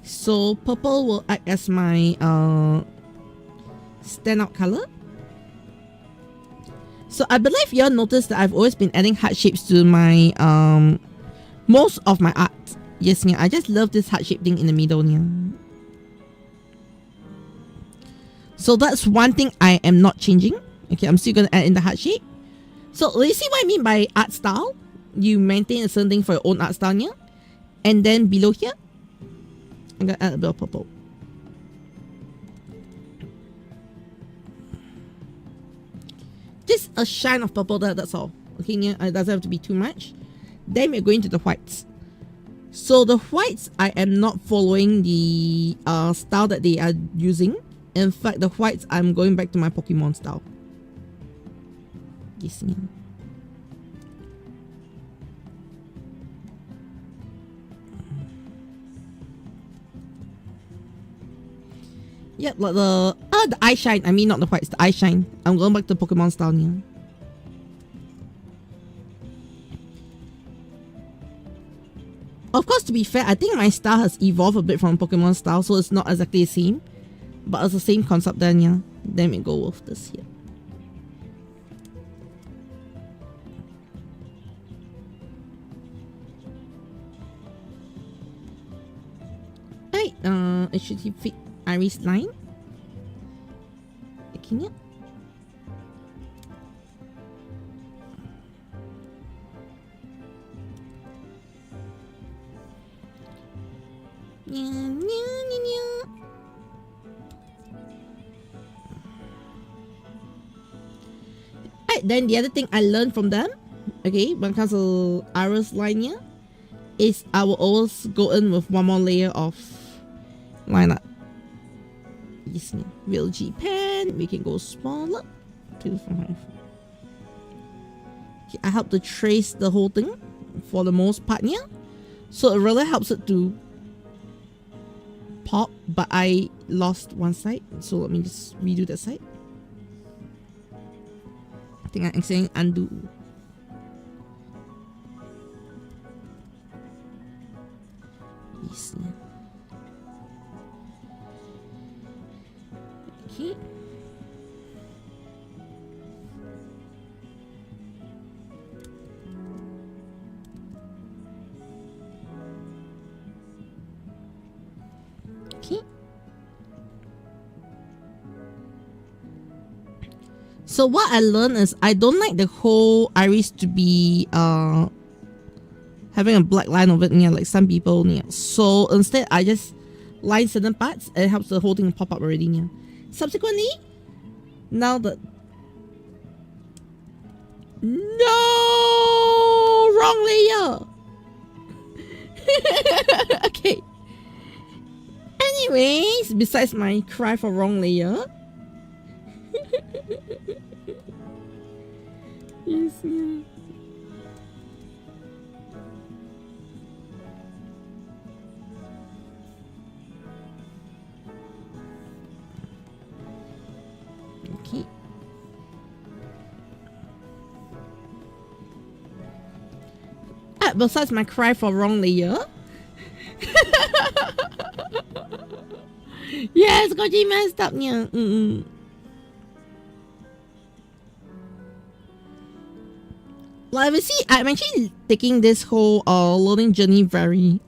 So purple will act as my standout color. So I believe you all noticed that I've always been adding heart shapes to my most of my art. Yes, yeah, I just love this heart shape thing in the middle here. So that's one thing I am not changing. Okay, I'm still going to add in the heart shape. So you see what I mean by art style? You maintain a certain thing for your own art style here. And then below here, I'm going to add a bit of purple. Just a shine of purple there, that's all. Okay, yeah, it doesn't have to be too much. Then we're going to the whites. So the whites, I am not following the style that they are using. In fact, the whites, I'm going back to my Pokemon style. Yes, yeah. Yep, like the eye shine. I mean, not the whites, the eye shine. I'm going back to Pokemon style here. Of course, to be fair, I think my style has evolved a bit from Pokemon style, so it's not exactly the same. But it's the same concept then, yeah. Then we go with this here. Right, it should fit iris line. Okay, yeah. Right, then the other thing I learned from them, okay, when it comes to iris line here, is I will always go in with one more layer of line art. Yes, real G pen. We can go smaller. 2.5. Okay, I help to trace the whole thing for the most part here. So it really helps it to pop, but I lost one side. So let me just redo that side. I think I'm saying undo. Yes. Okay. Okay. So what I learned is I don't like the whole iris to be having a black line over it, yeah, like some people, yeah. So instead I just line certain parts. It helps the whole thing pop up already, yeah. Subsequently, now that no wrong layer. Okay. Anyways, besides my cry for wrong layer. Yes, yeah. Okay. Besides my cry for wrong layer. Yes, Koji messed up niya. Well, obviously, I'm actually taking this whole learning journey very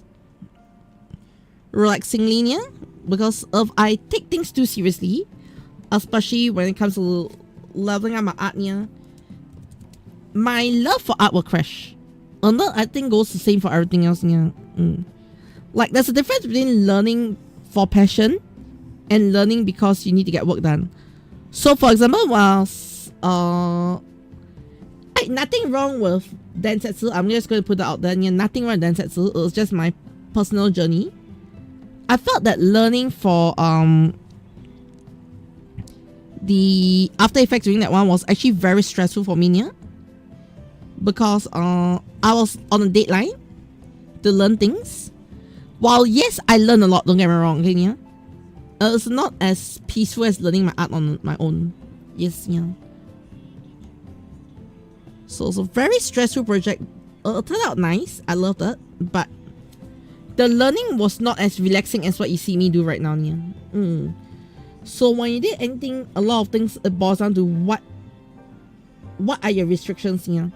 relaxingly, yeah? Because if I take things too seriously, especially when it comes to leveling up my art, yeah, my love for art will crash. And that, I think, goes the same for everything else, yeah. Like, there's a difference between learning for passion and learning because you need to get work done. So, for example, whilst nothing wrong with Densetsu. I'm just going to put it out there. Yeah, nothing wrong with Densetsu. It was just my personal journey. I felt that learning for the After Effects during that one was actually very stressful for me, yeah? Because I was on a deadline to learn things. While yes, I learned a lot, don't get me wrong, okay, yeah? It's not as peaceful as learning my art on my own. Yes, yeah. So it's a very stressful project. It turned out nice. I loved it. But the learning was not as relaxing as what you see me do right now, yeah. So when you did anything, a lot of things, it boils down to what are your restrictions, yeah?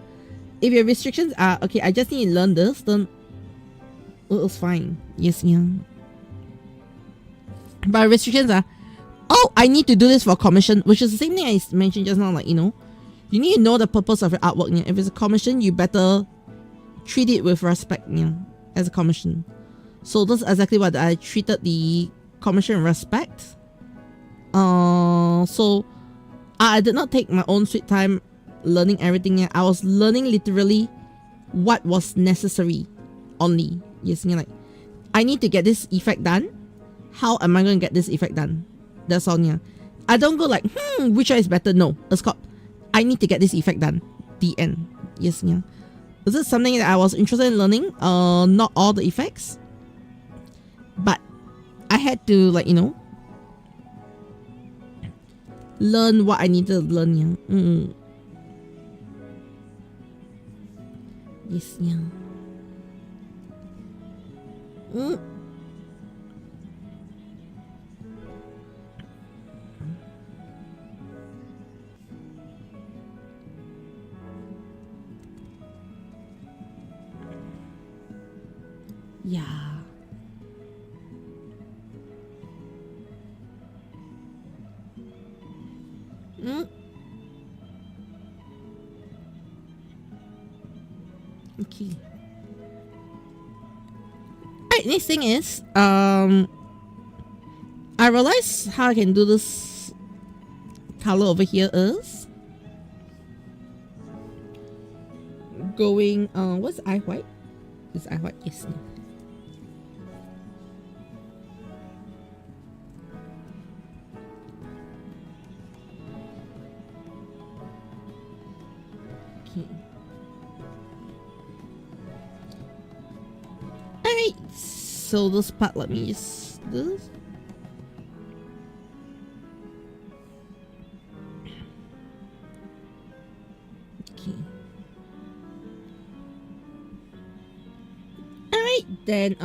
If your restrictions are, okay, I just need to learn this, then it's fine. Yes, yeah. But restrictions are, oh, I need to do this for commission, which is the same thing I mentioned just now, like, you know, you need to know the purpose of your artwork, yeah? If it's a commission, you better treat it with respect, yeah, as a commission. So that's exactly what I treated the commission with respect. So I did not take my own sweet time learning everything, yeah. I was learning literally what was necessary only. Yes, yeah, like, I need to get this effect done. How am I going to get this effect done? That's all, yeah. I don't go like, which one is better? No, it's called, I need to get this effect done. The end. Yes, yeah. Is it something that I was interested in learning? Not all the effects. But I had to, like, you know, learn what I need to learn, yeah. Yes, yeah. Yeah. Okay. Alright, next thing is, I realized how I can do this color over here is going, what's eye white? Is eye white? Yes. Alright, so this part, let me just do this. Okay. Alright, then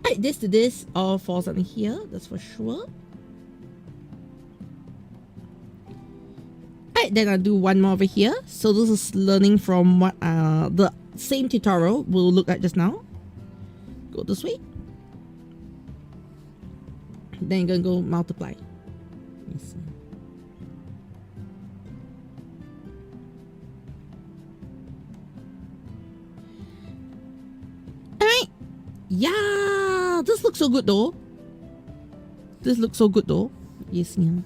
alright, this to this all falls on here, that's for sure. Alright, then I'll do one more over here. So this is learning from what the same tutorial we'll look at just now. Go this way. Then you're gonna go multiply. Yes. Alright. Yeah, this looks so good though. This looks so good though. Yes, yeah.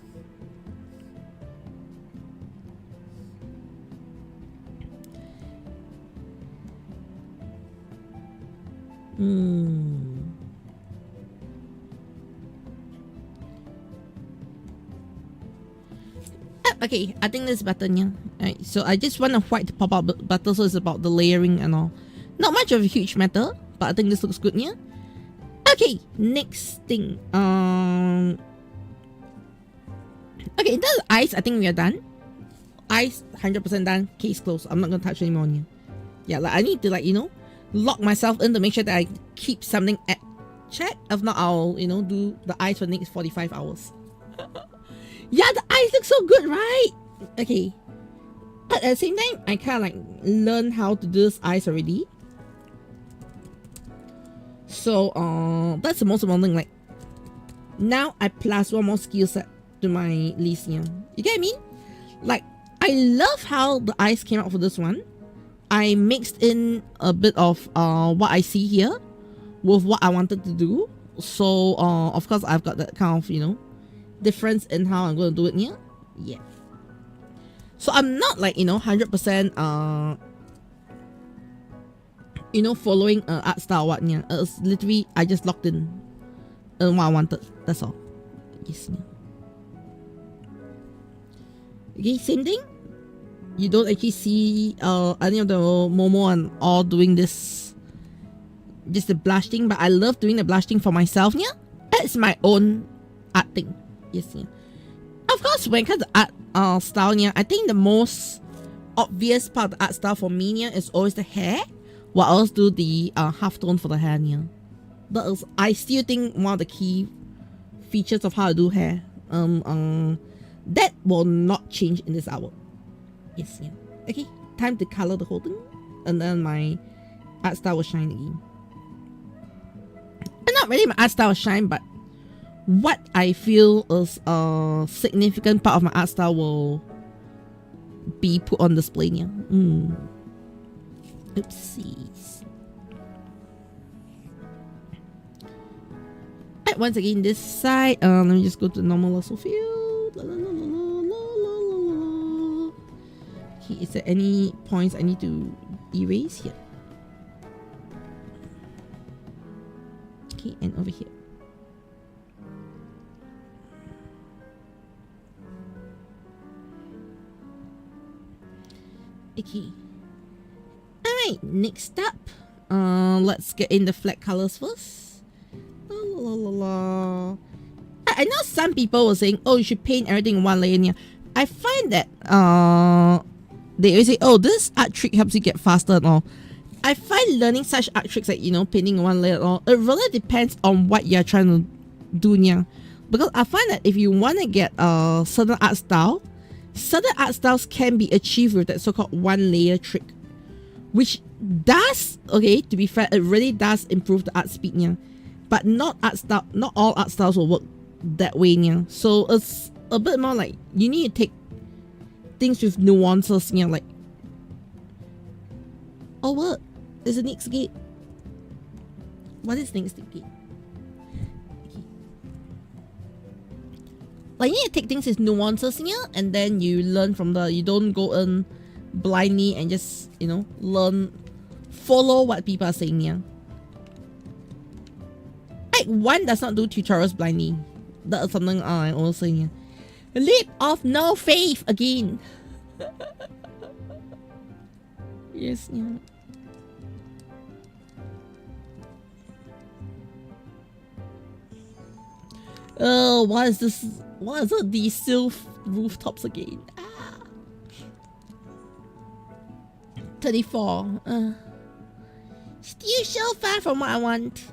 Okay, I think this button, yeah. Alright, so I just want a white pop-up button, so it's about the layering and all. Not much of a huge matter, but I think this looks good, yeah. Okay, next thing. Okay, in terms of eyes, I think we are done. Eyes, 100% done. Case closed. I'm not gonna touch anymore, yeah. Yeah, like I need to, like, you know, lock myself in to make sure that I keep something at check. If not, I'll, you know, do the eyes for the next 45 hours. Yeah, the eyes look so good, right? Okay. But at the same time, I kind of like learned how to do this eyes already. So, that's the most important thing. Like, now I plus one more skill set to my list here. You get what I mean? Like, I love how the eyes came out for this one. I mixed in a bit of what I see here with what I wanted to do. So, of course, I've got that kind of, you know, difference in how I'm going to do it here. Yeah. So, I'm not like, you know, 100%, you know, following art style what, yeah. It's literally, I just locked in what I wanted. That's all. Yes. Okay, same thing. You don't actually see any of the Momo and all doing this, just the blushing, but I love doing the blushing for myself, yeah. That's my own art thing. Yes, yeah. Of course, when it comes to art style, yeah, I think the most obvious part of the art style for me, yeah, is always the hair. What else do the half tone for the hair, yeah. That is, I still think one of the key features of how I do hair. That will not change in this hour. Yes, yeah. Okay, time to color the whole thing, and then my art style will shine again. And not really my art style will shine, but what I feel is a significant part of my art style will be put on display here. Oopsies. Alright, once again, this side, let me just go to normal lasso field. Okay, is there any points I need to erase here? Okay, and over here. Okay. Alright, next up, let's get in the flat colors first. I know some people were saying, oh, you should paint everything in one layer here. I find that they always say, oh, this art trick helps you get faster and all. I find learning such art tricks like, you know, painting in one layer and all, it really depends on what you're trying to do here. Because I find that if you want to get a certain art style, certain art styles can be achieved with that so-called one layer trick, which does, okay, to be fair, it really does improve the art speed, yeah. But not all art styles will work that way, yeah. So it's a bit more like you need to take things with nuances, yeah. Like, oh, what is the next gate? What is next gate? Like, you need to take things with nuances, yeah, and then you learn from the, you don't go in blindly and just, you know, follow what people are saying, yeah. Like, one does not do tutorials blindly. That is something I always say, yeah. Leap of no faith again. Yes, yeah. Oh, what is this? What is it? These silk rooftops again? Ah. 34. Still so far from what I want.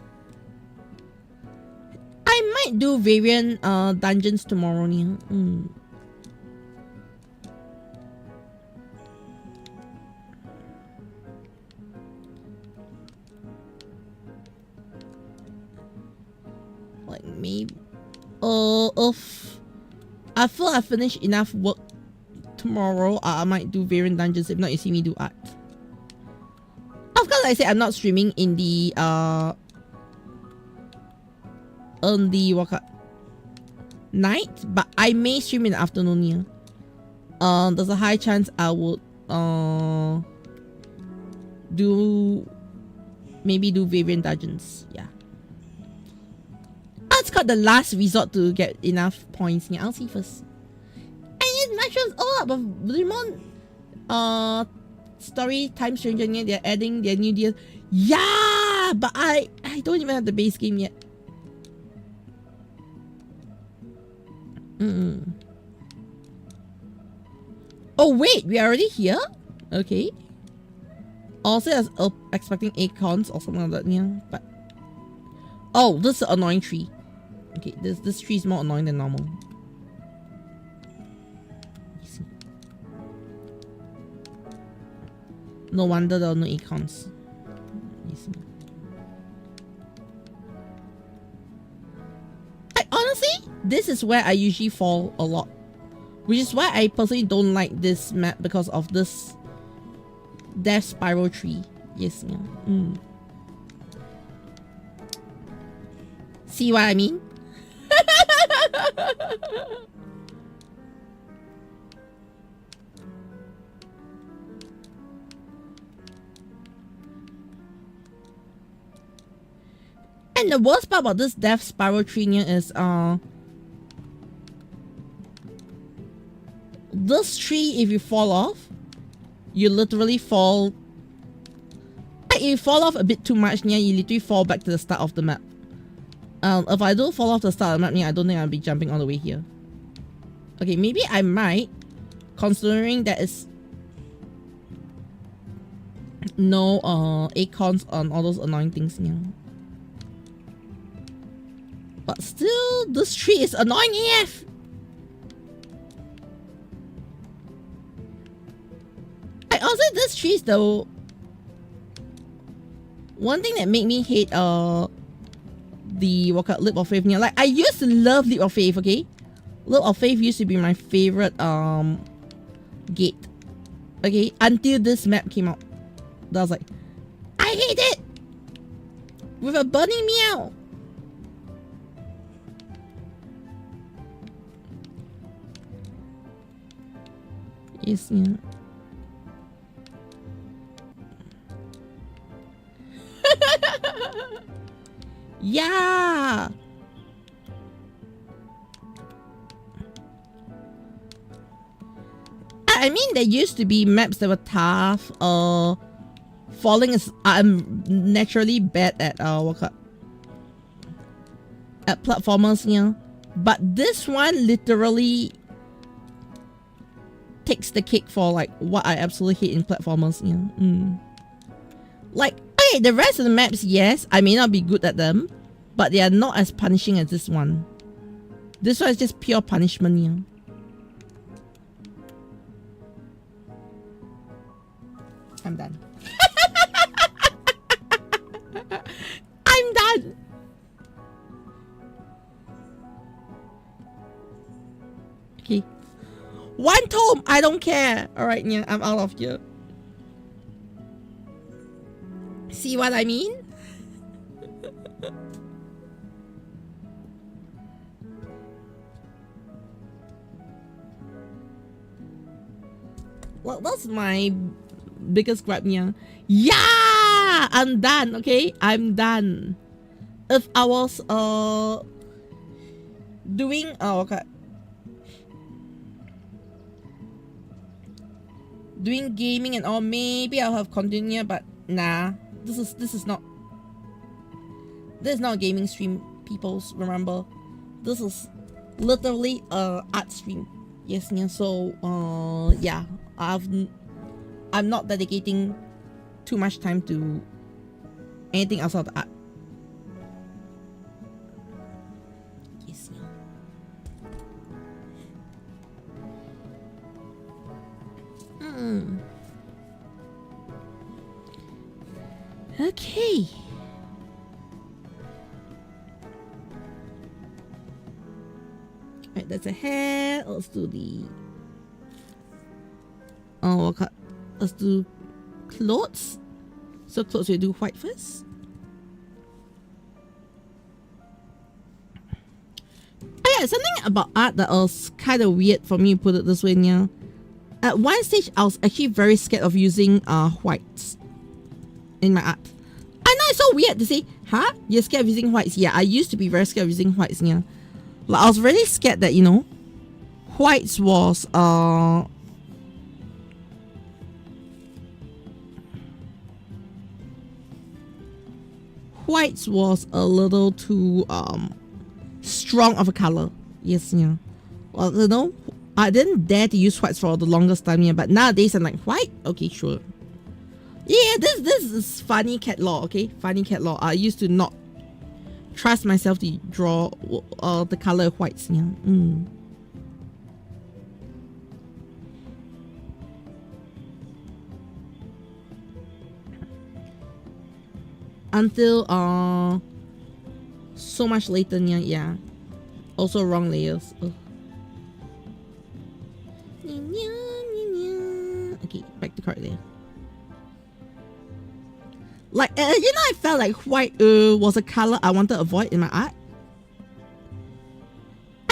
I might do variant dungeons tomorrow. Yeah. Like maybe. If I feel I finish enough work tomorrow, I might do variant dungeons. If not, you see me do art. Of course, I say I'm not streaming in the on the night, but I may stream in the afternoon. Yeah. There's a high chance I would maybe do variant dungeons. Yeah. It's called the last resort to get enough points. Yeah, I'll see first. And it's mushrooms all up of Rimon story time stranger. Yeah, they're adding their new deal. Yeah, but I don't even have the base game yet. Oh wait, we are already here? Okay. Also, I was expecting acorns or something like that. Yeah, but oh, this is an annoying tree. Okay, this tree is more annoying than normal. No wonder there are no acorns. Honestly, this is where I usually fall a lot. Which is why I personally don't like this map because of this death spiral tree. Yes, yeah. See what I mean? And the worst part about this death spiral tree is this tree, if you fall off, you literally fall. If you fall off a bit too much, you literally fall back to the start of the map. If I don't fall off the start of the map, I don't think I'll be jumping all the way here. Okay, maybe I might, considering that it's no acorns on all those annoying things. But still, this tree is annoying AF. Also, this tree is the one thing that made me hate the Leap of Faith. Like, I used to love Leap of Faith. Okay, Leap of Faith used to be my favorite gate. Okay, until this map came out, I was like, I hate it with a burning meow. Yes, yeah. Yeah. I mean, there used to be maps that were tough. Falling is I'm naturally bad at at platformers, but this one literally takes the cake for like what I absolutely hate in platformers. Like, okay, the rest of the maps, yes, I may not be good at them, but they are not as punishing as this one. This one is just pure punishment. I'm done. I'm done. Okay. One tome, I don't care. Alright, yeah, I'm out of here. See what I mean? Well, that's my biggest gripe. Yeah, I'm done. Okay, I'm done. If I was doing okay, doing gaming and all, maybe I'll have continued, but nah, this is not a gaming stream, peoples. Remember, this is literally a art stream. Yes, yeah. So yeah, I'm not dedicating too much time to anything outside of the art. Yes, yeah. Okay. Right, that's a hair. Let's do the let's do clothes. So clothes, we do white first. Oh yeah, something about art that was kind of weird for me to put it this way. Yeah, at one stage I was actually very scared of using whites in my art. I know it's so weird to say, huh? You're scared of using whites? Yeah, I used to be very scared of using whites. Yeah, like I was really scared that, you know, whites was a little too strong of a color. Yes, yeah. Well, you know, I didn't dare to use whites for the longest time, yeah, but nowadays I'm like, white? Okay, sure. Yeah, this is funny cat law, okay? Funny cat law. I used to not trust myself to draw the color of whites, yeah. Until so much later, yeah. Also wrong layers. Ugh. Okay, back to card there. Like, you know, I felt like white was a color I wanted to avoid in my art.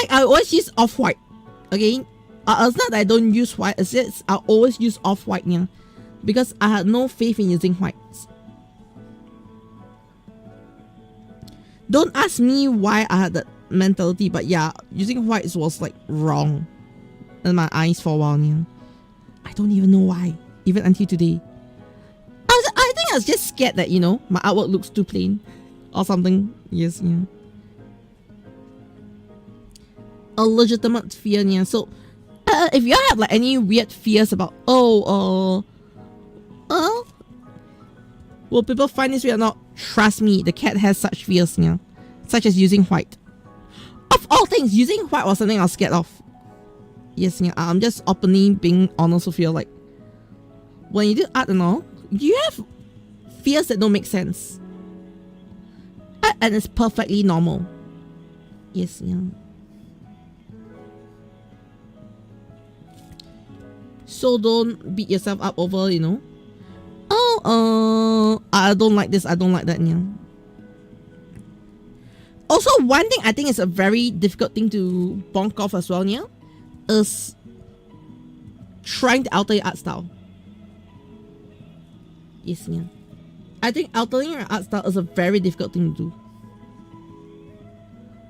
I always use off-white. Okay? It's not that I don't use white, it's just I always use off-white, yeah. Because I had no faith in using whites. Don't ask me why I had that mentality, but yeah, using whites was like wrong in my eyes for a while, yeah. I don't even know why, even until today. I think I was just scared that, you know, my artwork looks too plain or something. Yes, yeah. A legitimate fear, yeah. So, if you have like any weird fears about, will people find this weird or not? Trust me, the cat has such fears, yeah. Such as using white. Of all things, using white was something I was scared of. Yes, yeah. I'm just openly being honest with you. Like, when you do art and all, you have fears that don't make sense. And it's perfectly normal. Yes, yeah. So don't beat yourself up over, you know, I don't like this, I don't like that, yeah. Also, one thing I think is a very difficult thing to bonk off as well, yeah, is trying to alter your art style. Yes, yeah. I think altering your art style is a very difficult thing to do.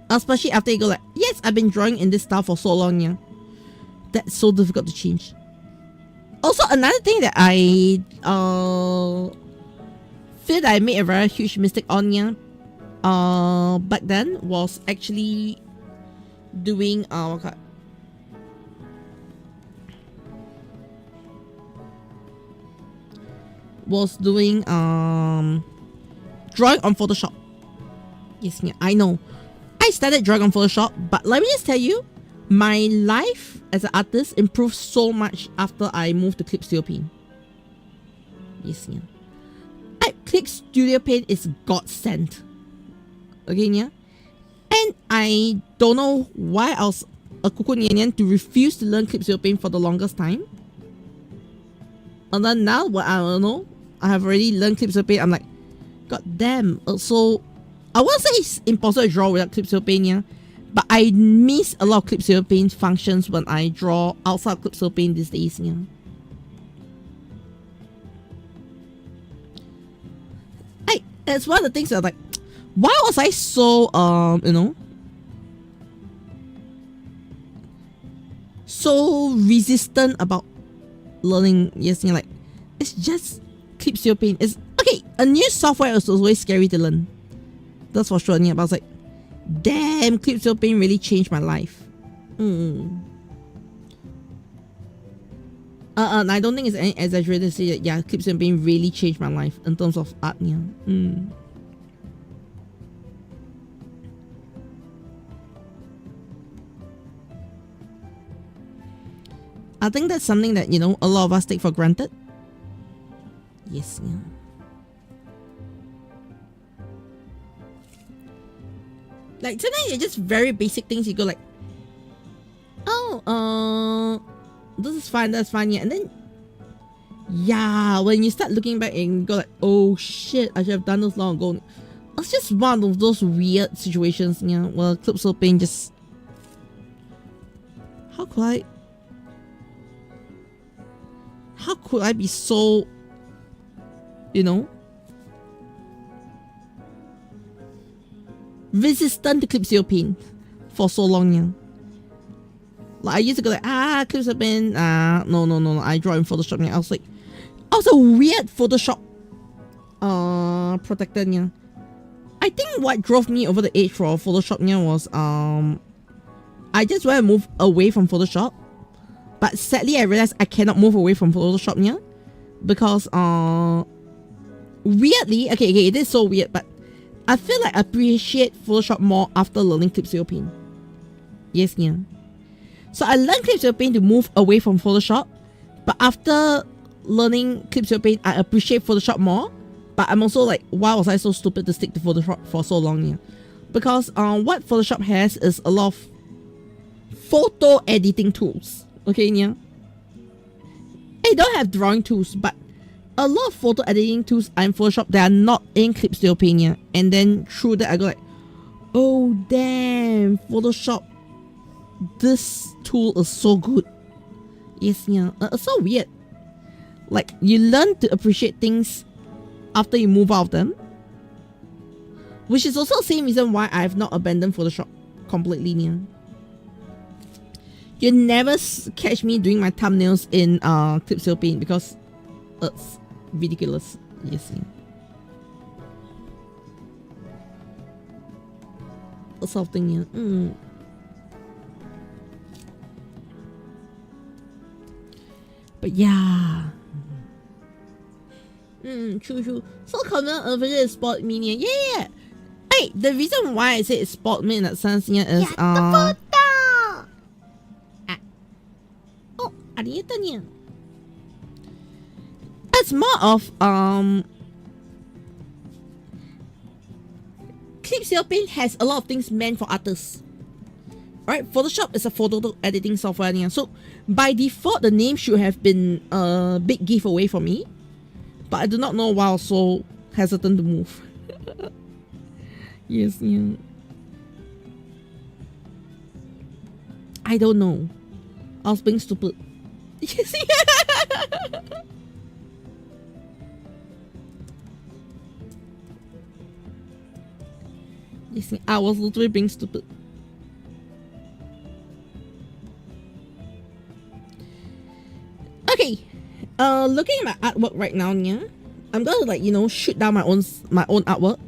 Especially after you go like, yes, I've been drawing in this style for so long, yeah. That's so difficult to change. Also, another thing that I feel that I made a very huge mistake on, yeah, back then was actually doing drawing on Photoshop. Yes, yeah, I know. I started drawing on Photoshop, but let me just tell you, my life as an artist improved so much after I moved to Clip Studio Paint. Yes, yeah. Clip Studio Paint is godsend. Okay, yeah. And I don't know why I was a kukunyanyan to refuse to learn Clip Studio Paint for the longest time. And then now, what I don't know, I have already learned Clip Studio Paint. I'm like, god damn. So I won't say it's impossible to draw without Clip Studio Paint, yeah. But I miss a lot of Clip Studio Paint functions when I draw outside Clip Studio Paint these days, yeah. It's one of the things that, like, why was I so, you know, so resistant about learning. Yes, like it's just clips your pain. It's okay. A new software is always scary to learn. That's for sure. Yeah, but I was like, damn, clips your pain really changed my life. I don't think it's any exaggerated to say that. Yeah, clips your pain really changed my life in terms of art. Yeah. I think that's something that, a lot of us take for granted. Yes, yeah. Like, sometimes it's just very basic things. You go like, oh, this is fine, that's fine, yeah. And then, yeah, when you start looking back and go like, oh shit, I should have done this long ago. It's just one of those weird situations, where clips of pain just... How could I be so, resistant to clips of pain for so long, yeah? Like, I used to go like, clips of pain, no, I draw in Photoshop, yeah. I was a weird Photoshop protector, yeah. I think what drove me over the edge for Photoshop, yeah, was, I just want to move away from Photoshop. But sadly, I realized I cannot move away from Photoshop, yeah, because weirdly, okay, it is so weird, but I feel like I appreciate Photoshop more after learning Clip-Studio Paint. Yes, yeah. So I learned Clip-Studio Paint to move away from Photoshop, but after learning Clip-Studio Paint, I appreciate Photoshop more. But I'm also like, why was I so stupid to stick to Photoshop for so long, yeah? Because what Photoshop has is a lot of photo editing tools. Okay, yeah. I don't have drawing tools, but a lot of photo editing tools are in Photoshop that are not in Clip-Studio Paint, yeah. And then through that, I go like, oh damn, Photoshop, this tool is so good. Yes, yeah. It's so weird. Like, you learn to appreciate things after you move out of them, which is also the same reason why I have not abandoned Photoshop completely, yeah. You never catch me doing my thumbnails in Clip-Studio Paint because it's ridiculous. Yes, yeah. That sort of thing, yeah. But yeah. True. So common over there is sport media. Yeah. Hey, the reason why I say it's sport media in that sense, yeah, is it's more of Clip-Studio Paint has a lot of things meant for artists. Right? Photoshop is a photo editing software, yeah. So by default the name should have been a big giveaway for me. But I do not know why I was so hesitant to move. Yes, yeah. I don't know. I was being stupid. Yes, yeah. Yes, yeah. I was literally being stupid. Okay. Looking at my artwork right now, yeah, I'm gonna shoot down my own artwork.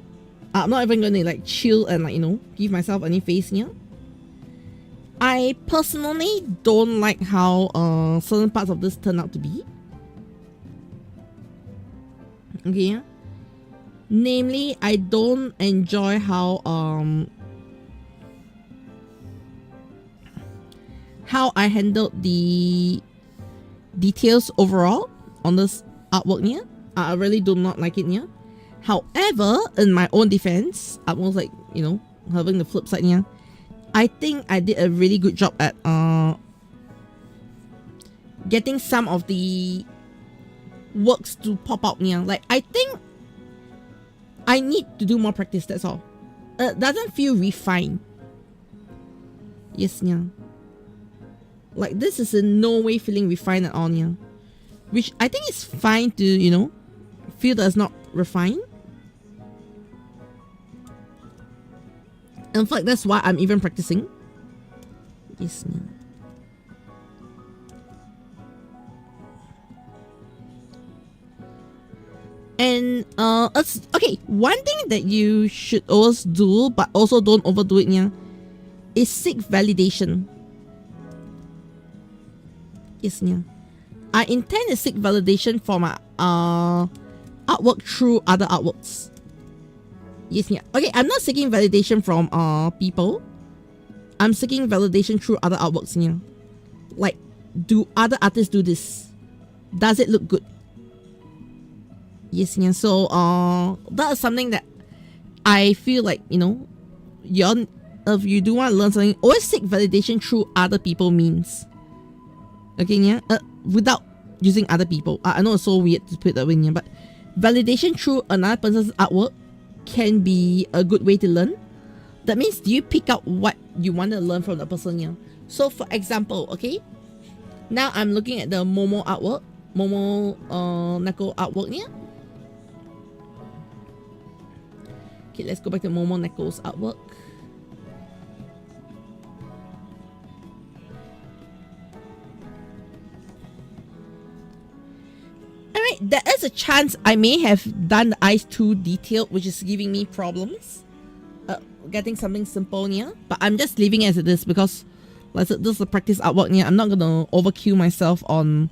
I'm not even gonna chill and give myself any face, yeah. I personally don't like how certain parts of this turn out to be. Okay, yeah. Namely, I don't enjoy how I handled the details overall on this artwork, yeah. I really do not like it, yeah. However, in my own defense, I'm almost having the flip side, yeah. I think I did a really good job at getting some of the works to pop out, yeah. Like, I think I need to do more practice, that's all. It doesn't feel refined. Yes, yeah. Like, this is in no way feeling refined at all, yeah. Which I think is fine to, feel that it's not refined. In fact, that's why I'm even practicing. Yes, yeah. Okay, one thing that you should always do, but also don't overdo it, yeah, is seek validation. Yes, yeah. I intend to seek validation for my artwork through other artworks. Yes, yeah. Okay, I'm not seeking validation from people. I'm seeking validation through other artworks, yeah. Like, do other artists do this? Does it look good? Yes, yeah. So that is something that I feel like, you know, if you do want to learn something, always seek validation through other people means. Okay, yeah. Without using other people. I know it's so weird to put it that way, yeah, but validation through another person's artwork can be a good way to learn. That means, do you pick out what you want to learn from the person, yeah? So for example, okay, now I'm looking at the Momo artwork, Momo Neko artwork, yeah. Okay, let's go back to Momo Neko's artwork. Alright, there is a chance I may have done the eyes too detailed, which is giving me problems. Getting something simple, yeah. But I'm just leaving it as it is because, like I said, this is a practice artwork, yeah. I'm not gonna overkill myself on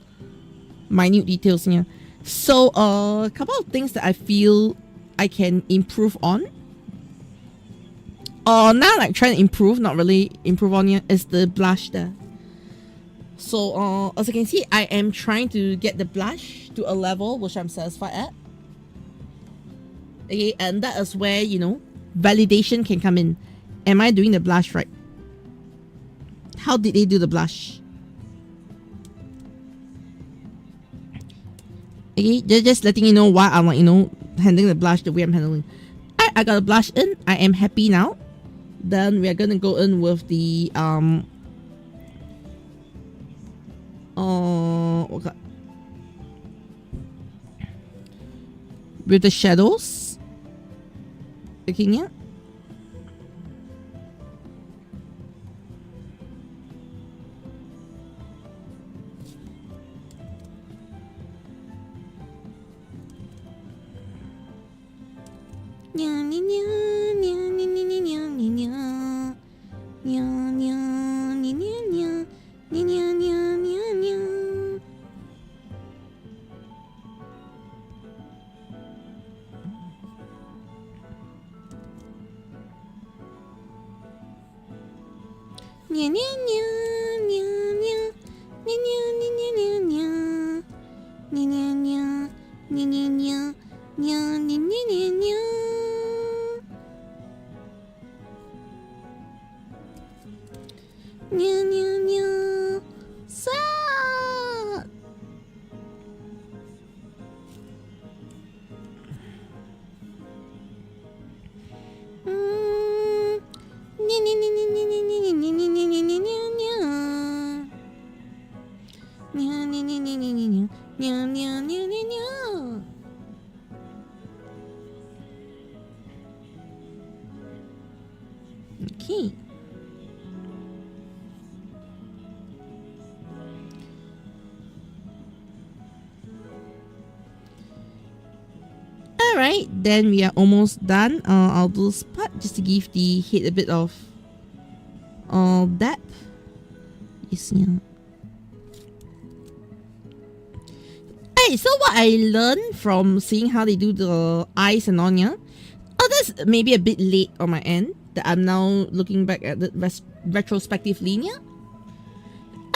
minute details, yeah. So, a couple of things that I feel I can improve on. Now like trying to improve, not really improve on, yeah, is the blush there. So, as you can see, I am trying to get the blush to a level which I'm satisfied at. Okay, and that is where, you know, validation can come in. Am I doing the blush right? How did they do the blush? Okay, just letting you know why I'm like, you know, handling the blush the way I'm handling. I got a blush in. I am happy now. Then we are gonna go in with the with the shadows. Okay, yeah. Okay. Alright, then we are almost done. I'll do this part just to give the head a bit of depth. Yes, yeah. Hey, so what I learned from seeing how they do the eyes and on, yeah. Oh, that's maybe a bit late on my end. That I'm now looking back at the retrospectively, yeah.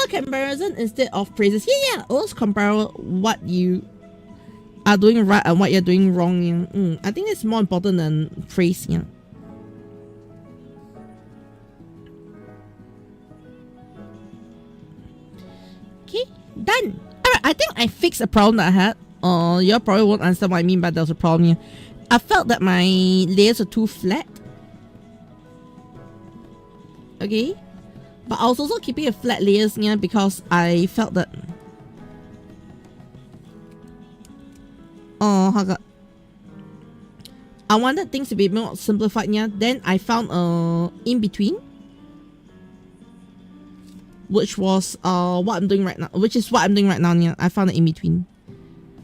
A comparison instead of praises. Yeah. Always compare what you are doing right and what you're doing wrong, yeah. I think it's more important than praise, yeah. Okay, done. Alright, I think I fixed a problem that I had. You probably won't understand what I mean by there was a problem here. I felt that my layers are too flat. Okay, but I was also keeping a flat layers, yeah, because I felt that I wanted things to be more simplified, yeah. Then I found in between, which was what I'm doing right now, yeah. I found an in between.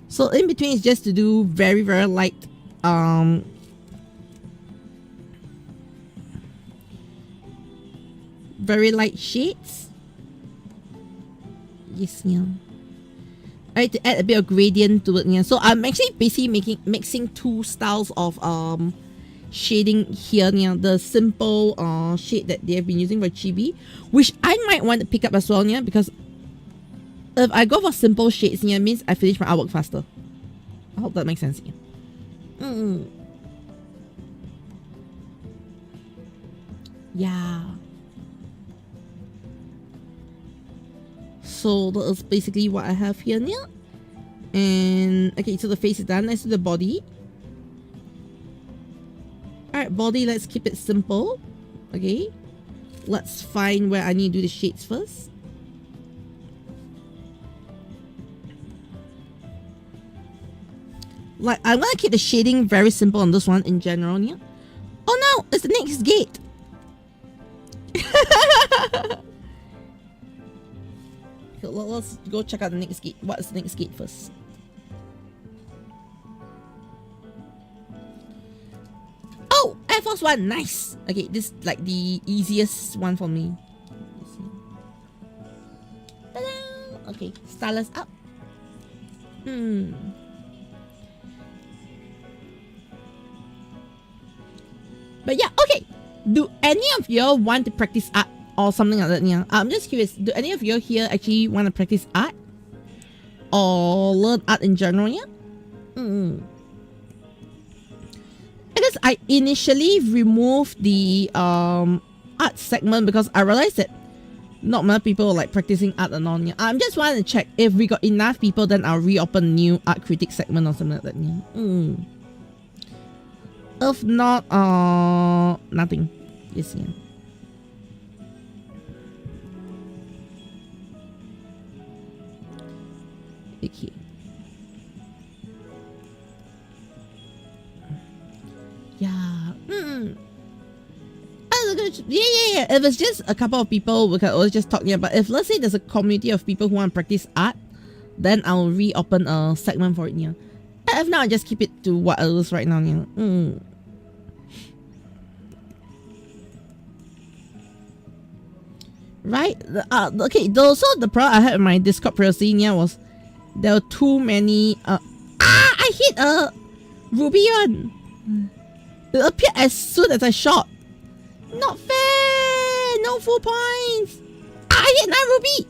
So in between is just to do very, very light very light shades. Yes, yeah. I had to add a bit of gradient to it, yeah. So I'm actually basically mixing two styles of shading here, yeah. The simple shade that they have been using for chibi, which I might want to pick up as well, yeah, because if I go for simple shades, yeah, means I finish my artwork faster. I hope that makes sense, yeah. Yeah. So that is basically what I have here now. And okay, so the face is done. Let's do the body. Alright, body, let's keep it simple. Okay. Let's find where I need to do the shades first. Like, I'm gonna keep the shading very simple on this one in general, yeah. Oh no, it's the next gate. Let's go check out the next gate. What's the next gate first? Oh, Air Force One, nice. Okay, this is like the easiest one for me. Ta-da! Okay, stylus up. But yeah, okay. Do any of you want to practice art or something like that? Yeah, I'm just curious. Do any of you here actually want to practice art or learn art in general? Yeah. Because I initially removed the art segment because I realized that not many people are like practicing art and all. Yeah. I'm just wanting to check if we got enough people, then I'll reopen new art critic segment or something like that. Yeah. If not, nothing. Yes, yeah. Okay. Yeah. Yeah. If it's just a couple of people, we can always just talk. Yeah, but if let's say there's a community of people who want to practice art, then I'll reopen a segment for it. Yeah. If not, I'll just keep it to what it is right now. Yeah. Right? Okay, so the problem I had in my Discord previously, yeah, was there were too many I hit a ruby one. It appeared as soon as I shot. Not fair! No full points! I hit 9 ruby!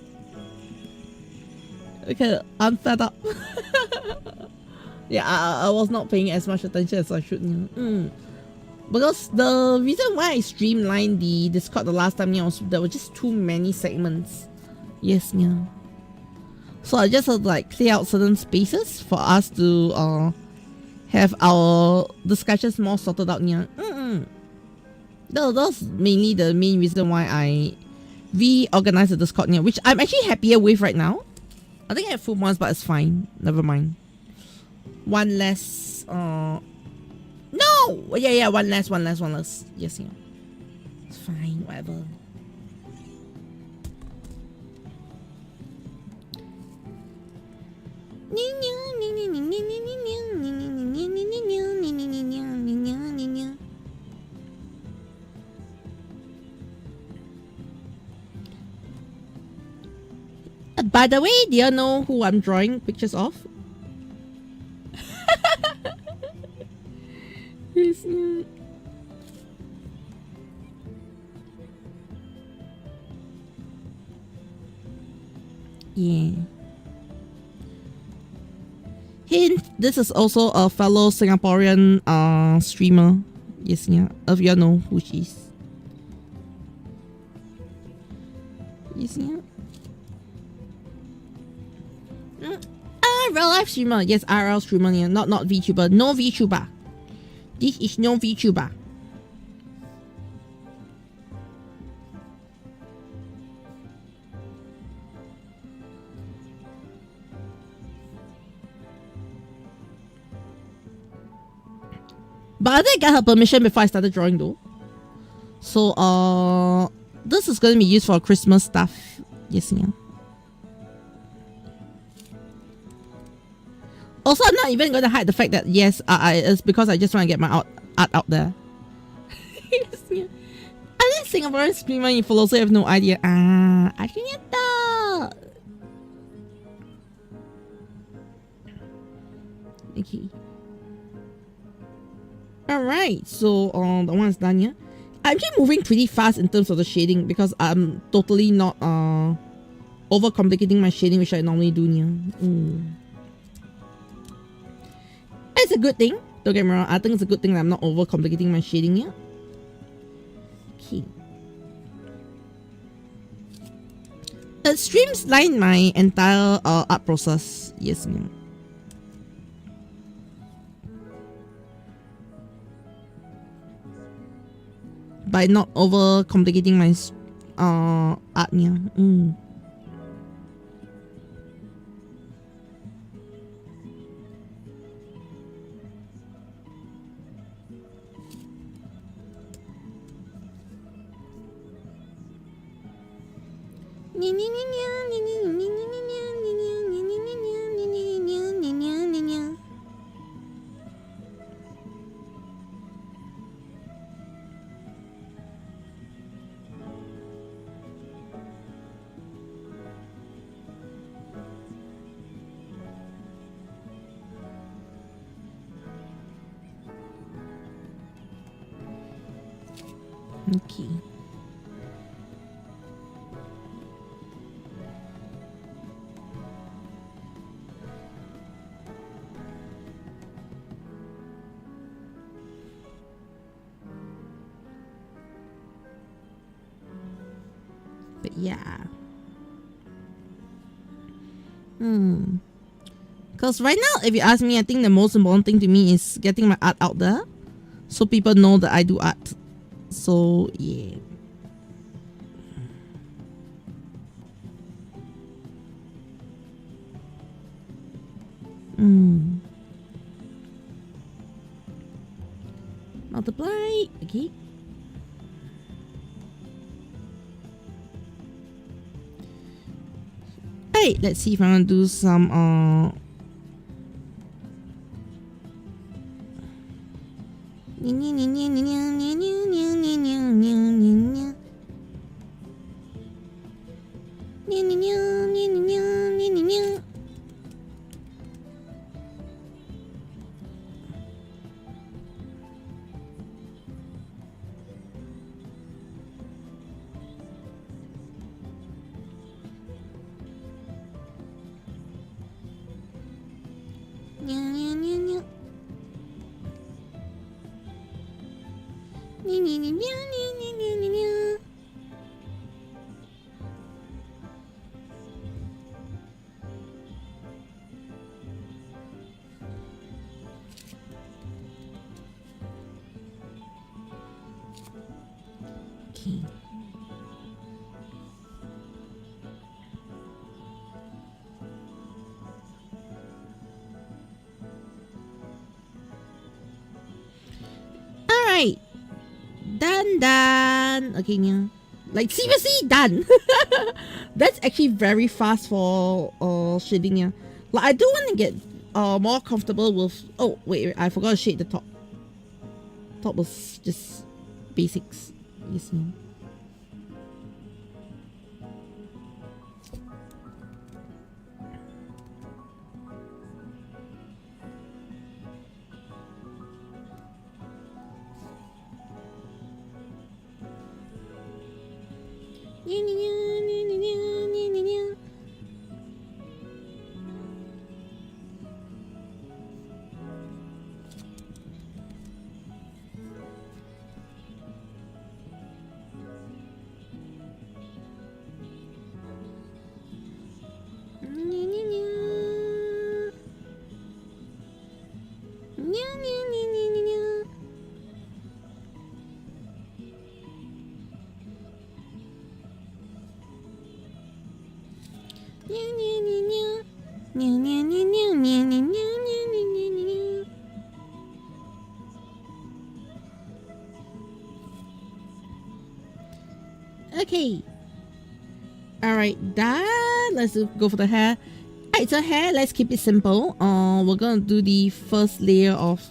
Okay, I'm fed up. Yeah, I was not paying as much attention as I should. Because the reason why I streamlined the Discord the last time, yeah, was there were just too many segments. Yes, yeah. So I just had to like clear out certain spaces for us to have our discussions more sorted out. Yeah. That's mainly the main reason why I reorganized the Discord, yeah, which I'm actually happier with right now. I think I have full ones, but it's fine. Never mind. One less. No! Yeah, one less. Yes, yeah. It's fine, whatever. By the way, do you know who I'm drawing pictures of? Yes, yeah. Yeah. Hint, this is also a fellow Singaporean streamer. Yes, yeah. If you know who she is. Yes, yeah. Real life streamer. Yes, RL streamer, yeah. Not VTuber. No VTuber. This is no VTuber. But I did get her permission before I started drawing though. So this is going to be used for Christmas stuff. Yes, yeah. Also, I'm not even going to hide the fact that yes, it's because I just want to get my art out there. Yeah. I think Singaporean streamer you follow, so you have no idea. Ternyata. Okay. Alright, so the one's done here. I'm actually moving pretty fast in terms of the shading because I'm totally not overcomplicating my shading, which I normally do here. It's a good thing. Don't get me wrong. I think it's a good thing that I'm not overcomplicating my shading here. Okay. It streamlined my entire art process. Yes, ma'am. By not over complicating my art here. Okay. But yeah. Because right now, if you ask me, I think the most important thing to me is getting my art out there so people know that I do art. So, yeah. Multiply. Okay. Alright, let's see if I want to do some Alright. Done. Okay, yeah. Like seriously done. That's actually very fast for shading, yeah. Like I do want to get more comfortable with wait, I forgot to shade the top. Top was just basics. Yes, yeah. Okay. Alright, done. Let's go for the hair. Alright, so hair, let's keep it simple. We're gonna do the first layer of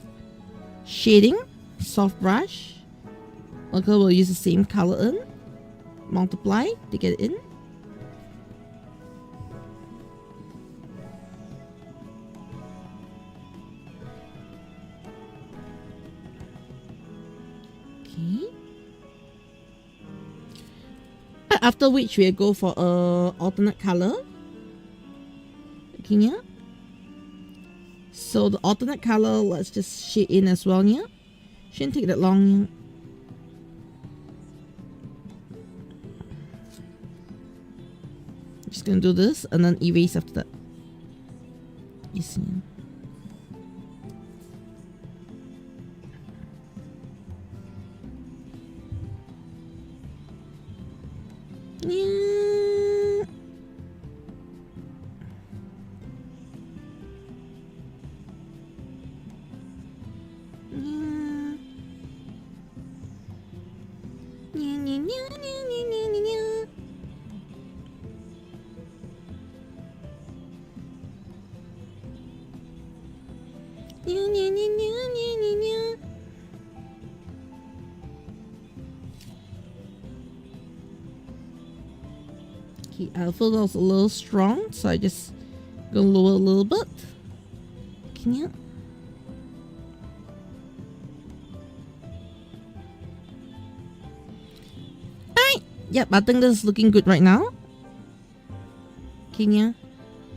shading, soft brush. Okay, we'll use the same color in, multiply to get it in. Okay. After which we'll go for a alternate color. Okay, yeah. So the alternate color, let's just shade in as well, yeah. Shouldn't take that long, yeah. Just gonna do this and then erase after that. You see. Yeah. Okay, I feel that was a little strong, so I just gonna lower a little bit. Can you? Alright, yep, I think this is looking good right now. Can you?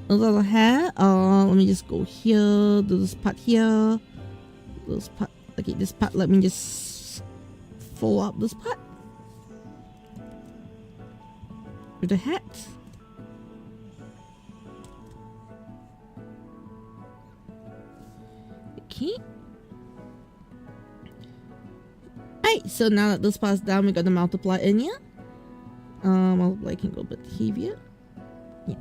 A little hair. Let me just go here, do this part here. This part, okay, this part, let me just fold up this part. With the hat. Okay. Alright, so now that this part's down, we're gonna multiply in here. Multiply can go a bit heavier. Yeah.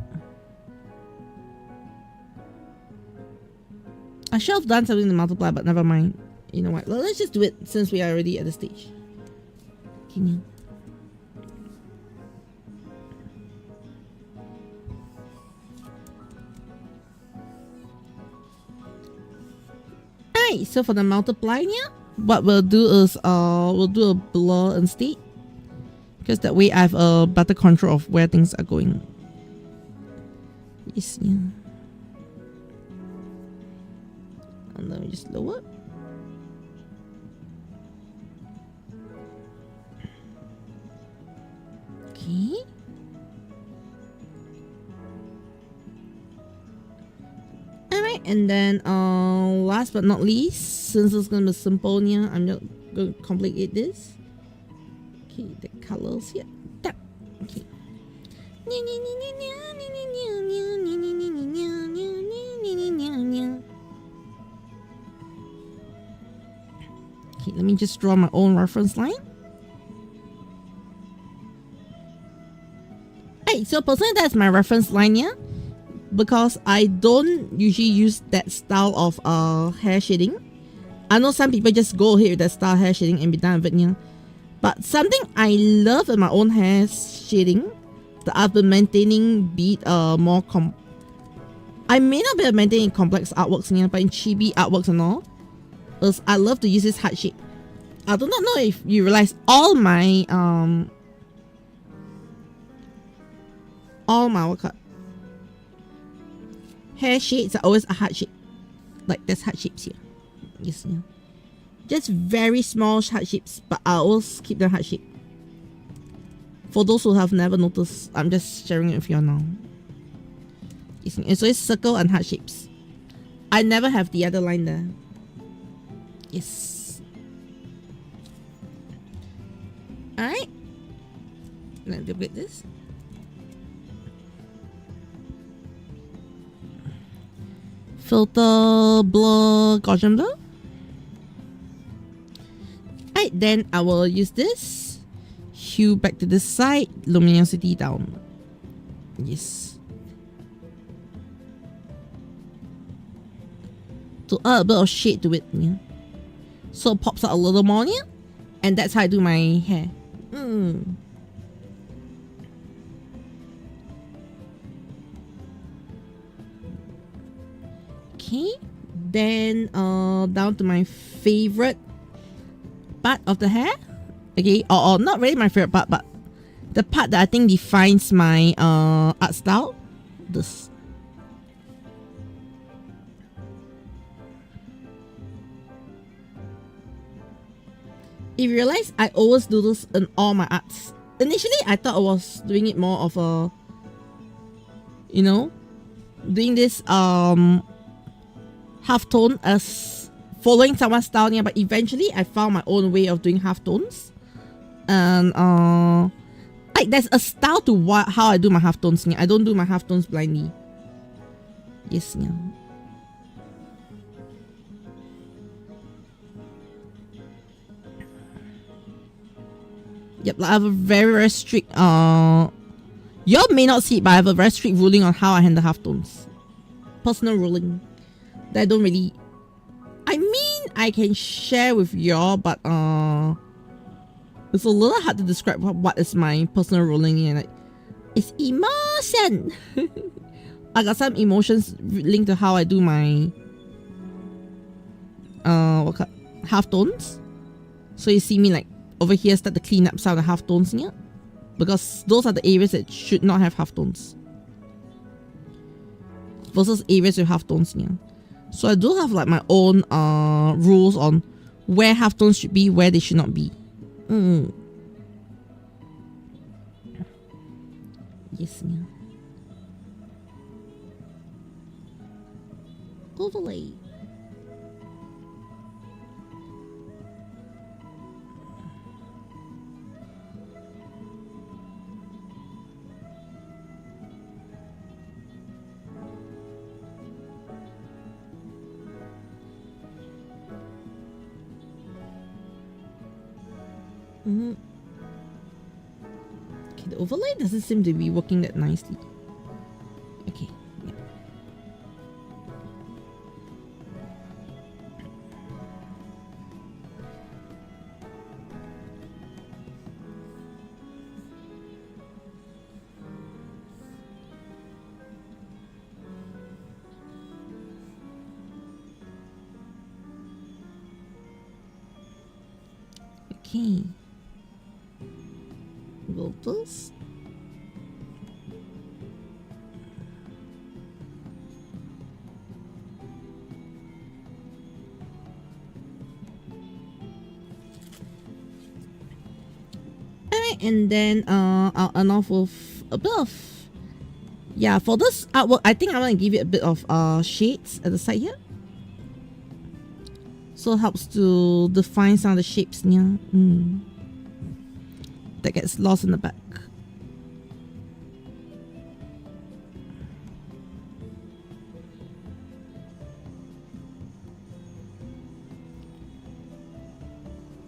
I should have done something to multiply, but never mind. You know what? Well, let's just do it since we are already at the stage. Can you? Alright, so for the multiply here, what we'll do is we'll do a blur instead. Because that way I have a better control of where things are going. Yes, yeah. And then we just lower. Okay. Alright, and then last but not least, since it's gonna be simple here, I'm just gonna complicate this. Okay, the colors here. That. Okay. Okay, let me just draw my own reference line. Hey, so personally that's my reference line here, because I don't usually use that style of hair shading. I know some people just go ahead with that style hair shading and be done with it here. But something I love in my own hair shading that I've been maintaining, be it more I may not be maintaining complex artworks here, but in chibi artworks and all, is I love to use this heart shape. I do not know if you realize all my hair shades are always a heart shape. Like there's heart shapes here. You see. Just very small heart shapes, but I always keep them heart shape. For those who have never noticed, I'm just sharing it with you now. You see, it's always circle and heart shapes. I never have the other line there. Yes. Alright. Let's duplicate this. Filter, blur, Gaussian blur. Alright, then I will use this. Hue back to this side, luminosity down. Yes. To add a bit of shade to it. Yeah. So it pops out a little more. Yeah? And that's how I do my hair. Okay. Okay, then down to my favorite part of the hair. Okay, or not really my favorite part, but the part that I think defines my art style. This. If you realize, I always do this in all my arts. Initially, I thought I was doing it more of a, you know, doing this halftone as following someone's style, yeah, but eventually I found my own way of doing halftones. And like there's a style to how I do my halftones, yeah. I don't do my halftones blindly. Yes, yeah. Yep, like I have a very, very strict, y'all may not see it, but I have a very strict ruling on how I handle halftones. Personal ruling. That I don't really, I mean, I can share with y'all, but it's a little hard to describe what is my personal ruling here. Like, it's emotion. I got some emotions linked to how I do my, halftones. So you see me like, over here start to clean up some of the halftones here, because those are the areas that should not have halftones versus areas with halftones here. So I do have like my own rules on where halftones should be, where they should not be. Yes, yeah. Overlay. Okay, the overlay doesn't seem to be working that nicely. Okay, yeah. Okay. Vocals. Alright, and then I'll end off with a bit of, yeah, for this artwork I think I want to give it a bit of shades at the side here. So it helps to define some of the shapes here. That gets lost in the back.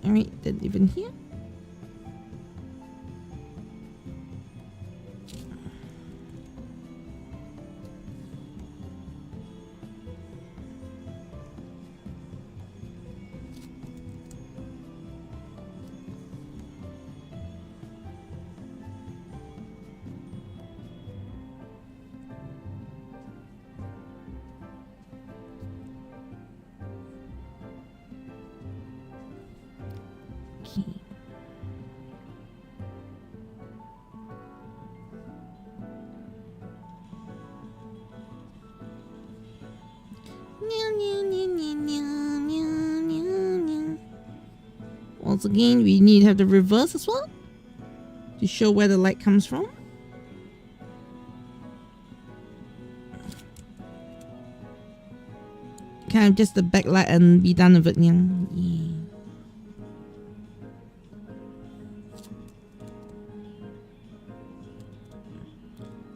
Alright, then even here. Once again, we need to have the reverse as well to show where the light comes from. Kind of just the backlight and be done with it. Yeah.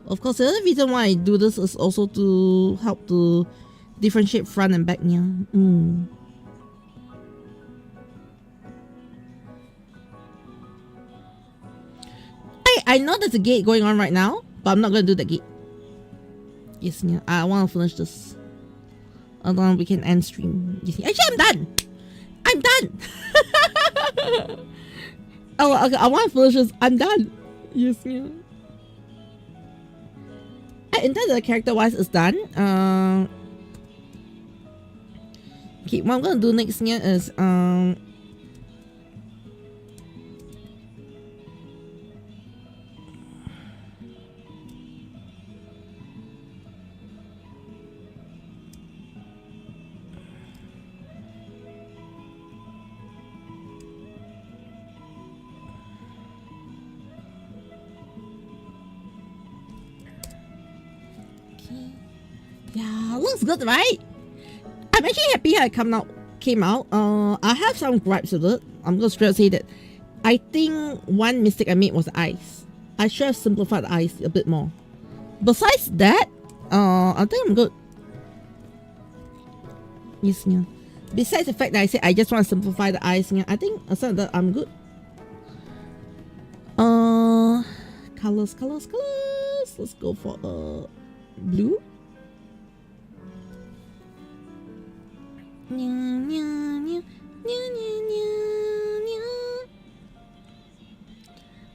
Of course, the other reason why I do this is also to help to differentiate front and back. Yeah. I know there's a gate going on right now, but I'm not going to do that gate. Yes, yeah. I want to finish this. Otherwise, we can end stream. Yes, actually, I'm done. I'm done. Oh, okay. I want to finish this. I'm done. Yes, yeah. In terms of the character-wise, it's done. Okay, what I'm gonna do next here is yeah, looks good, right? I'm actually happy how it came out. I have some gripes with it. I'm gonna straight say that I think one mistake I made was the eyes. I should have simplified the eyes a bit more. Besides that, I think I'm good. Yes, yeah. Besides the fact that I said I just want to simplify the eyes, yeah, I think aside that I'm good. Colors. Let's go for blue.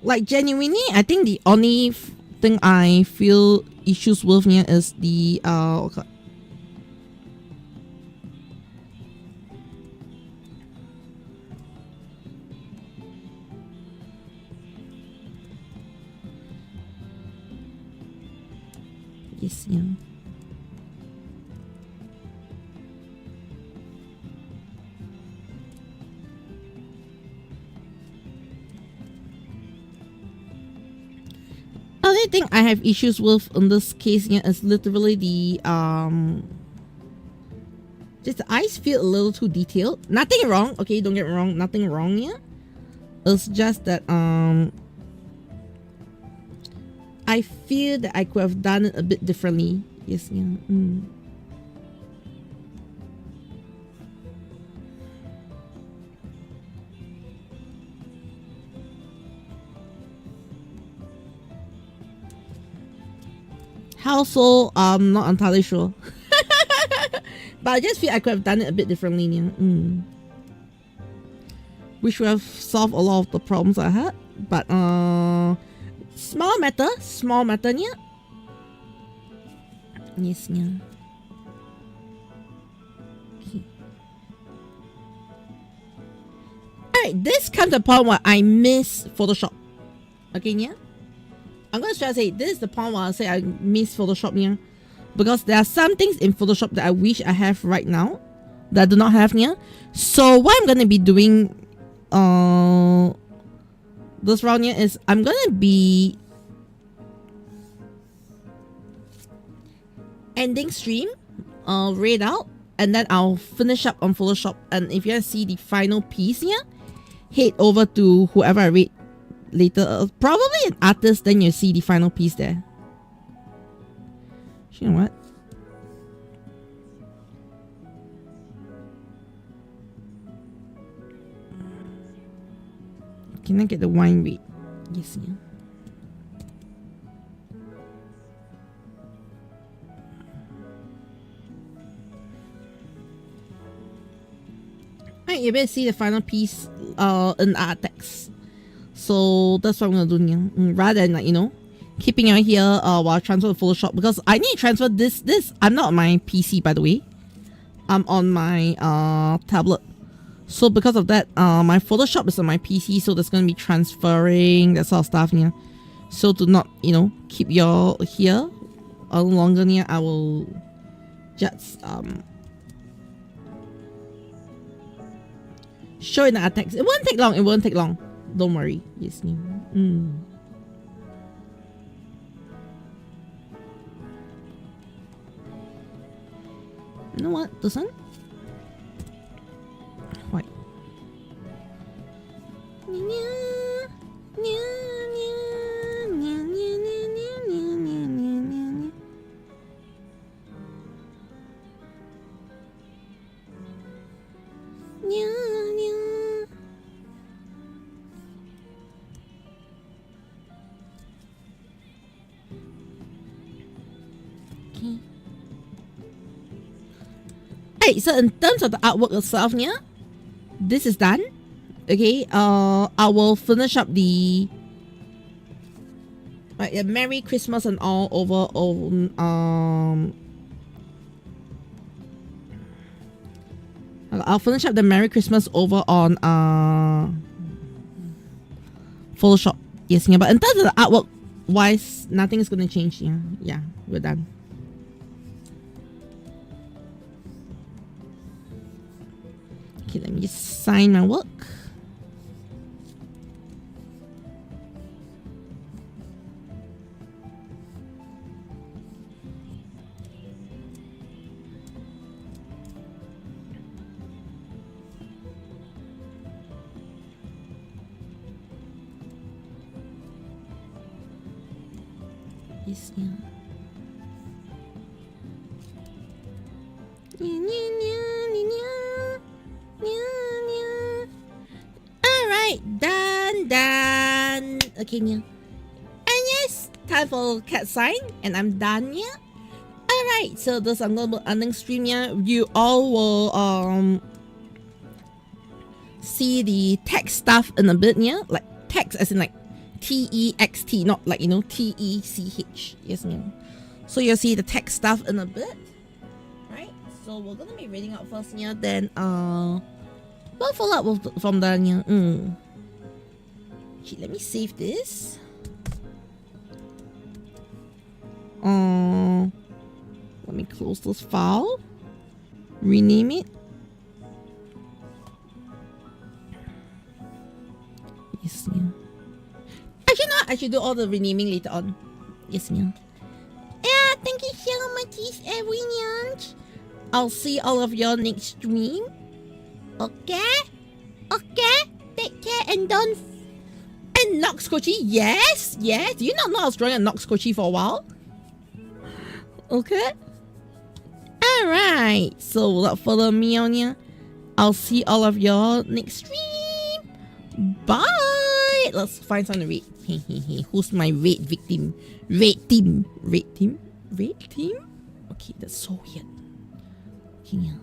Like genuinely, I think the only thing I feel issues with here is the okay. Yes, yeah. Other thing I have issues with in this case here is literally the just the eyes feel a little too detailed. Nothing wrong, okay, don't get me wrong, nothing wrong here. It's just that I feel that I could have done it a bit differently. Yes, yeah. How so? I'm not entirely sure. But I just feel I could have done it a bit differently. Yeah. Which would have solved a lot of the problems I had. But small matter. Yeah. Yes, yeah. Okay. Alright, this comes to the point where I miss Photoshop. Okay, yeah. I'm going to try to say this is the point where I say I miss Photoshop here, because there are some things in Photoshop that I wish I have right now that I do not have here. So what I'm going to be doing this round here is I'm going to be ending stream read out, and then I'll finish up on Photoshop. And if you want to see the final piece here, head over to whoever I read later, probably an artist, then you see the final piece there. You know what? Can I get the wine rate? Yes, yeah. Alright, you better see the final piece in art text. So that's what I'm gonna do here. Rather than, like, you know, keeping it here while I transfer to Photoshop, because I need to transfer this. I'm not on my PC, by the way. I'm on my tablet. So because of that, my Photoshop is on my PC, so there's gonna be transferring that sort of stuff here. So to not, you know, keep your here longer here, I will just show in the art text. It won't take long. Don't worry. Yes, You know what? This one? White. Okay, so in terms of the artwork itself, yeah, this is done. Okay, I will finish up the Merry Christmas and all over on I'll finish up the Merry Christmas over on Photoshop. Yes, yeah, but in terms of the artwork wise, nothing is gonna change. Yeah, we're done. Okay, let me just sign my work. Yes, yeah. Alright, done. Okay, yeah. And yes, time for cat sign, and I'm done, yeah. Alright, so this I'm gonna ending stream, yeah. You all will see the text stuff in a bit, yeah. Like text as in like T-E-X-T, not like, you know, T-E-C-H. Yes, ma'am. So you'll see the text stuff in a bit. Right? So we're gonna be reading out first, yeah. Then we'll follow up from there, yeah. Okay, let me save this. Let me close this file. Rename it. Yes, yeah. Actually, no, I should do all the renaming later on. Yes, ma'am. Yeah, thank you so much, everyone. I'll see all of y'all next stream. Okay? Okay? Take care and don't... And Nox Kochi, yes, yes. Do you not know I was drawing a Nox Kochi for a while? Okay? Alright, so without further ado, I'll see all of y'all next stream. Bye! Let's find something to read. Who's my raid victim? Raid team. Raid team? Raid team? Okay, that's so weird. Okay, yeah.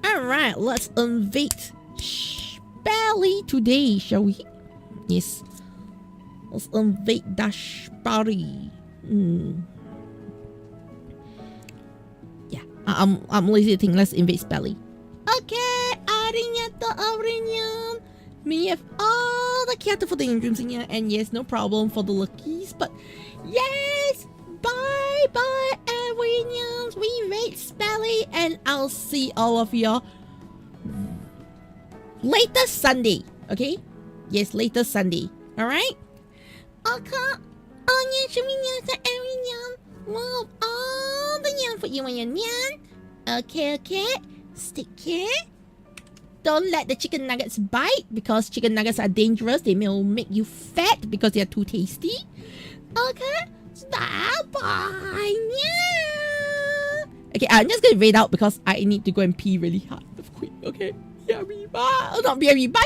Alright, let's invade Spally today, shall we? Yes. Let's invade Dash Party. Yeah, I'm lazy to think. Let's invade Spally. Okay, Arigato. May have all the Caturteer for the dreams in here, and yes, no problem for the luckies, but yes, bye everyone. We raid Spally, and I'll see all of you later Sunday. Okay? Yes, later Sunday. Alright? Okay. Well, all the yan for you and your yan. Okay. Stick care. Don't let the chicken nuggets bite, because chicken nuggets are dangerous. They may make you fat because they are too tasty. Okay? Bye. Yeah. Okay, I'm just gonna raid out because I need to go and pee really hard. Quick. Okay? Bye. Oh, not BRB. Bye.